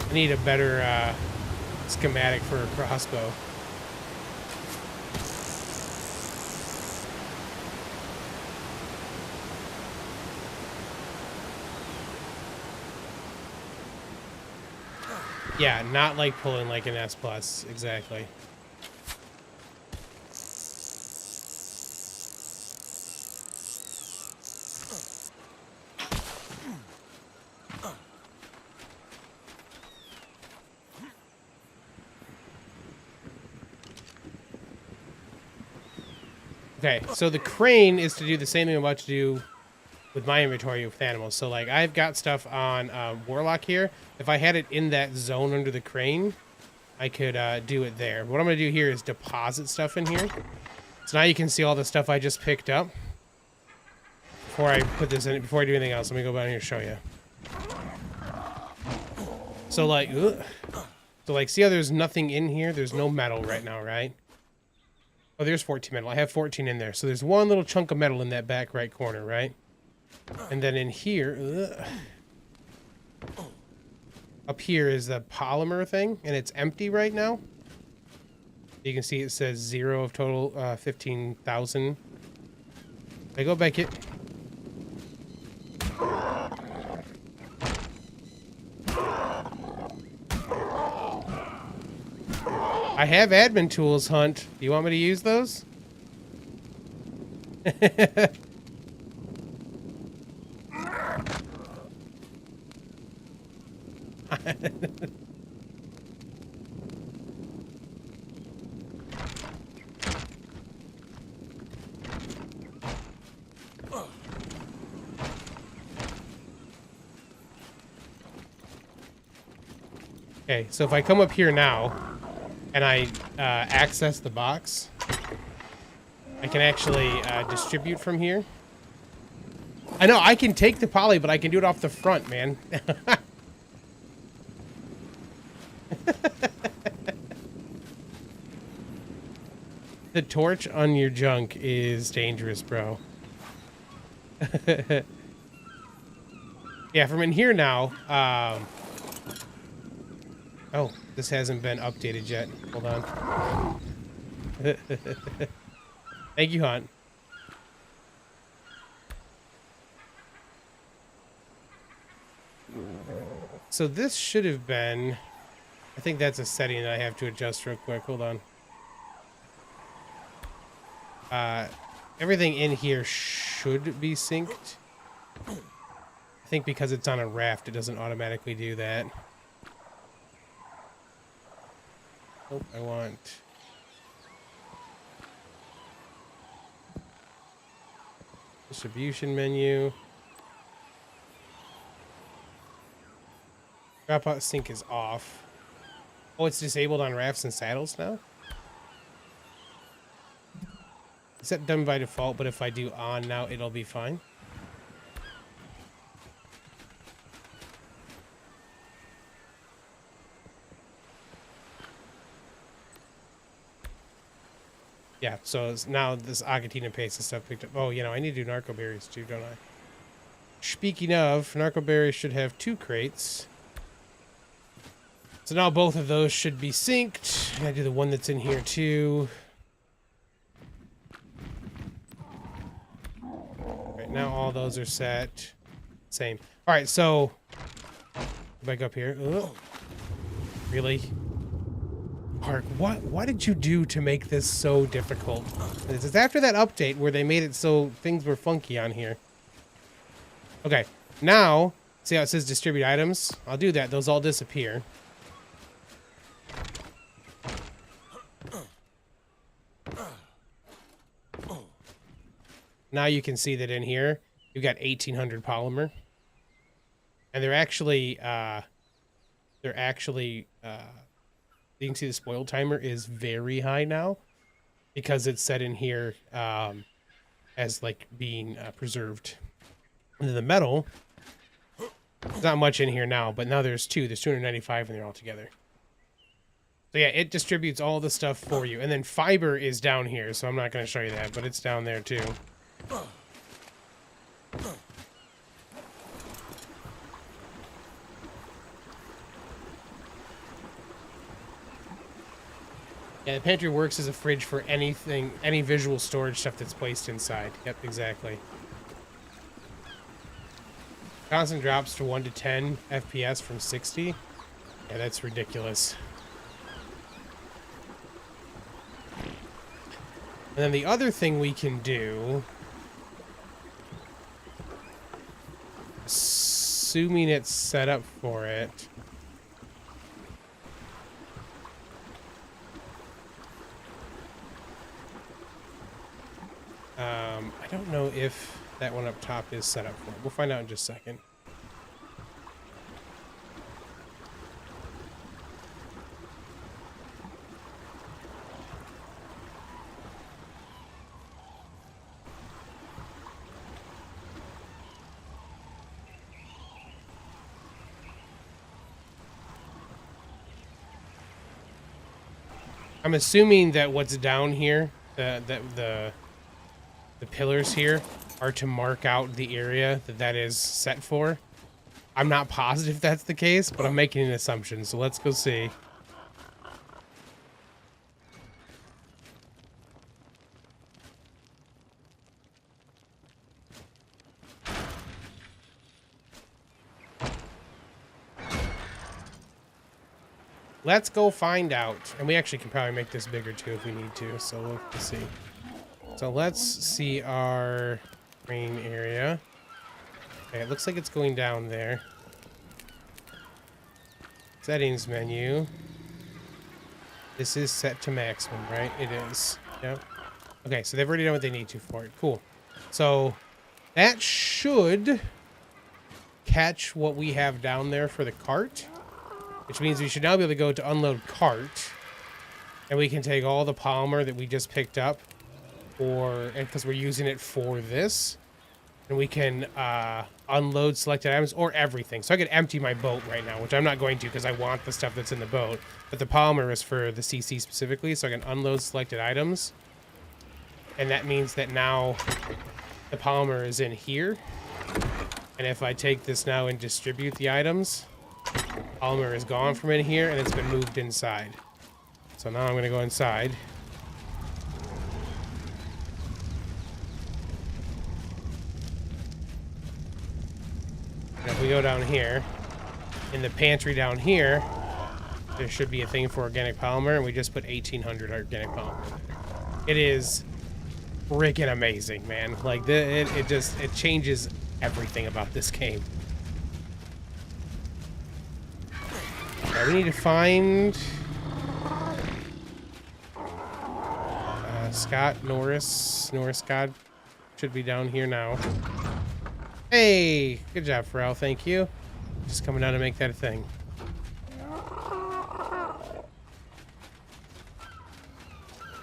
I need a better schematic for a crossbow. Yeah, not like pulling like an S+, exactly. Okay, so the crane is to do the same thing I'm about to do with my inventory with animals. So, like, I've got stuff on Warlock here. If I had it in that zone under the crane, I could do it there. What I'm going to do here is deposit stuff in here. So now you can see all the stuff I just picked up. Before I put this in, before I do anything else, let me go down here and show you. So, like, see how there's nothing in here? There's no metal right now, right? Oh, there's 14 metal. I have 14 in there. So there's one little chunk of metal in that back right corner, right? And then in here, up here is the polymer thing, and it's empty right now. You can see it says 0 of total 15,000. I go back it. I have admin tools, Hunt. Do you want me to use those? Okay, so if I come up here now and I access the box, I can actually distribute from here. I know I can take the poly, but I can do it off the front, man. The torch on your junk is dangerous, bro. Yeah, from in here now. Oh, this hasn't been updated yet. Hold on. Thank you, Hunt. So this should have been... I think that's a setting that I have to adjust real quick. Hold on. Everything in here should be synced. I think because it's on a raft, it doesn't automatically do that. Oh, I want... distribution menu. Drop out sync is off. Oh, it's disabled on rafts and saddles now? set done by default, but if I do on now, it'll be fine. Yeah, so it's now this Agatina paste and stuff picked up. Oh, you know, I need to do narco berries too, don't I? Speaking of, narco berries should have 2 crates. So now both of those should be synced. I do the one that's in here too. Right now all those are set. Same. All right, so back up here. Oh, really? Park, what did you do to make this so difficult? This is after that update where they made it so things were funky on here. Okay, now, see how it says distribute items? I'll do that. Those all disappear. Now you can see that in here, you've got 1,800 polymer. And they're actually, you can see the spoil timer is very high now because it's set in here as like being preserved. And then the metal, there's not much in here now, but now there's 2. There's 295 and they're all together. So yeah, it distributes all the stuff for you. And then fiber is down here, so I'm not going to show you that, but it's down there too. Yeah, the pantry works as a fridge for anything, any visual storage stuff that's placed inside. Yep, exactly. Constant drops to 1 to 10 FPS from 60. Yeah, that's ridiculous. And then the other thing we can do, assuming it's set up for it, I don't know if that one up top is set up for it. We'll find out in just a second. I'm assuming that what's down here, the pillars here, are to mark out the area that is set for. I'm not positive that's the case, but I'm making an assumption, so let's go see. Let's go find out. And we actually can probably make this bigger too if we need to, so let's see. So let's see our main area. Okay, it looks like it's going down there. Settings menu. This is set to maximum, right? It is. Yep. Okay, so they've already done what they need to for it. Cool. So that should catch what we have down there for the cart, which means we should now be able to go to unload cart, and we can take all the polymer that we just picked up, because we're using it for this, and we can unload selected items or everything. So I could empty my boat right now, which I'm not going to because I want the stuff that's in the boat, but the polymer is for the CC specifically, so I can unload selected items, and that means that now the polymer is in here, and if I take this now and distribute the items, polymer is gone from in here and it's been moved inside. So now I'm going to go inside. And if we go down here, in the pantry down here, there should be a thing for organic polymer, and we just put 1,800 organic polymer in there. It is freaking amazing, man. Like, it changes everything about this game. Right, we need to find Scott Norris Scott should be down here now. Hey, good job, Pharrell. Thank you. Just coming down to make that a thing.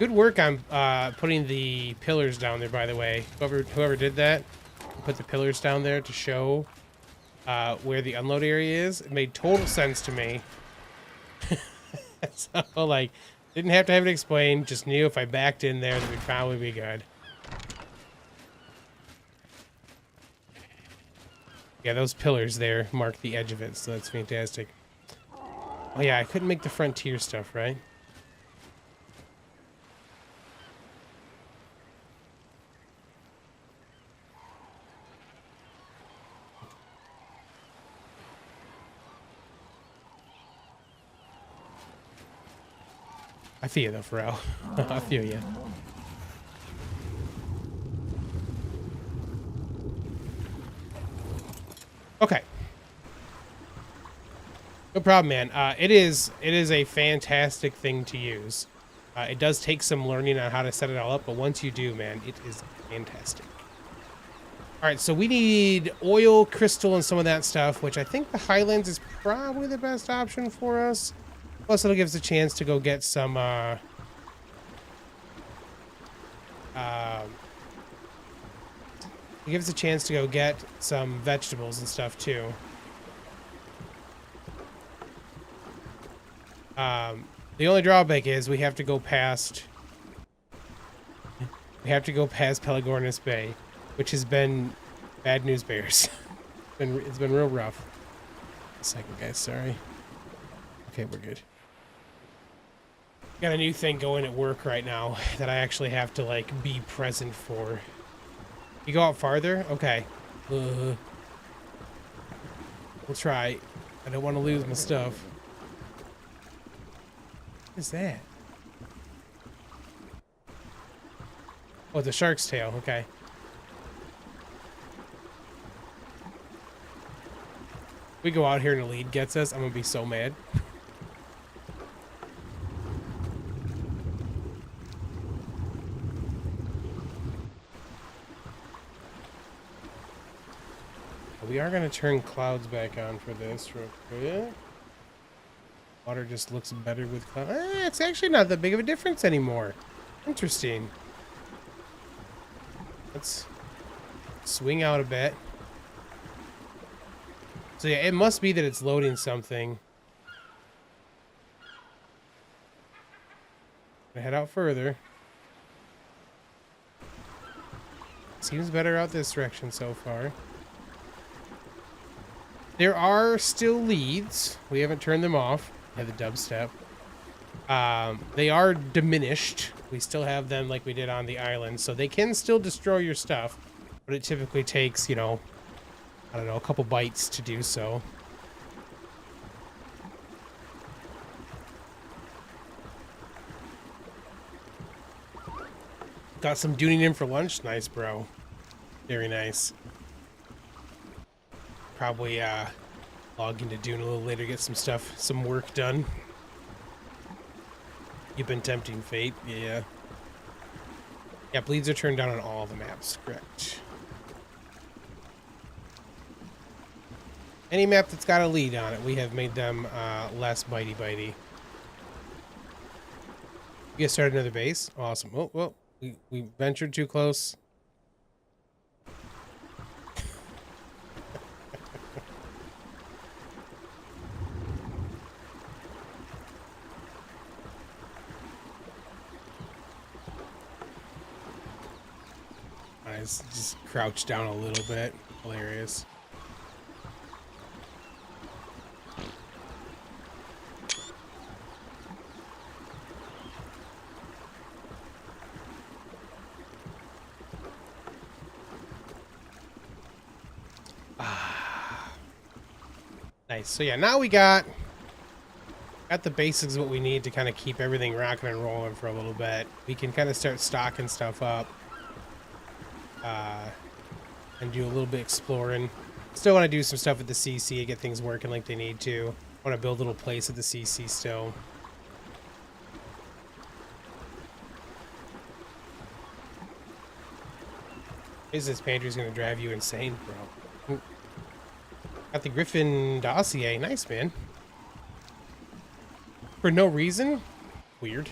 Good work on putting the pillars down there, by the way. Whoever did that, put the pillars down there to show where the unload area is. It made total sense to me. So, like, didn't have to have it explained. Just knew if I backed in there, that we'd probably be good. Yeah, those pillars there mark the edge of it, so that's fantastic. Oh yeah, I couldn't make the frontier stuff, right? I feel you though, Pharrell. I feel you. Okay. No problem, man. It is a fantastic thing to use. It does take some learning on how to set it all up, but once you do, man, it is fantastic. All right, so we need oil, crystal, and some of that stuff, which I think the Highlands is probably the best option for us. Plus, it'll give us a chance to go get some, it gives us a chance to go get some vegetables and stuff, too. The only drawback is we have to go past... We have to go past Pelagornis Bay, which has been bad news bears. It's been real rough. A second, guys, sorry. Okay, we're good. Got a new thing going at work right now that I actually have to, like, be present for. You go out farther? Okay. We'll try. I don't want to lose my stuff. What is that? Oh, the shark's tail. Okay. We go out here and the lead gets us, I'm gonna be so mad. We are gonna turn clouds back on for this real quick. Water just looks better with clouds. It's actually not that big of a difference anymore. Interesting. Let's swing out a bit. So yeah, it must be that it's loading something. Gonna head out further. Seems better out this direction so far. There are still leads. We haven't turned them off. We have the dubstep. They are diminished. We still have them like we did on the island, so they can still destroy your stuff, but it typically takes, you know, I don't know, a couple bites to do so. Got some duning in for lunch? Nice, bro. Very nice. Probably log into Dune a little later, get some stuff, some work done. You've been tempting fate, yeah. Yeah, bleeds are turned down on all the maps, correct. Any map that's got a lead on it, we have made them less bitey. You guys started another base? Awesome. Oh, well, we ventured too close. Just crouch down a little bit. Hilarious. Nice. So yeah, now we got the basics of what we need to kind of keep everything rocking and rolling for a little bit. We can kind of start stocking stuff up. And do a little bit exploring. Still want to do some stuff at the CC and get things working like they need to. Want to build a little place at the CC still. This pantry's gonna drive you insane, bro. Got the Griffin dossier. Nice, man. For no reason? Weird.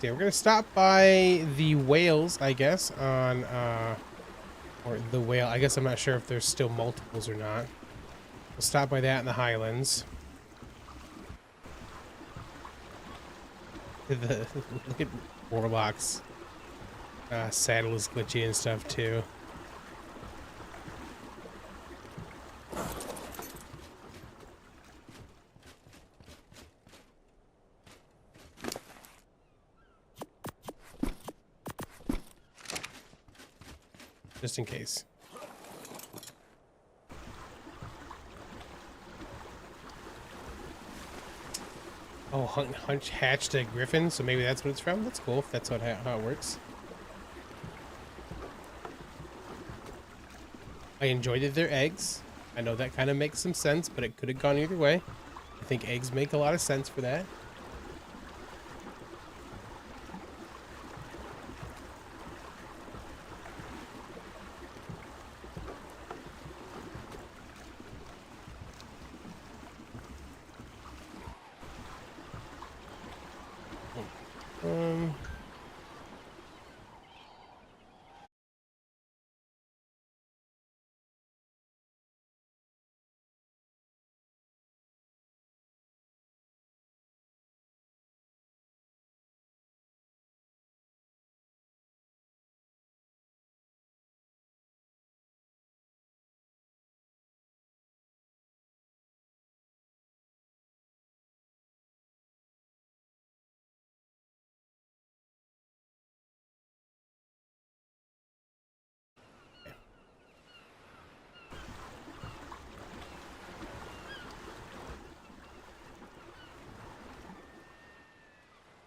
Yeah, we're gonna stop by the whales, I guess, on or the whale. I guess I'm not sure if there's still multiples or not. We'll stop by that in the Highlands. Look at Warlock's saddle is glitchy and stuff too. Just in case. Oh, Hunch hatched a griffin, so maybe that's what it's from. That's cool if that's what how it works. I enjoyed their eggs. I know that kind of makes some sense, but it could have gone either way. I think eggs make a lot of sense for that.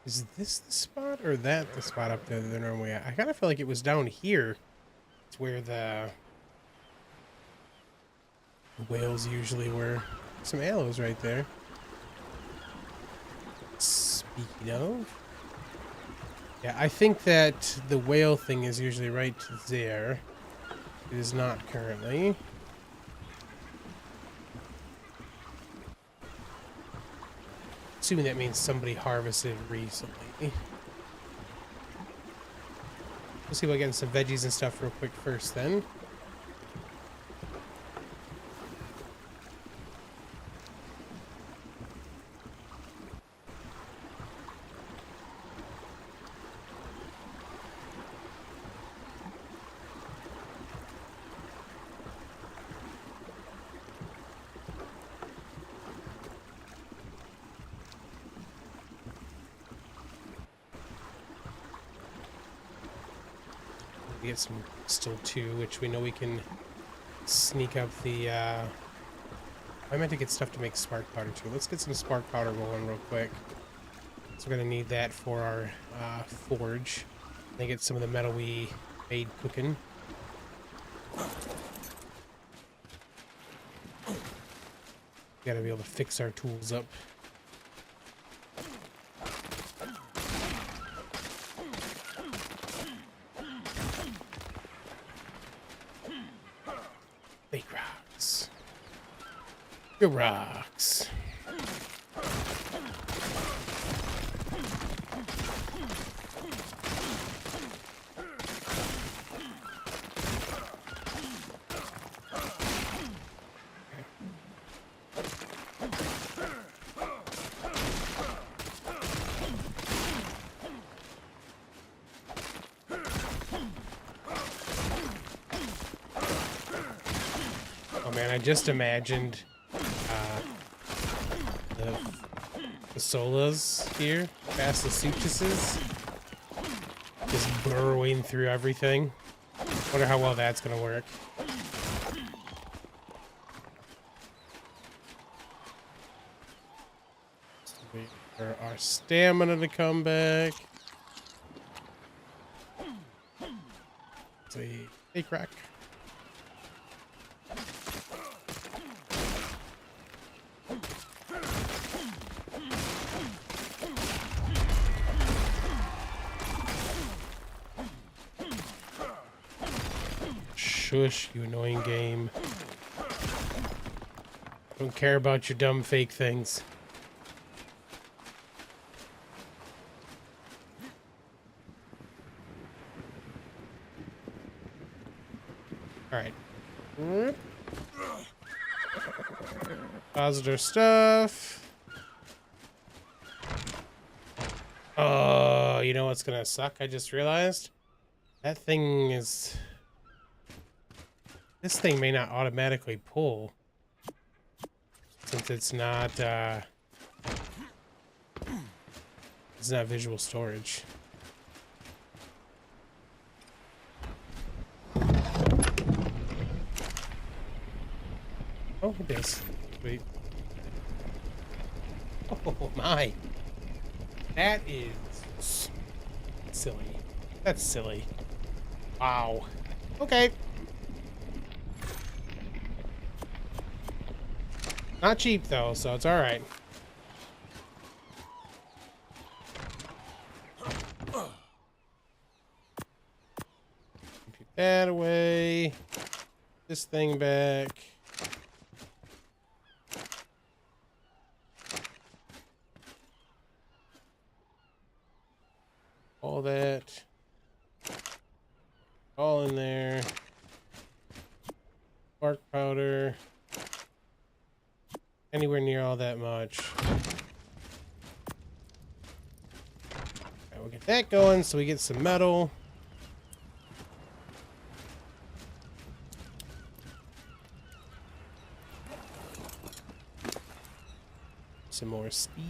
Is this the spot or that the spot up there that they're normally at? I kind of feel like it was down here. It's where the whales usually were. Some aloes right there. Speaking of. Yeah, I think that the whale thing is usually right there. It is not currently. Assuming that means somebody harvested recently. We'll see about getting some veggies and stuff real quick first then. We get some still 2, which we know we can sneak up the I meant to get stuff to make spark powder too. Let's get some spark powder rolling real quick. So we're gonna need that for our forge. And get some of the metal we made cooking. Gotta be able to fix our tools up. Big rocks. Good rocks. Man, I just imagined the Solas here, past the Suchuses, just burrowing through everything. Wonder how well that's gonna work. Wait for our stamina to come back. See, hey, crack. Shush, you annoying game. Don't care about your dumb fake things. Positive stuff. Oh, you know what's gonna suck? I just realized that thing is. This thing may not automatically pull since it's not visual storage. Oh, it is. Sweet. Oh my. That is silly. That's silly. Wow. Okay. Not cheap though, so it's alright. Keep that away. This thing back. All that. All in there. Bark powder. Anywhere near all that much. Alright, we'll get that going so we get some metal. Some more speed.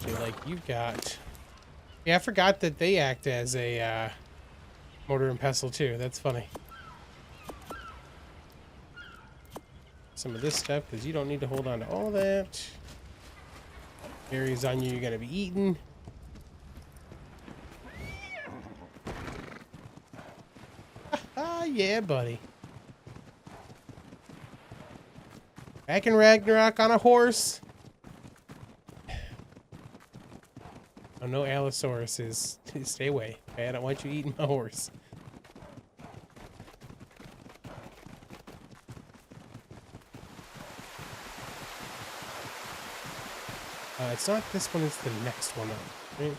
Okay, like you got. Yeah, I forgot that they act as a mortar and pestle too. That's funny. Some of this stuff because you don't need to hold on to all that. Areas on you you're gonna be eating. Ah, yeah, buddy. Back in Ragnarok on a horse. Oh, no Allosauruses. Stay away. Okay, I don't want you eating my horse. It's not this one, it's the next one up, right?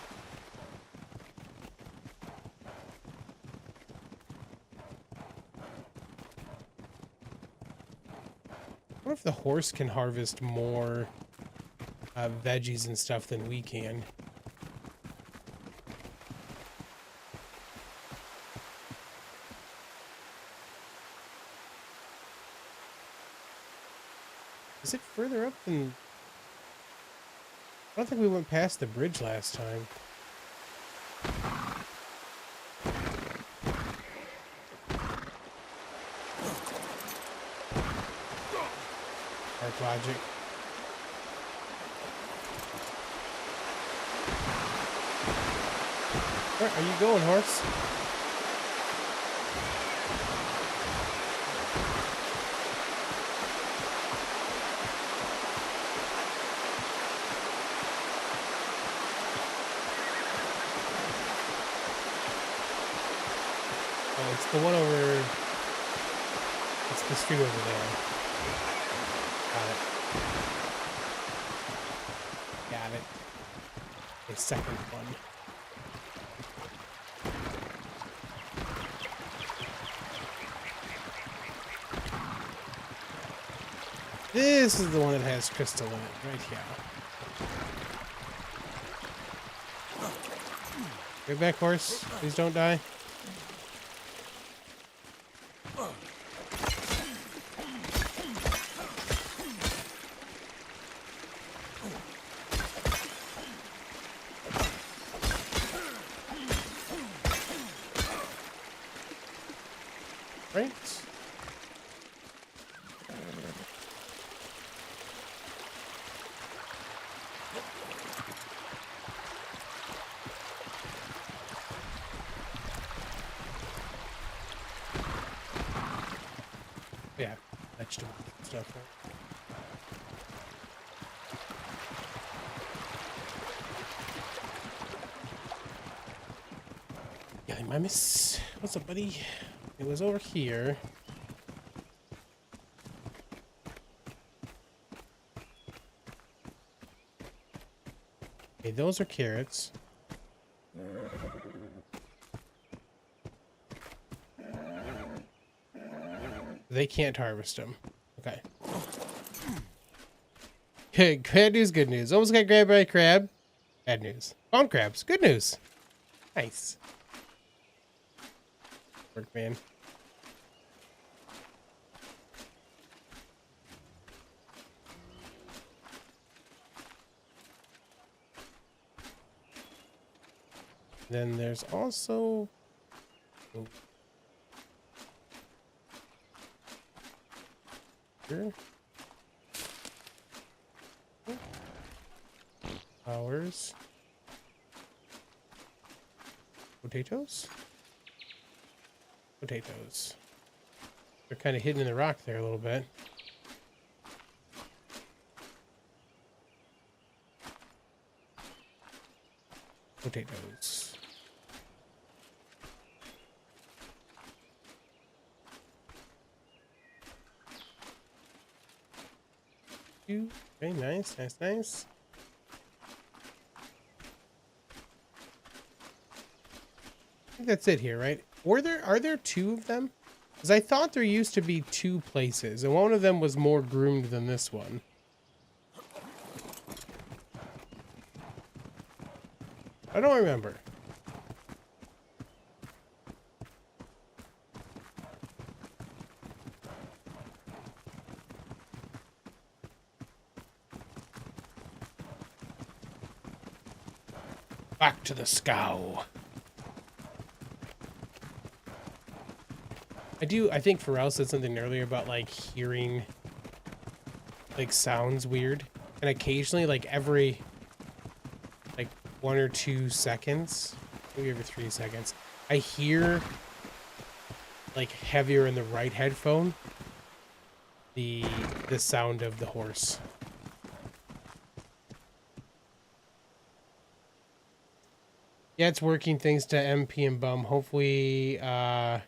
I wonder if the horse can harvest more veggies and stuff than we can. Is it further up than... I don't think we went past the bridge last time. Arc logic. Where are you going, horse? It's the one over... It's the street over there. Got it. Got it. A second one. This is the one that has crystal in it, right here. Get back, horse. Please don't die. Right? Yeah, vegetable stuff, right? Yeah, my miss. What's up, buddy? It was over here. Okay, those are carrots. They can't harvest them. Okay. Okay, bad news, good news. Almost got grabbed by a crab. Bad news. Found crabs. Good news. Nice. Work, man. Then there's also... Oh. Here. Flowers. Potatoes? Potatoes. They're kind of hidden in the rock there a little bit. Potatoes. Okay, nice, nice, nice. I think that's it here, right? Are there two of them? Because I thought there used to be two places, and one of them was more groomed than this one. I don't remember. Back to the scow. I think Pharrell said something earlier about like hearing like sounds weird. And occasionally like every like 1 or 2 seconds, maybe every 3 seconds, I hear like heavier in the right headphone the sound of the horse. Yeah, it's working thanks to MP and Bum. Hopefully, you have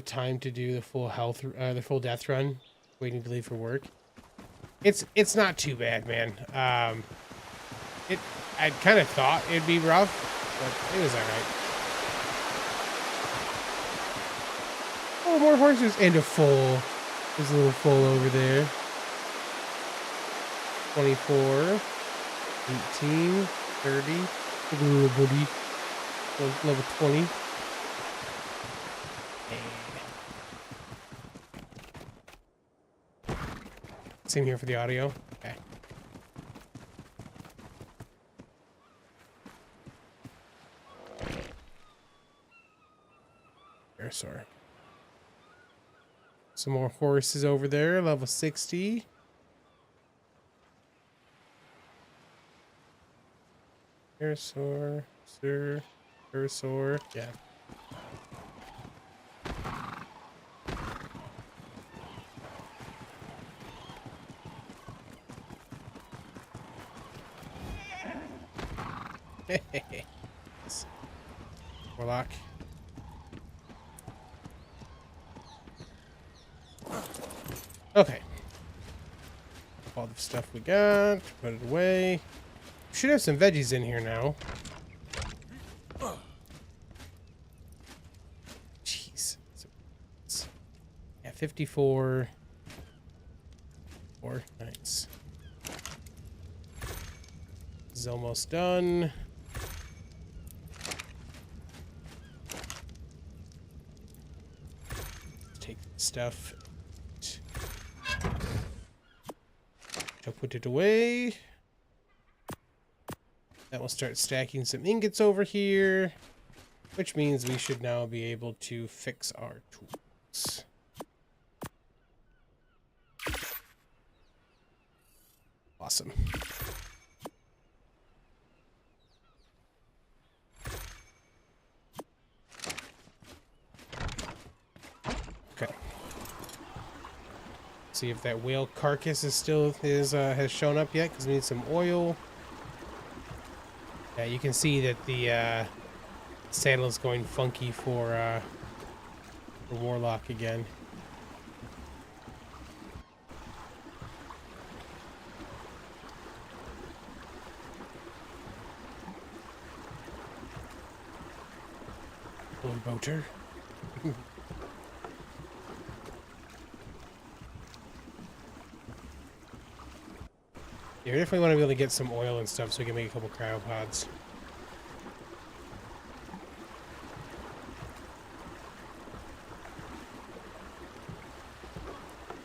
time to do the full the full death run, waiting to leave for work. It's not too bad, man. I kind of thought it'd be rough, but it was all right. Oh, more horses and a foal. There's a little foal over there. 24, 18, 30. Look at the little buddy. Level 20. Same here for the audio. Okay. Pterosaur. Some more horses over there. Level 60. Pterosaur. Pterosaur. Yeah. Warlock. Okay. All the stuff we got, put it away. Should have some veggies in here now. Jeez. Yeah, 54. 4. Nice. This is almost done. Take the stuff. I'll put it away. That will start stacking some ingots over here, which means we should now be able to fix our tools. Awesome. Okay. See if that whale carcass is still has shown up yet, because we need some oil. Yeah, you can see that the saddle is going funky for Warlock again. Boater. Yeah, we definitely want to be able to get some oil and stuff so we can make a couple cryopods.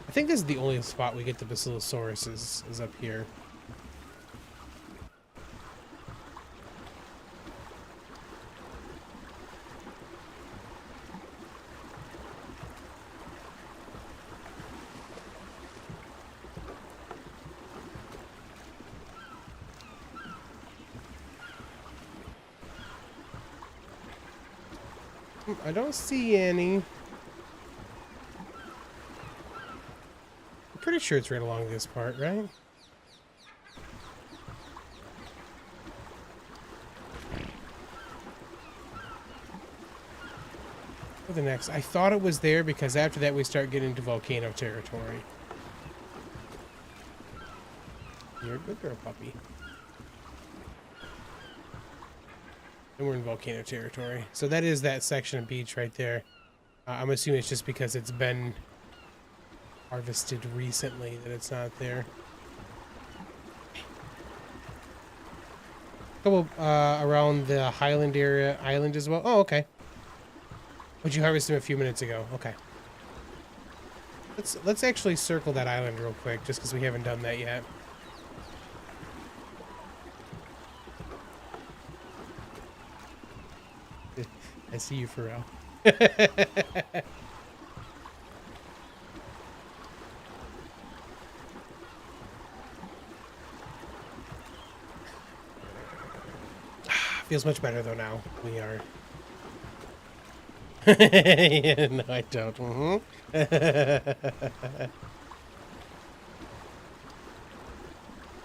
I think this is the only spot we get the Basilosaurus is up here. I don't see any. I'm pretty sure it's right along this part, right? For the next, I thought it was there because after that we start getting into volcano territory. You're a good girl, puppy. And we're in volcano territory. So that is that section of beach right there. I'm assuming it's just because it's been harvested recently that it's not there. A couple around the Highland area, island as well. Oh, okay. But you harvested them a few minutes ago. Okay. Let's actually circle that island real quick, just because we haven't done that yet. I see you, Pharrell. Feels much better though now. We are. Yeah, no, I don't.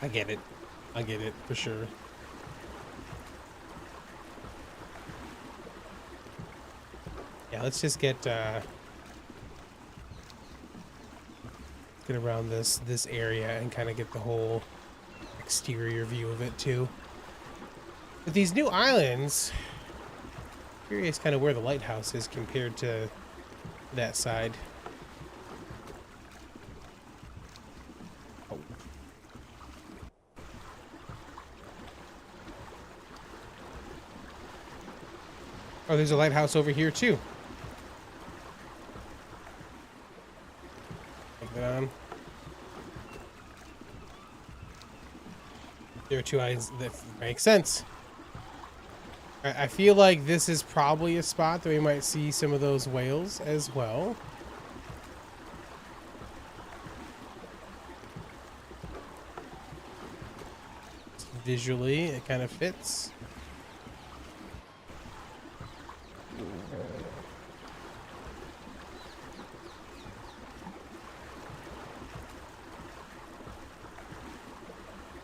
I get it. I get it for sure. Yeah, let's just get around this area and kind of get the whole exterior view of it too. But these new islands, curious kind of where the lighthouse is compared to that side. Oh. Oh, there's a lighthouse over here too. Take that on. There are two islands that make sense. I feel like this is probably a spot that we might see some of those whales as well. Visually, it kind of fits.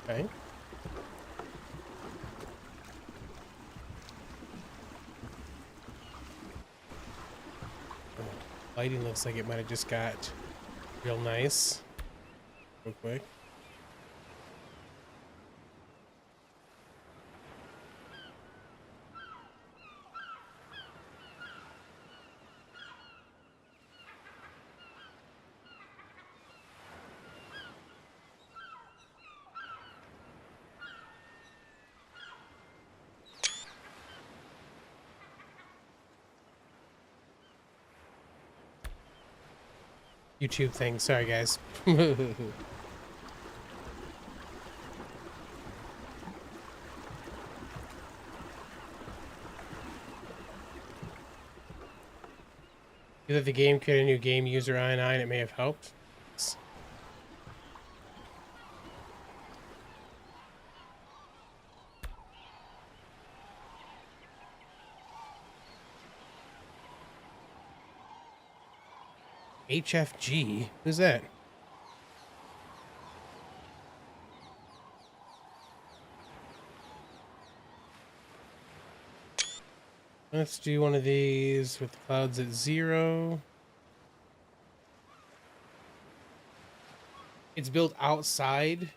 Okay. Lighting looks like it might have just got real nice. Real quick. YouTube thing. Sorry, guys. Either the game created a new game user I9, it may have helped. HFG? Who's that? Let's do one of these with the clouds at 0. It's built outside.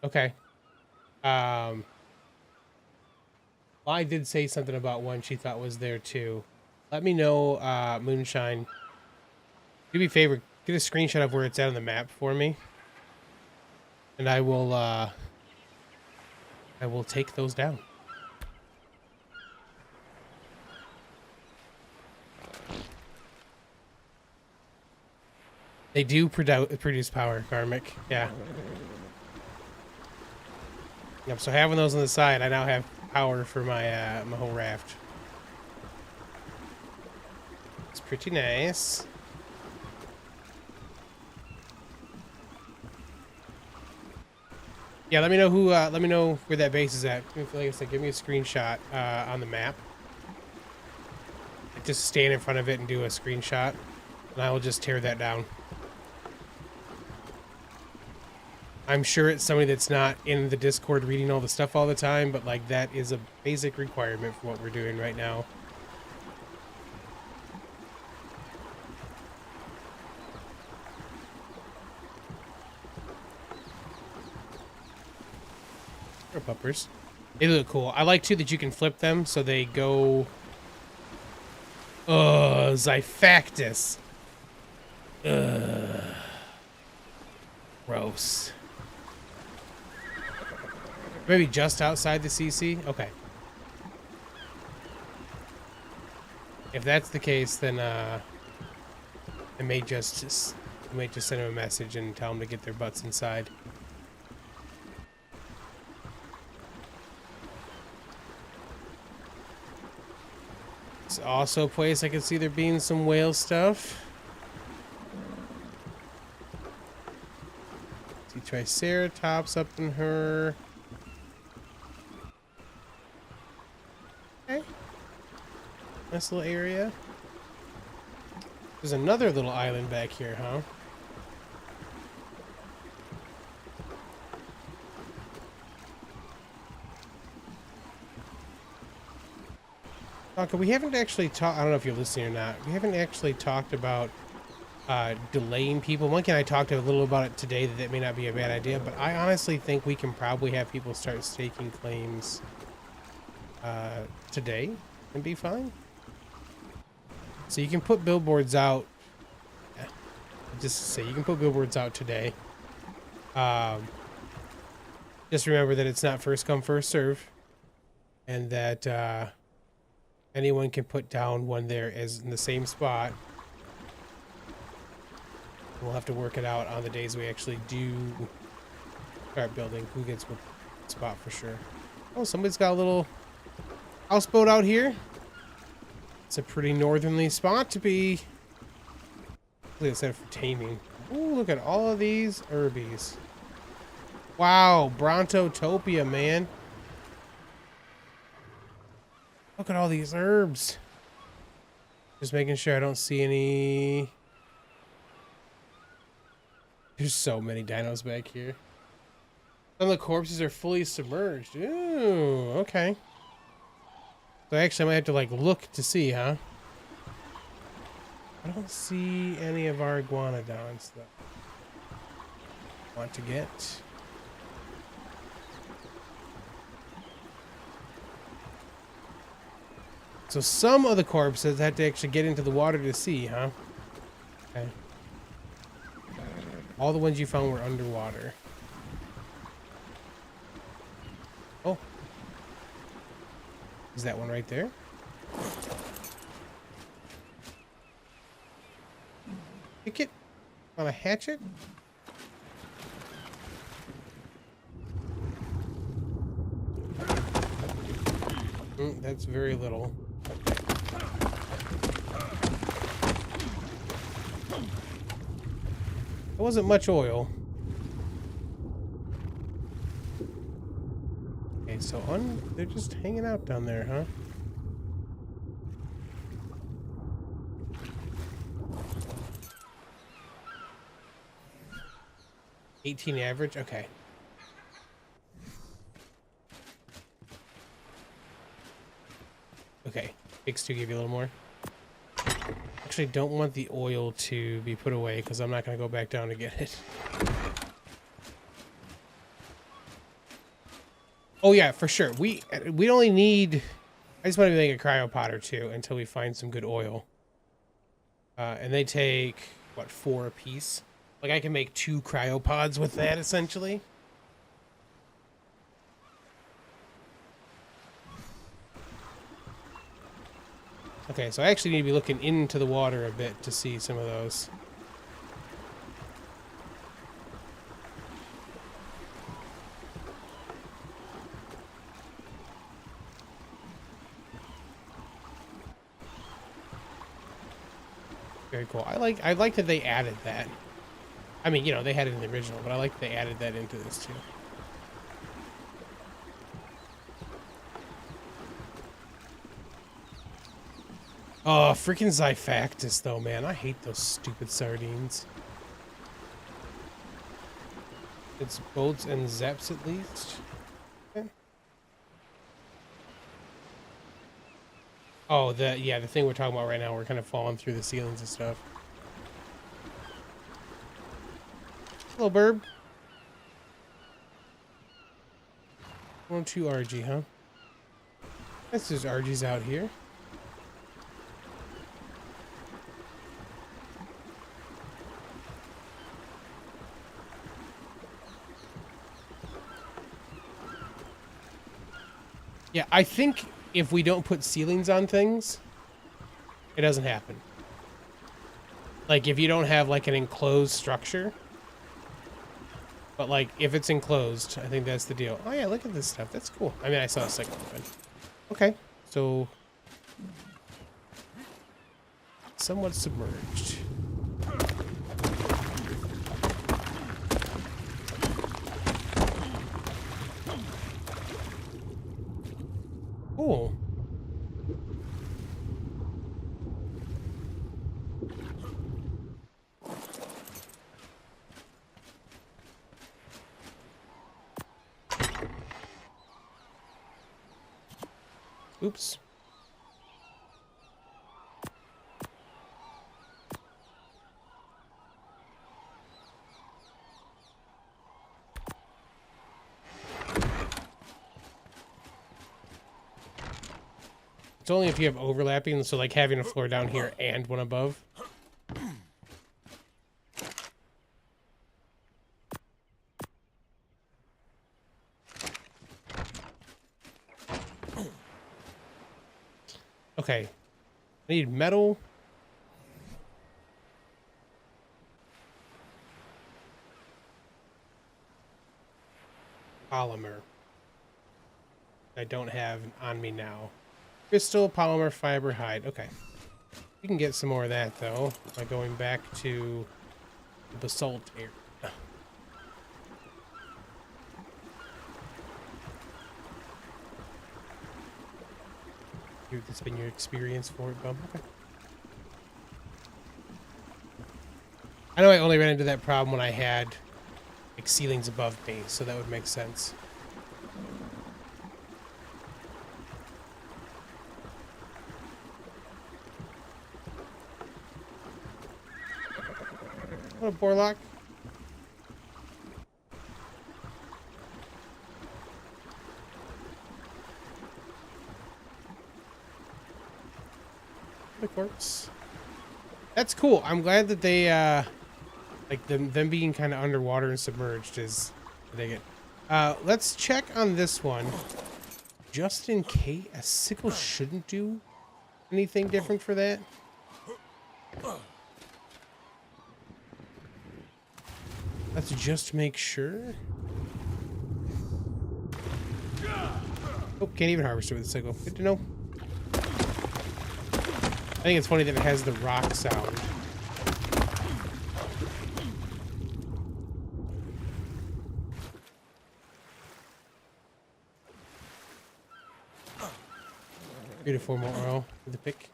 Okay. I did say something about one she thought was there too. Let me know, Moonshine. Do me a favor, get a screenshot of where it's at on the map for me, and I will take those down. They do produce power, Karmic. Yeah. Yep. So having those on the side, I now have power for my my whole raft. It's pretty nice. Yeah, let me know who. Let me know where that base is at. Like I said, give me a screenshot on the map. Just stand in front of it and do a screenshot, and I will just tear that down. I'm sure it's somebody that's not in the Discord reading all the stuff all the time, but like that is a basic requirement for what we're doing right now. Or puppers. They look cool. I like too that you can flip them so they go. Zyphactus. Gross. Maybe just outside the CC? Okay. If that's the case, then I may just send him a message and tell them to get their butts inside. It's also a place I can see there being some whale stuff. See Triceratops up in her. Okay. Nice little area. There's another little island back here, huh? Okay, we haven't actually talked. I don't know if you're listening or not. We haven't actually talked about delaying people. Monkey and I talked a little about it today, that may not be a bad idea, but I honestly think we can probably have people start staking claims today and be fine. So you can put billboards out. Yeah, just to say, you can put billboards out today. Just remember that it's not first come, first serve, and that anyone can put down one there as in the same spot. We'll have to work it out on the days we actually do start building. Who gets what spot for sure. Oh, somebody's got a little houseboat out here. It's a pretty northerly spot to be. Like I said, for taming. Ooh, look at all of these herbies. Wow, Brontotopia, man. Look at all these herbs. Just making sure I don't see any. There's so many dinos back here. Some of the corpses are fully submerged. Ooh, okay. So actually I might have to like look to see, huh? I don't see any of our iguanodons though. Want to get. So some of the corpses had to actually get into the water to see, huh? Okay. All the ones you found were underwater. Oh. Is that one right there? Pick it on a hatchet? That's very little. It wasn't much oil. Okay, so they're just hanging out down there, huh? $18 average? Okay. Okay. Geeks to give you a little more. Actually, don't want the oil to be put away because I'm not going to go back down to get it. Oh yeah, for sure. We only need. I just want to make a cryopod or two until we find some good oil. And they take what, 4 a piece. Like, I can make 2 cryopods with that, essentially. Okay, so I actually need to be looking into the water a bit to see some of those. Very cool. I like that they added that. I mean, you know, they had it in the original, but I like that they added that into this too. Oh, freaking Zyphactus though, man. I hate those stupid sardines. It's bolts and zaps at least. Okay. Oh, the thing we're talking about right now, we're kind of falling through the ceilings and stuff. Hello, Burb. 1-2 RG, huh? That's just RG's out here. Yeah, I think if we don't put ceilings on things, it doesn't happen. Like, if you don't have, like, an enclosed structure. But, like, if it's enclosed, I think that's the deal. Oh, yeah, look at this stuff. That's cool. I mean, I saw a second one. Okay, so... somewhat submerged. Cool. Oops. It's only if you have overlapping, so like having a floor down here and one above. Okay. I need metal. Polymer. I don't have on me now. Crystal, polymer, fiber, hide. Okay. You can get some more of that, though, by going back to the basalt area. That's been your experience for it, Bum. Okay. I know I only ran into that problem when I had like ceilings above me, so that would make sense. What a Borlock. The quartz. That's cool. I'm glad that they like them being kind of underwater and submerged is I dig it. Let's check on this one. Just in case a sickle shouldn't do anything different for that. Let's just make sure. Oh, can't even harvest it with a sickle. Good to know. I think it's funny that it has the rock sound. Beautiful more oil with the pick.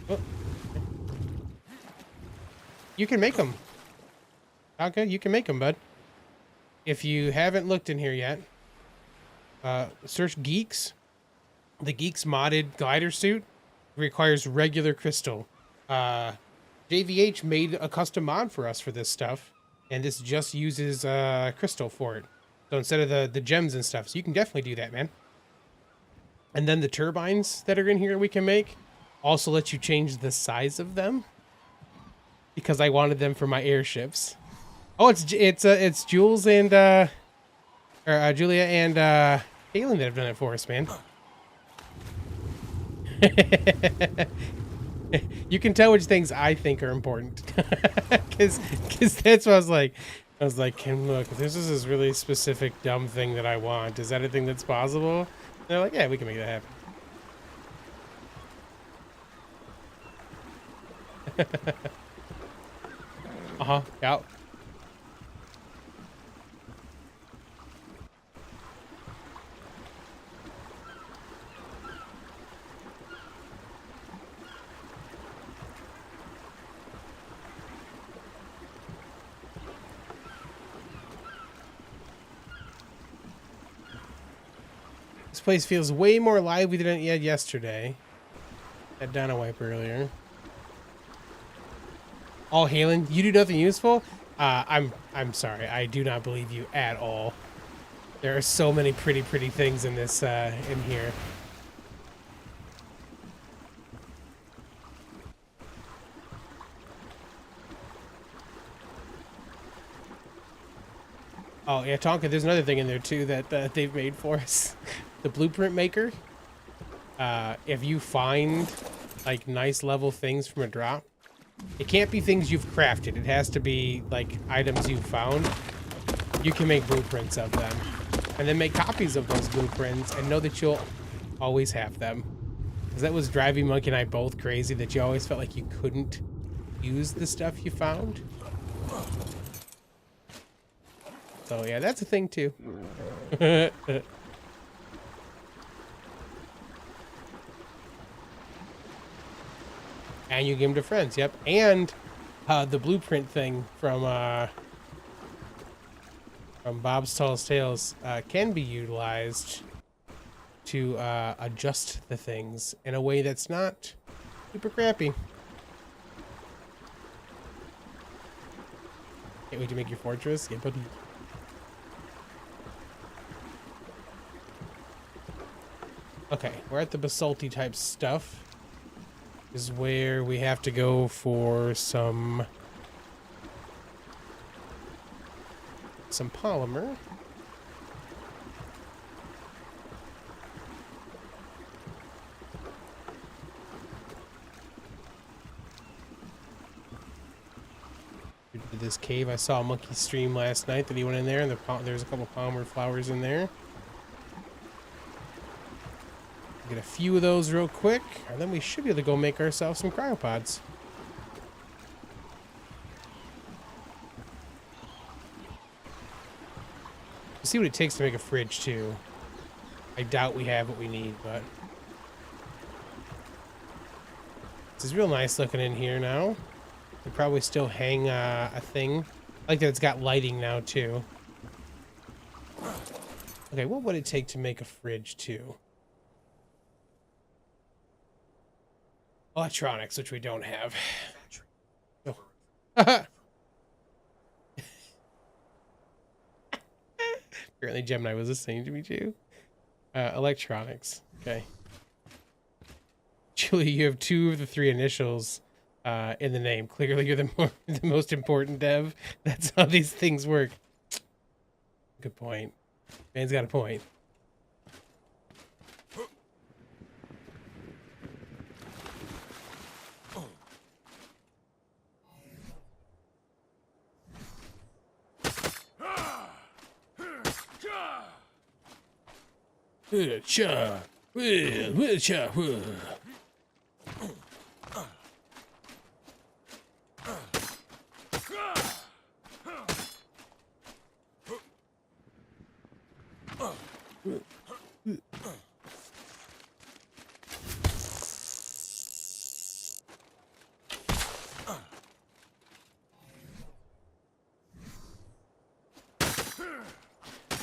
Oh. You can make them. Okay, you can make them, bud. If you haven't looked in here yet, search Geeks. The Geeks modded glider suit requires regular crystal. JVH made a custom mod for us for this stuff, and this just uses crystal for it. So instead of the gems and stuff, so you can definitely do that, man. And then the turbines that are in here we can make. also let you change the size of them because I wanted them for my airships. Oh, it's Jules and Julia and Kaylin that have done it for us, man. You can tell which things I think are important, because that's what I was like. I was like, Kim, look, this is this really specific dumb thing that I want. Is that a thing that's possible? And they're like, yeah, we can make that happen. Yeah. This place feels way more lively than it did yesterday. Had down a wipe earlier. Oh, Halen, you do nothing useful? I'm sorry. I do not believe you at all. There are so many pretty things in this in here. Oh yeah, Tonka, there's another thing in there too that they've made for us. The blueprint maker. If you find like nice level things from a drop, it can't be things you've crafted. It has to be like items you've found. You can make blueprints of them and then make copies of those blueprints and know that you'll always have them. Because that was driving Monkey and I both crazy, that you always felt like you couldn't use the stuff you found. So yeah, that's a thing too. And you give them to friends, yep. And the blueprint thing from Bob's Tallest Tales can be utilized to adjust the things in a way that's not super crappy. Can't wait to make your fortress. Yeah, buddy. Okay, we're at the basalty type stuff. This is where we have to go for some polymer. To this cave, I saw a monkey stream last night that he went in there, and there's a couple polymer flowers in there. Get a few of those real quick, and then we should be able to go make ourselves some cryopods. We'll see what it takes to make a fridge too. I doubt we have what we need, but this is real nice looking in here now. They probably still hang a thing. I like that it's got lighting now too. Okay, what would it take to make a fridge too? Electronics, which we don't have. Oh. Apparently Gemini was listening to me too. Electronics. Okay. Julie, you have 2 of the 3 initials in the name. Clearly you're the most important dev. That's how these things work. Good point. Man's got a point.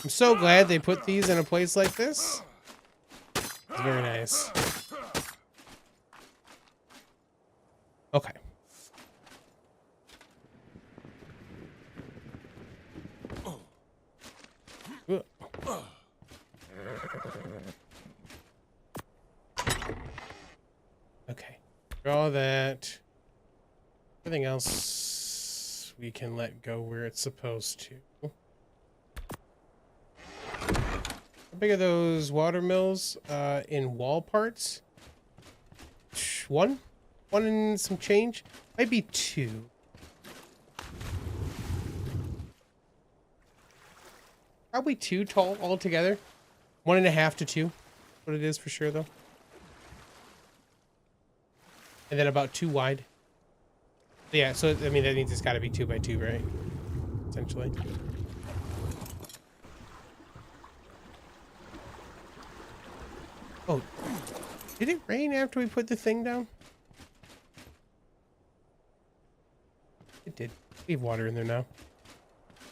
I'm so glad they put these in a place like this. It's very nice. Okay. Okay. Draw that. Everything else we can let go where it's supposed to. How big are those water mills in wall parts? One? One and some change? Maybe two. Probably two tall altogether. 1.5 to 2. What it is for sure though. And then about 2 wide. Yeah, so I mean that means it's gotta be 2 by 2, right? Essentially. Oh, did it rain after we put the thing down? It did. We have water in there now.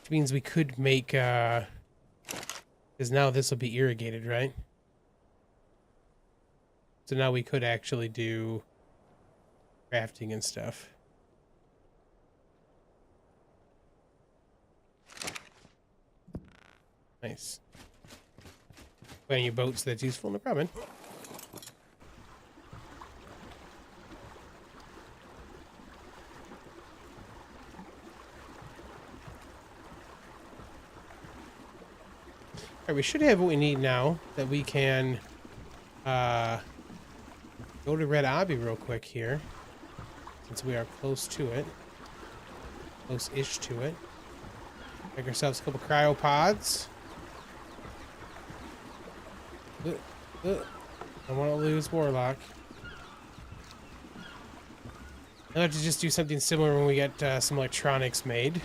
Which means we could make, because now this will be irrigated, right? So now we could actually do crafting and stuff. Nice. Plenty of boats that's useful, no problem. Alright, we should have what we need now that we can go to Red Abbey real quick here. Since we are close to it. Close-ish to it. Make ourselves a couple cryopods. I want to lose Warlock. I'll have to just do something similar when we get some electronics made.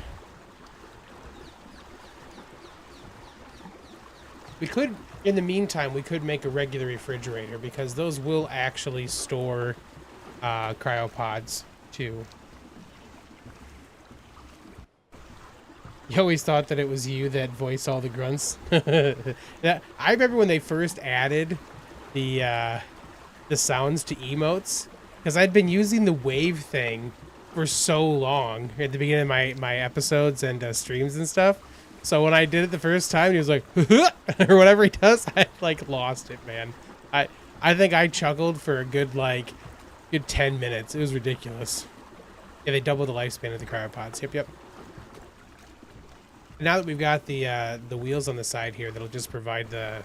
We could, in the meantime, we could make a regular refrigerator because those will actually store cryopods too. You always thought that it was you that voiced all the grunts. I remember when they first added the sounds to emotes, because I'd been using the wave thing for so long at the beginning of my episodes and streams and stuff. So when I did it the first time, he was like, or whatever he does, I like lost it, man. I think I chuckled for a good 10 minutes. It was ridiculous. Yeah, they doubled the lifespan of the cryopods. Yep. Now that we've got the wheels on the side here, that'll just provide the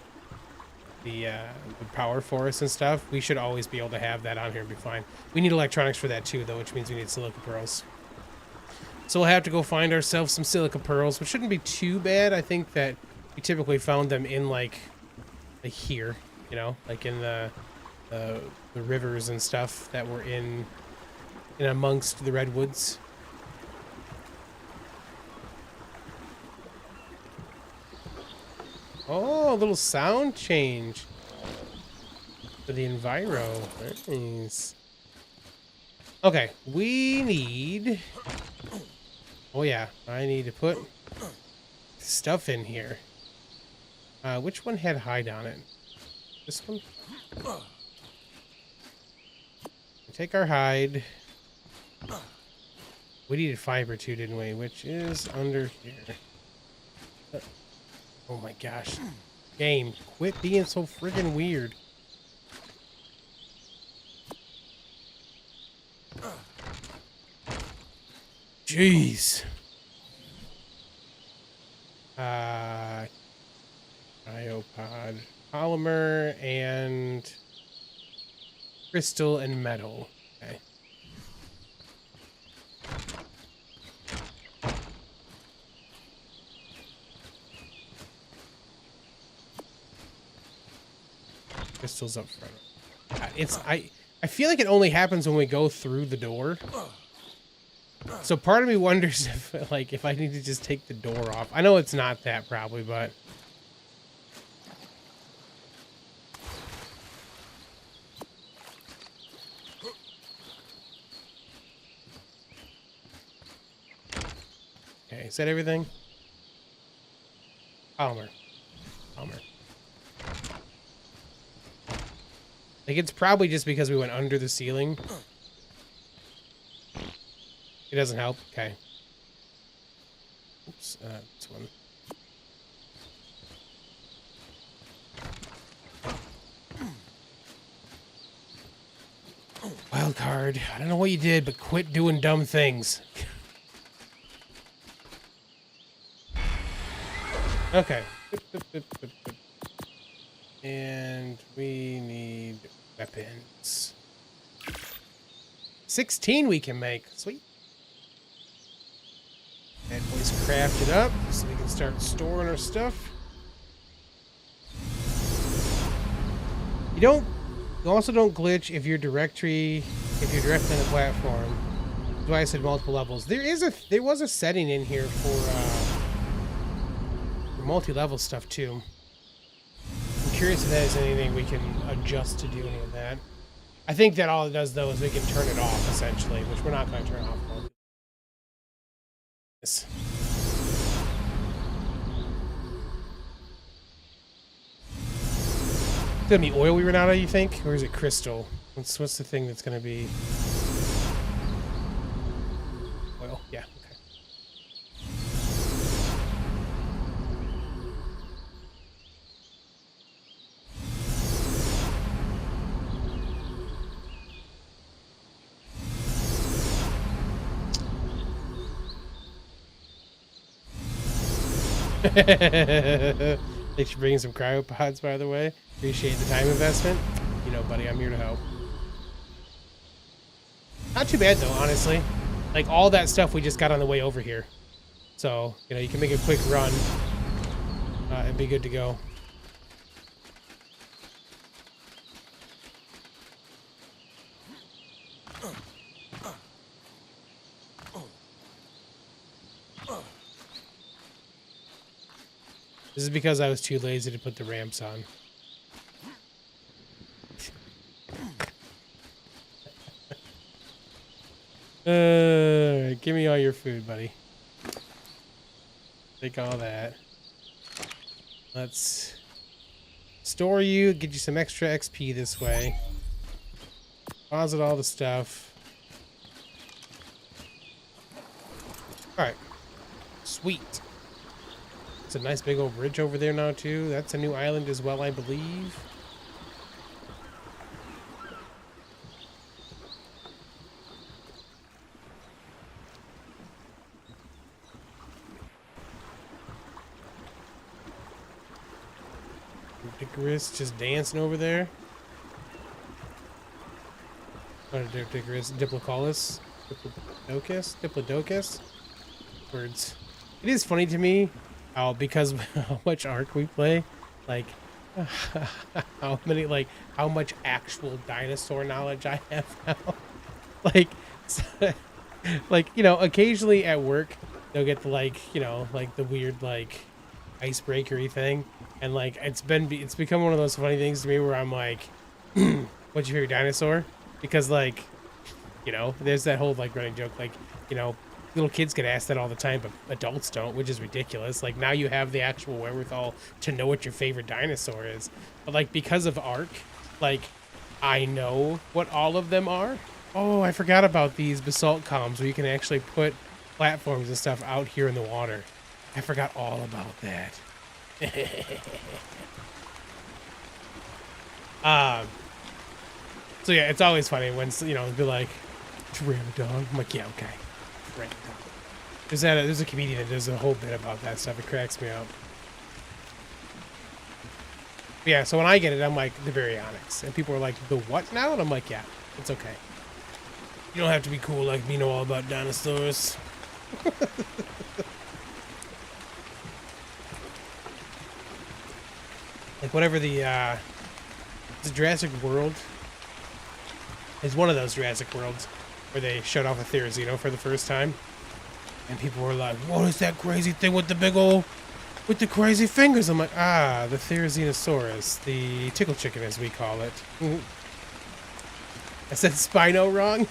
power for us and stuff. We should always be able to have that on here and be fine. We need electronics for that too, though, which means we need silica pearls. So we'll have to go find ourselves some silica pearls, which shouldn't be too bad. I think that we typically found them in like here, you know, like in the rivers and stuff that were in amongst the redwoods. Oh, a little sound change for the enviro. Nice. Okay, we need... Oh yeah, I need to put stuff in here. Which one had hide on it? This one? Take our hide. We needed fiber too, didn't we? Which is under here. Oh my gosh. Game, quit being so friggin' weird. Jeez. Cryopod. Polymer and crystal and metal. Okay. Crystals up front. I feel like it only happens when we go through the door. So part of me wonders if I need to just take the door off. I know it's not that probably, but okay, is that everything? Polymer. Like, it's probably just because we went under the ceiling. It doesn't help. Okay. Oops. This one. wild card. I don't know what you did, but quit doing dumb things. Okay. And we need weapons. 16 we can make. Sweet. Bad boys crafted up so we can start storing our stuff. You also don't glitch if you're directly on the platform. That's why I said multiple levels. There was a setting in here for multi-level stuff too. I'm curious if that is anything we can adjust to do any of that. I think that all it does though is we can turn it off essentially, which we're not going to turn off. Yes. It's gonna be oil we run out of, you think, or is it crystal? What's the thing that's gonna be oil? Yeah. Thanks for bringing some cryopods, by the way. Appreciate the time investment. You know, buddy, I'm here to help. Not too bad, though, honestly. Like, all that stuff we just got on the way over here. So, you know, you can make a quick run and be good to go. This is because I was too lazy to put the ramps on. Give me all your food, buddy. Take all that. Let's store you, get you some extra XP this way. Deposit all the stuff. Alright. Sweet. It's a nice big old bridge over there now too. That's a new island as well, I believe. Dickorus just dancing over there. What is Dickorus? Diplodocus? Diplodocus? Words. It is funny to me how, because of how much ARK we play, like how much actual dinosaur knowledge I have now. like, you know, occasionally at work they'll get the, like, you know, like the weird like icebreakery thing, and like it's become one of those funny things to me where I'm like, what's your favorite dinosaur? Because, like, you know, there's that whole like running joke, like, you know, little kids get asked that all the time, but adults don't, which is ridiculous. Like, now you have the actual wherewithal to know what your favorite dinosaur is. But like, because of ARK, like, I know what all of them are. Oh, I forgot about these basalt columns where you can actually put platforms and stuff out here in the water. I forgot all about that. So yeah, it's always funny when, you know, be like, Pteranodon. I'm like, yeah, okay. Pteranodon. There's a comedian that does a whole bit about that stuff. It cracks me up. But yeah, so when I get it, I'm like, the Baryonyx. And people are like, the what now? And I'm like, yeah, it's okay. You don't have to be cool like me, know all about dinosaurs. Like, whatever the Jurassic World is one of those Jurassic Worlds where they showed off a Therizino for the first time. And people were like, what is that crazy thing with the big old, with the crazy fingers? I'm like, ah, the Therizinosaurus, the tickle chicken as we call it. I said Spino wrong?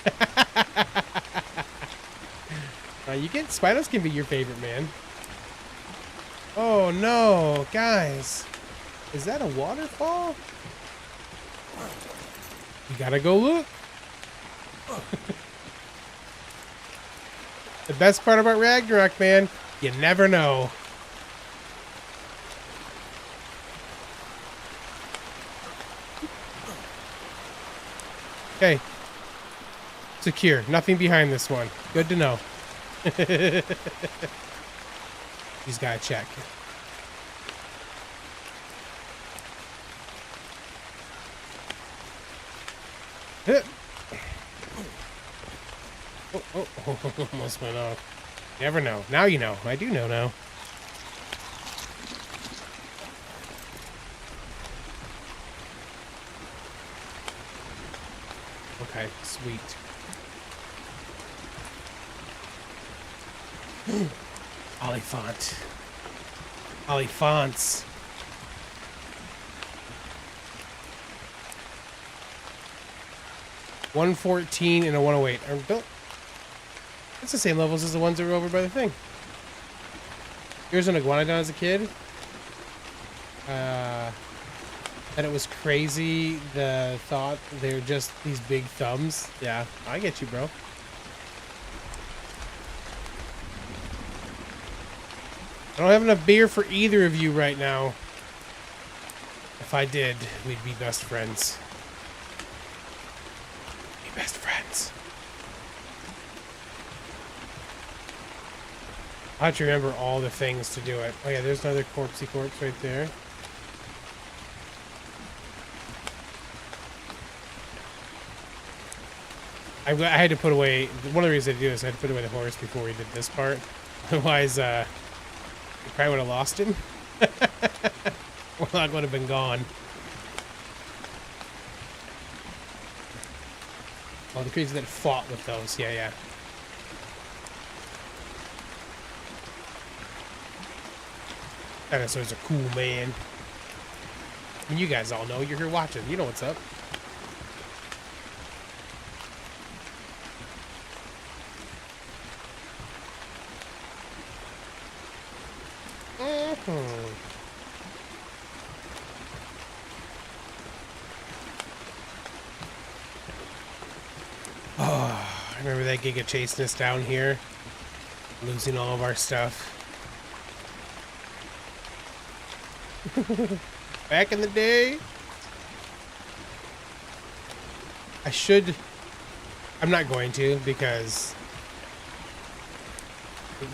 You get, Spinos can be your favorite, man. Oh no, guys. Is that a waterfall? You gotta go look. The best part about Ragnarok, man, you never know. Okay. secure. Nothing behind this one. Good to know. He's got to check. Oh, almost went off. Never know. Now you know. I do know now. Okay, sweet. Oliphant. Oliphants. $114 and a 108. It's the same levels as the ones that were over by the thing. Here's an iguanodon as a kid. That it was crazy, the thought they're just these big thumbs. Yeah, I get you, bro. I don't have enough beer for either of you right now. If I did, we'd be best friends. Be best friends. I have to remember all the things to do it. Oh yeah, there's another corpsey corpse right there. I had to put away, one of the reasons I do is I had to put away the horse before we did this part. Otherwise, we probably would have lost him. Warlock would have been gone. Oh, the creatures that fought with those. Yeah, yeah. Dinosaurs are cool, man. I mean, you guys all know. You're here watching. You know what's up. Oh, I remember that Giga chasing us down here, losing all of our stuff. Back in the day, I'm not going to, because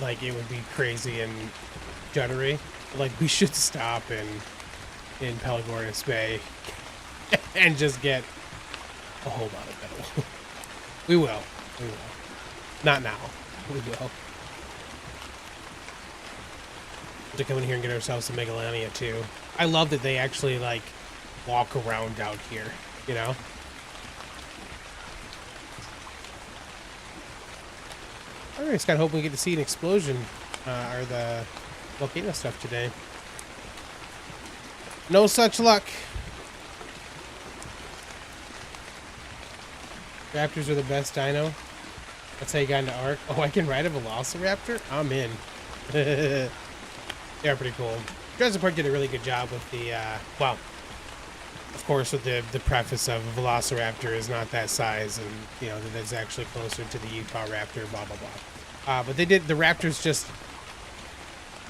like it would be crazy and juddery. Like, we should stop in Pelagornis Bay and just get a whole lot of metal. We will. We will. Not now. We will. To come in here and get ourselves some Megalania too. I love that they actually like walk around out here, you know? Alright, just kinda hoping we get to see an explosion or the volcano stuff today. No such luck. Raptors are the best dino. That's how you got into ARK. Oh, I can ride a Velociraptor? I'm in. They're pretty cool. Jurassic Park did a really good job with the, well, of course, with the preface of Velociraptor is not that size, and, you know, that's actually closer to the Utah Raptor, blah, blah, blah. But they did, the Raptors just,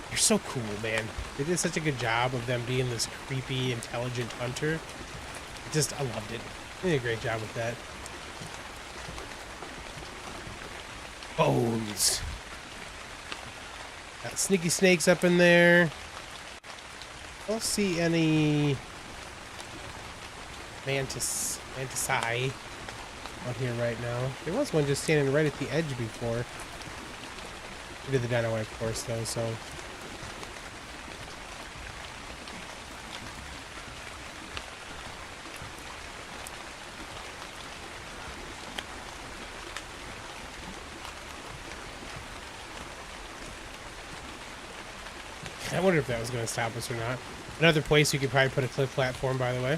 they're so cool, man. They did such a good job of them being this creepy, intelligent hunter. I loved it. They did a great job with that. Bones. Got sneaky snakes up in there. I don't see any mantisae on here right now. There was one just standing right at the edge before. We did the dino one, of course, though, so. I wonder if that was going to stop us or not. Another place you could probably put a cliff platform, by the way.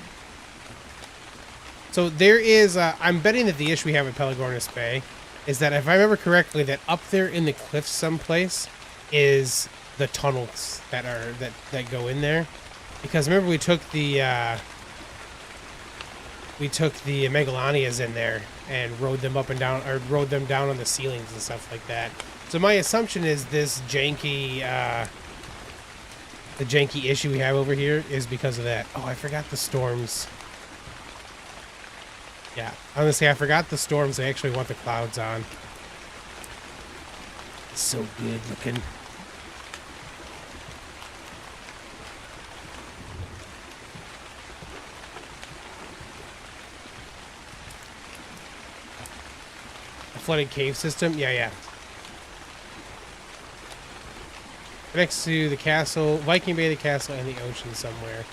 So there is, I'm betting that the issue we have at Pelagornis Bay is that, if I remember correctly, that up there in the cliffs someplace is the tunnels that go in there. Because remember we took the Megalanias in there and rode them up and down, or rode them down on the ceilings and stuff like that. So my assumption is this janky, the janky issue we have over here is because of that. Oh, I forgot the storms. Yeah, honestly, I forgot the storms. They actually want the clouds on. So good looking. A flooded cave system? Yeah, yeah. Next to the castle, Viking Bay, the castle, and the ocean somewhere.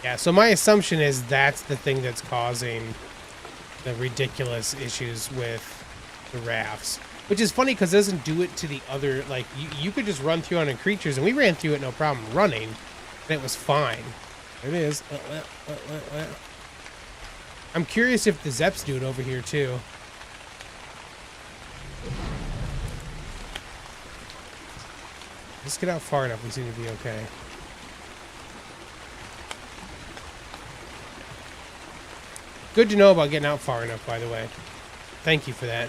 Yeah, so my assumption is that's the thing that's causing the ridiculous issues with the rafts. Which is funny because it doesn't do it to the other, like, you could just run through on creatures, and we ran through it no problem running, and it was fine. There it is. I'm curious if the Zeps do it over here, too. Let's get out far enough, we seem to be okay. Good to know about getting out far enough, by the way. Thank you for that.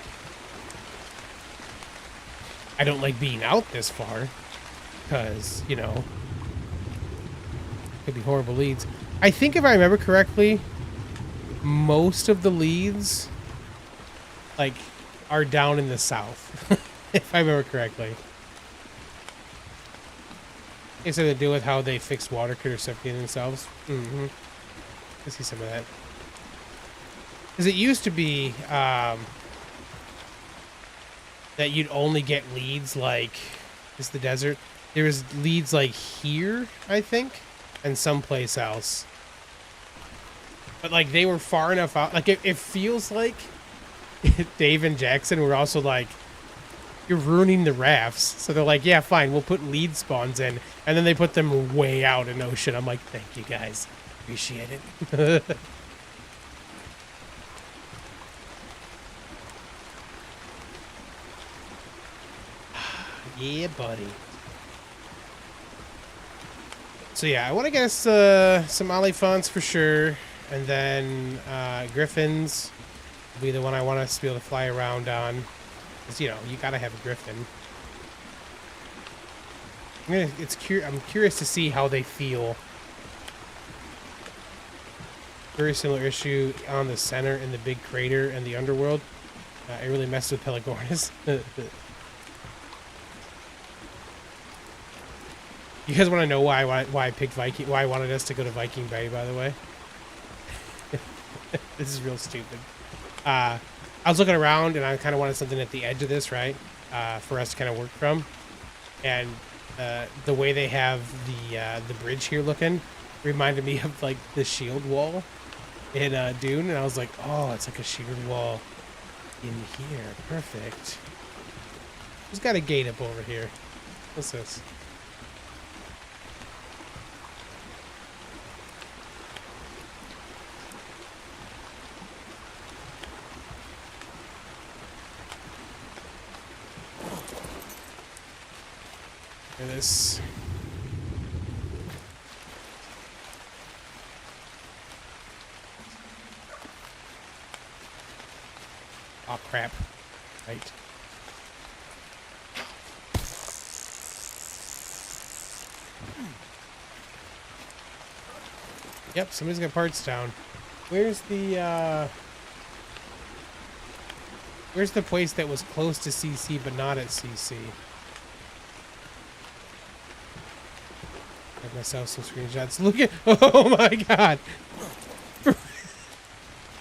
I don't like being out this far, because, you know, could be horrible leads. I think if I remember correctly, most of the leads, like, are down in the south, if I remember correctly. It's something to do with how they fixed water critters suffocating themselves. Mm-hmm. I see some of that. Because it used to be that you'd only get leads like, is the desert? There was leads like here, I think, and someplace else. But like they were far enough out. Like it feels like Dave and Jackson were also like, you're ruining the rafts. So they're like, yeah, fine, we'll put lead spawns in. And then they put them way out in ocean. I'm like, thank you guys. Appreciate it. Yeah, buddy. So yeah, I want to get us some Oliphants for sure. And then Griffins will be the one I want us to be able to fly around on. Because, you know, you gotta have a Griffin. I'm curious to see how they feel. Very similar issue on the center in the big crater and the underworld. It really messed with Pelagornis. You guys want to know why I picked Viking? Why I wanted us to go to Viking Bay, by the way? This is real stupid. I was looking around and I kind of wanted something at the edge of this, right? For us to kind of work from. And the way they have the bridge here looking reminded me of like the shield wall in Dune, and I was like, oh, it's like a shield wall in here. Perfect. Who's got a gate up over here? What's this? This. Oh crap. Right. Yep, somebody's got parts down. Where's the place that was close to CC but not at CC? Got myself some screenshots. Look at, oh my god.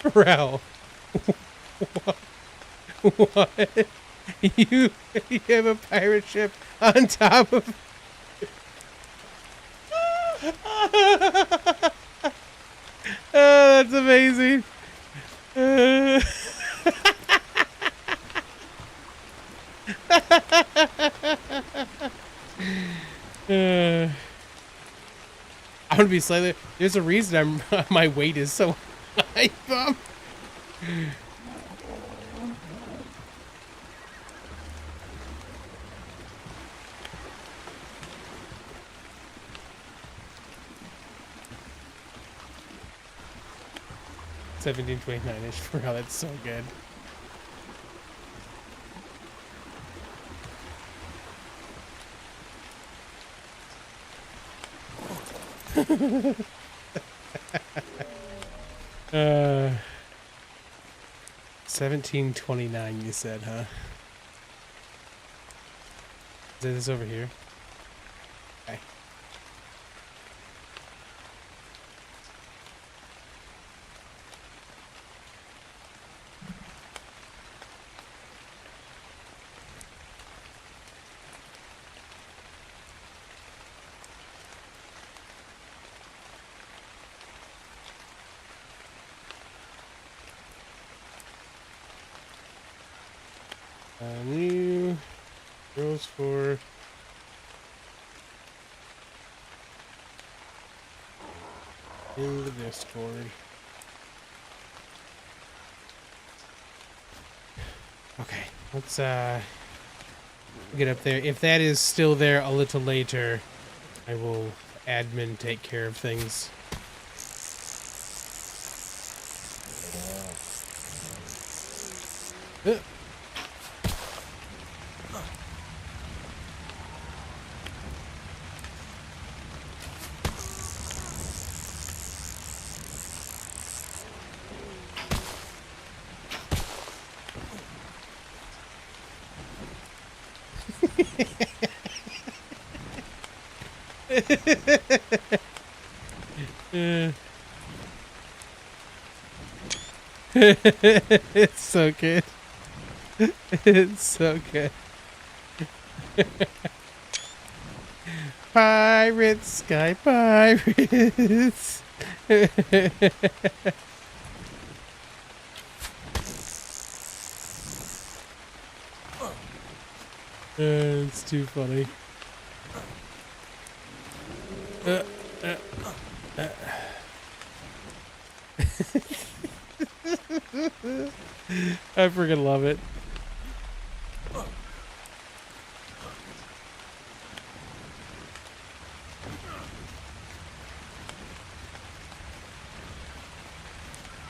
Bro. What? You have a pirate ship on top of... Oh, that's amazing. I'm gonna be slightly... There's a reason my weight is so high, Bum. 1729-ish for how that's so good. 1729, you said, huh? Is this over here? Okay. New rules for in the Discord. Okay, let's get up there. If that is still there a little later, I will admin take care of things. It's so good. It's so good. Pirates, sky pirates. It's too funny. I freaking love it.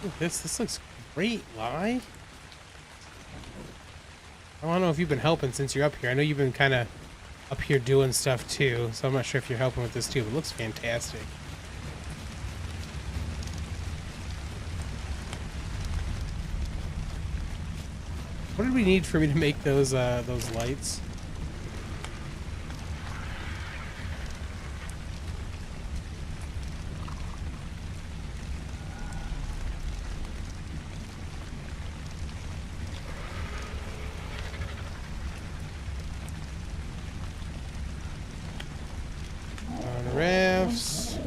Ooh, this looks great, Lai. I don't know if you've been helping since you're up here. I know you've been kind of up here doing stuff too, so I'm not sure if you're helping with this too, but it looks fantastic. What did we need for me to make those lights? On rafts.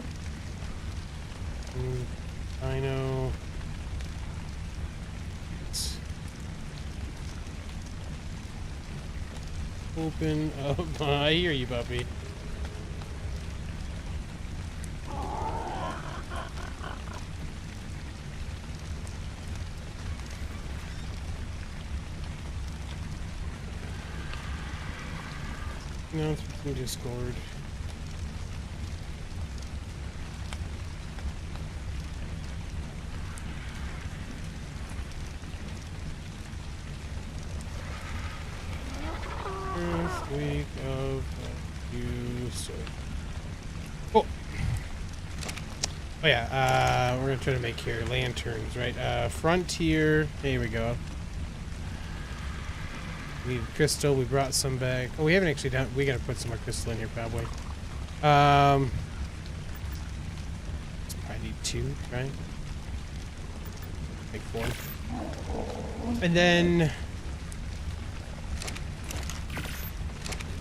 I know. Open up. I hear you, puppy. No, it's in Discord. First week of you, so. Oh! Oh yeah, we're gonna try to make here lanterns, right? Frontier, there we go. We need crystal, we brought some back. Oh, we haven't actually done, we gotta put some more crystal in here probably. Probably need 2, right? Make 4. And then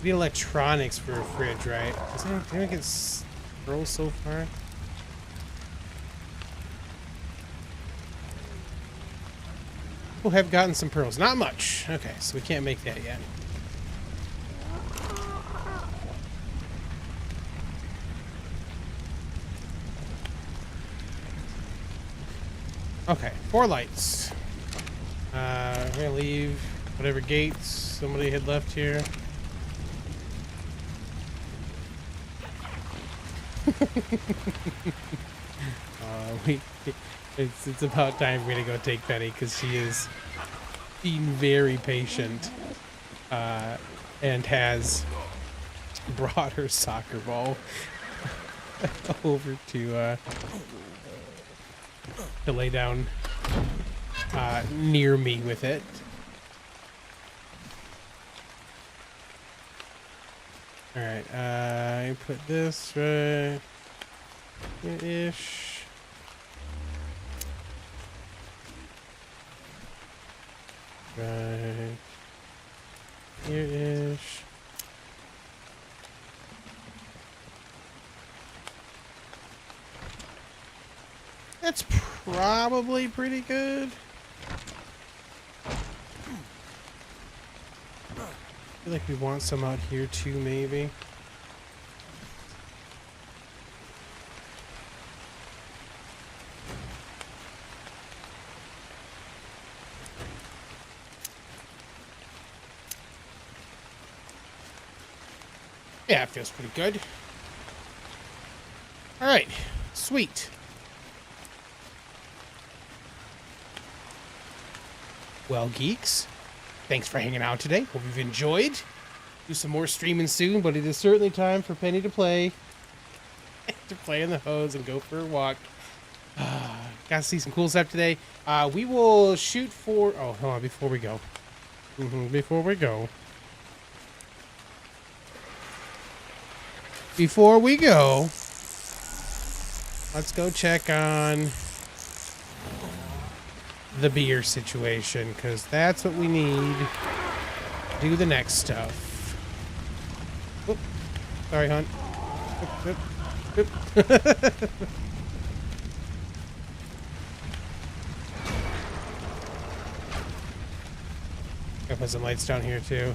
the electronics for a fridge, right? Did I get scrolls so far? We'll have gotten some pearls. Not much. Okay, so we can't make that yet. Okay, 4 lights. We're gonna leave whatever gates somebody had left here. It's about time for me to go take Penny because she is being very patient and has brought her soccer ball over to lay down near me with it. All right, I put this right here-ish. Right here-ish. That's probably pretty good. I feel like we want some out here too, maybe. Yeah, it feels pretty good. All right, sweet. Well, geeks, thanks for hanging out today. Hope you've enjoyed. Do some more streaming soon, but it is certainly time for Penny to play. To play in the hose and go for a walk. Got to see some cool stuff today. We will shoot for... Oh, hold on, before we go. Before we go, let's go check on the beer situation, because that's what we need to do the next stuff. Oop. Sorry, Hunt. Oop, oop, oop. Gotta put some lights down here too.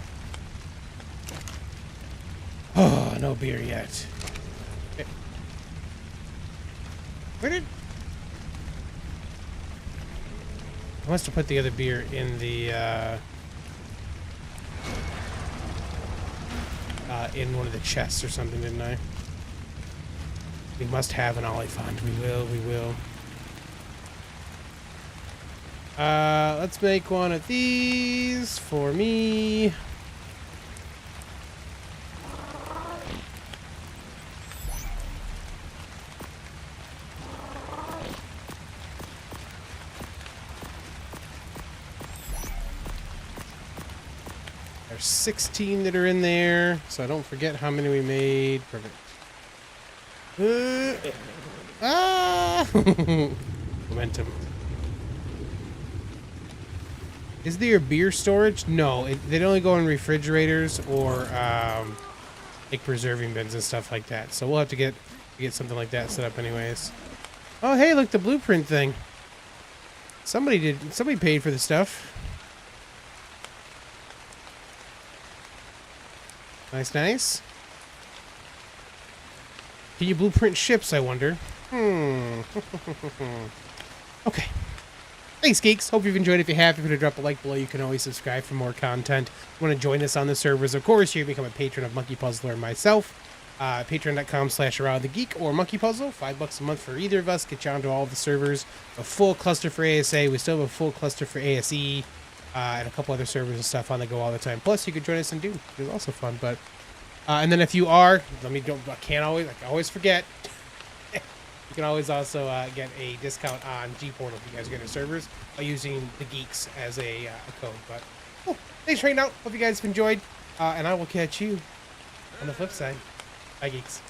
Oh, no beer yet. Okay. Where did... I must have put the other beer in the, in one of the chests or something, didn't I? We must have an Oliphant. We will. Let's make one of these for me. There's 16 that are in there, so I don't forget how many we made. Perfect. Momentum. Is there beer storage? No, they'd only go in refrigerators or like preserving bins and stuff like that. So we'll have to get something like that set up anyways. Oh, hey, look, the blueprint thing. Somebody paid for the stuff. Nice, nice. Can you blueprint ships, I wonder? Okay. Thanks, Geeks. Hope you've enjoyed. If you have, if you could drop a like below, you can always subscribe for more content. If you want to join us on the servers, of course, you can become a patron of Monkey Puzzler and myself. Patreon.com/ArahliTheGeek or Monkey Puzzle. $5 a month for either of us. Get you onto all of the servers. A full cluster for ASA. We still have a full cluster for ASE. And a couple other servers and stuff on the go all the time. Plus, you could join us in Doom. It's also fun. But and then if you are, I always forget. You can always also get a discount on G-Portal if you guys get into servers by using the Geeks as a code. But thanks for hanging out. Hope you guys have enjoyed, and I will catch you on the flip side. Bye, Geeks.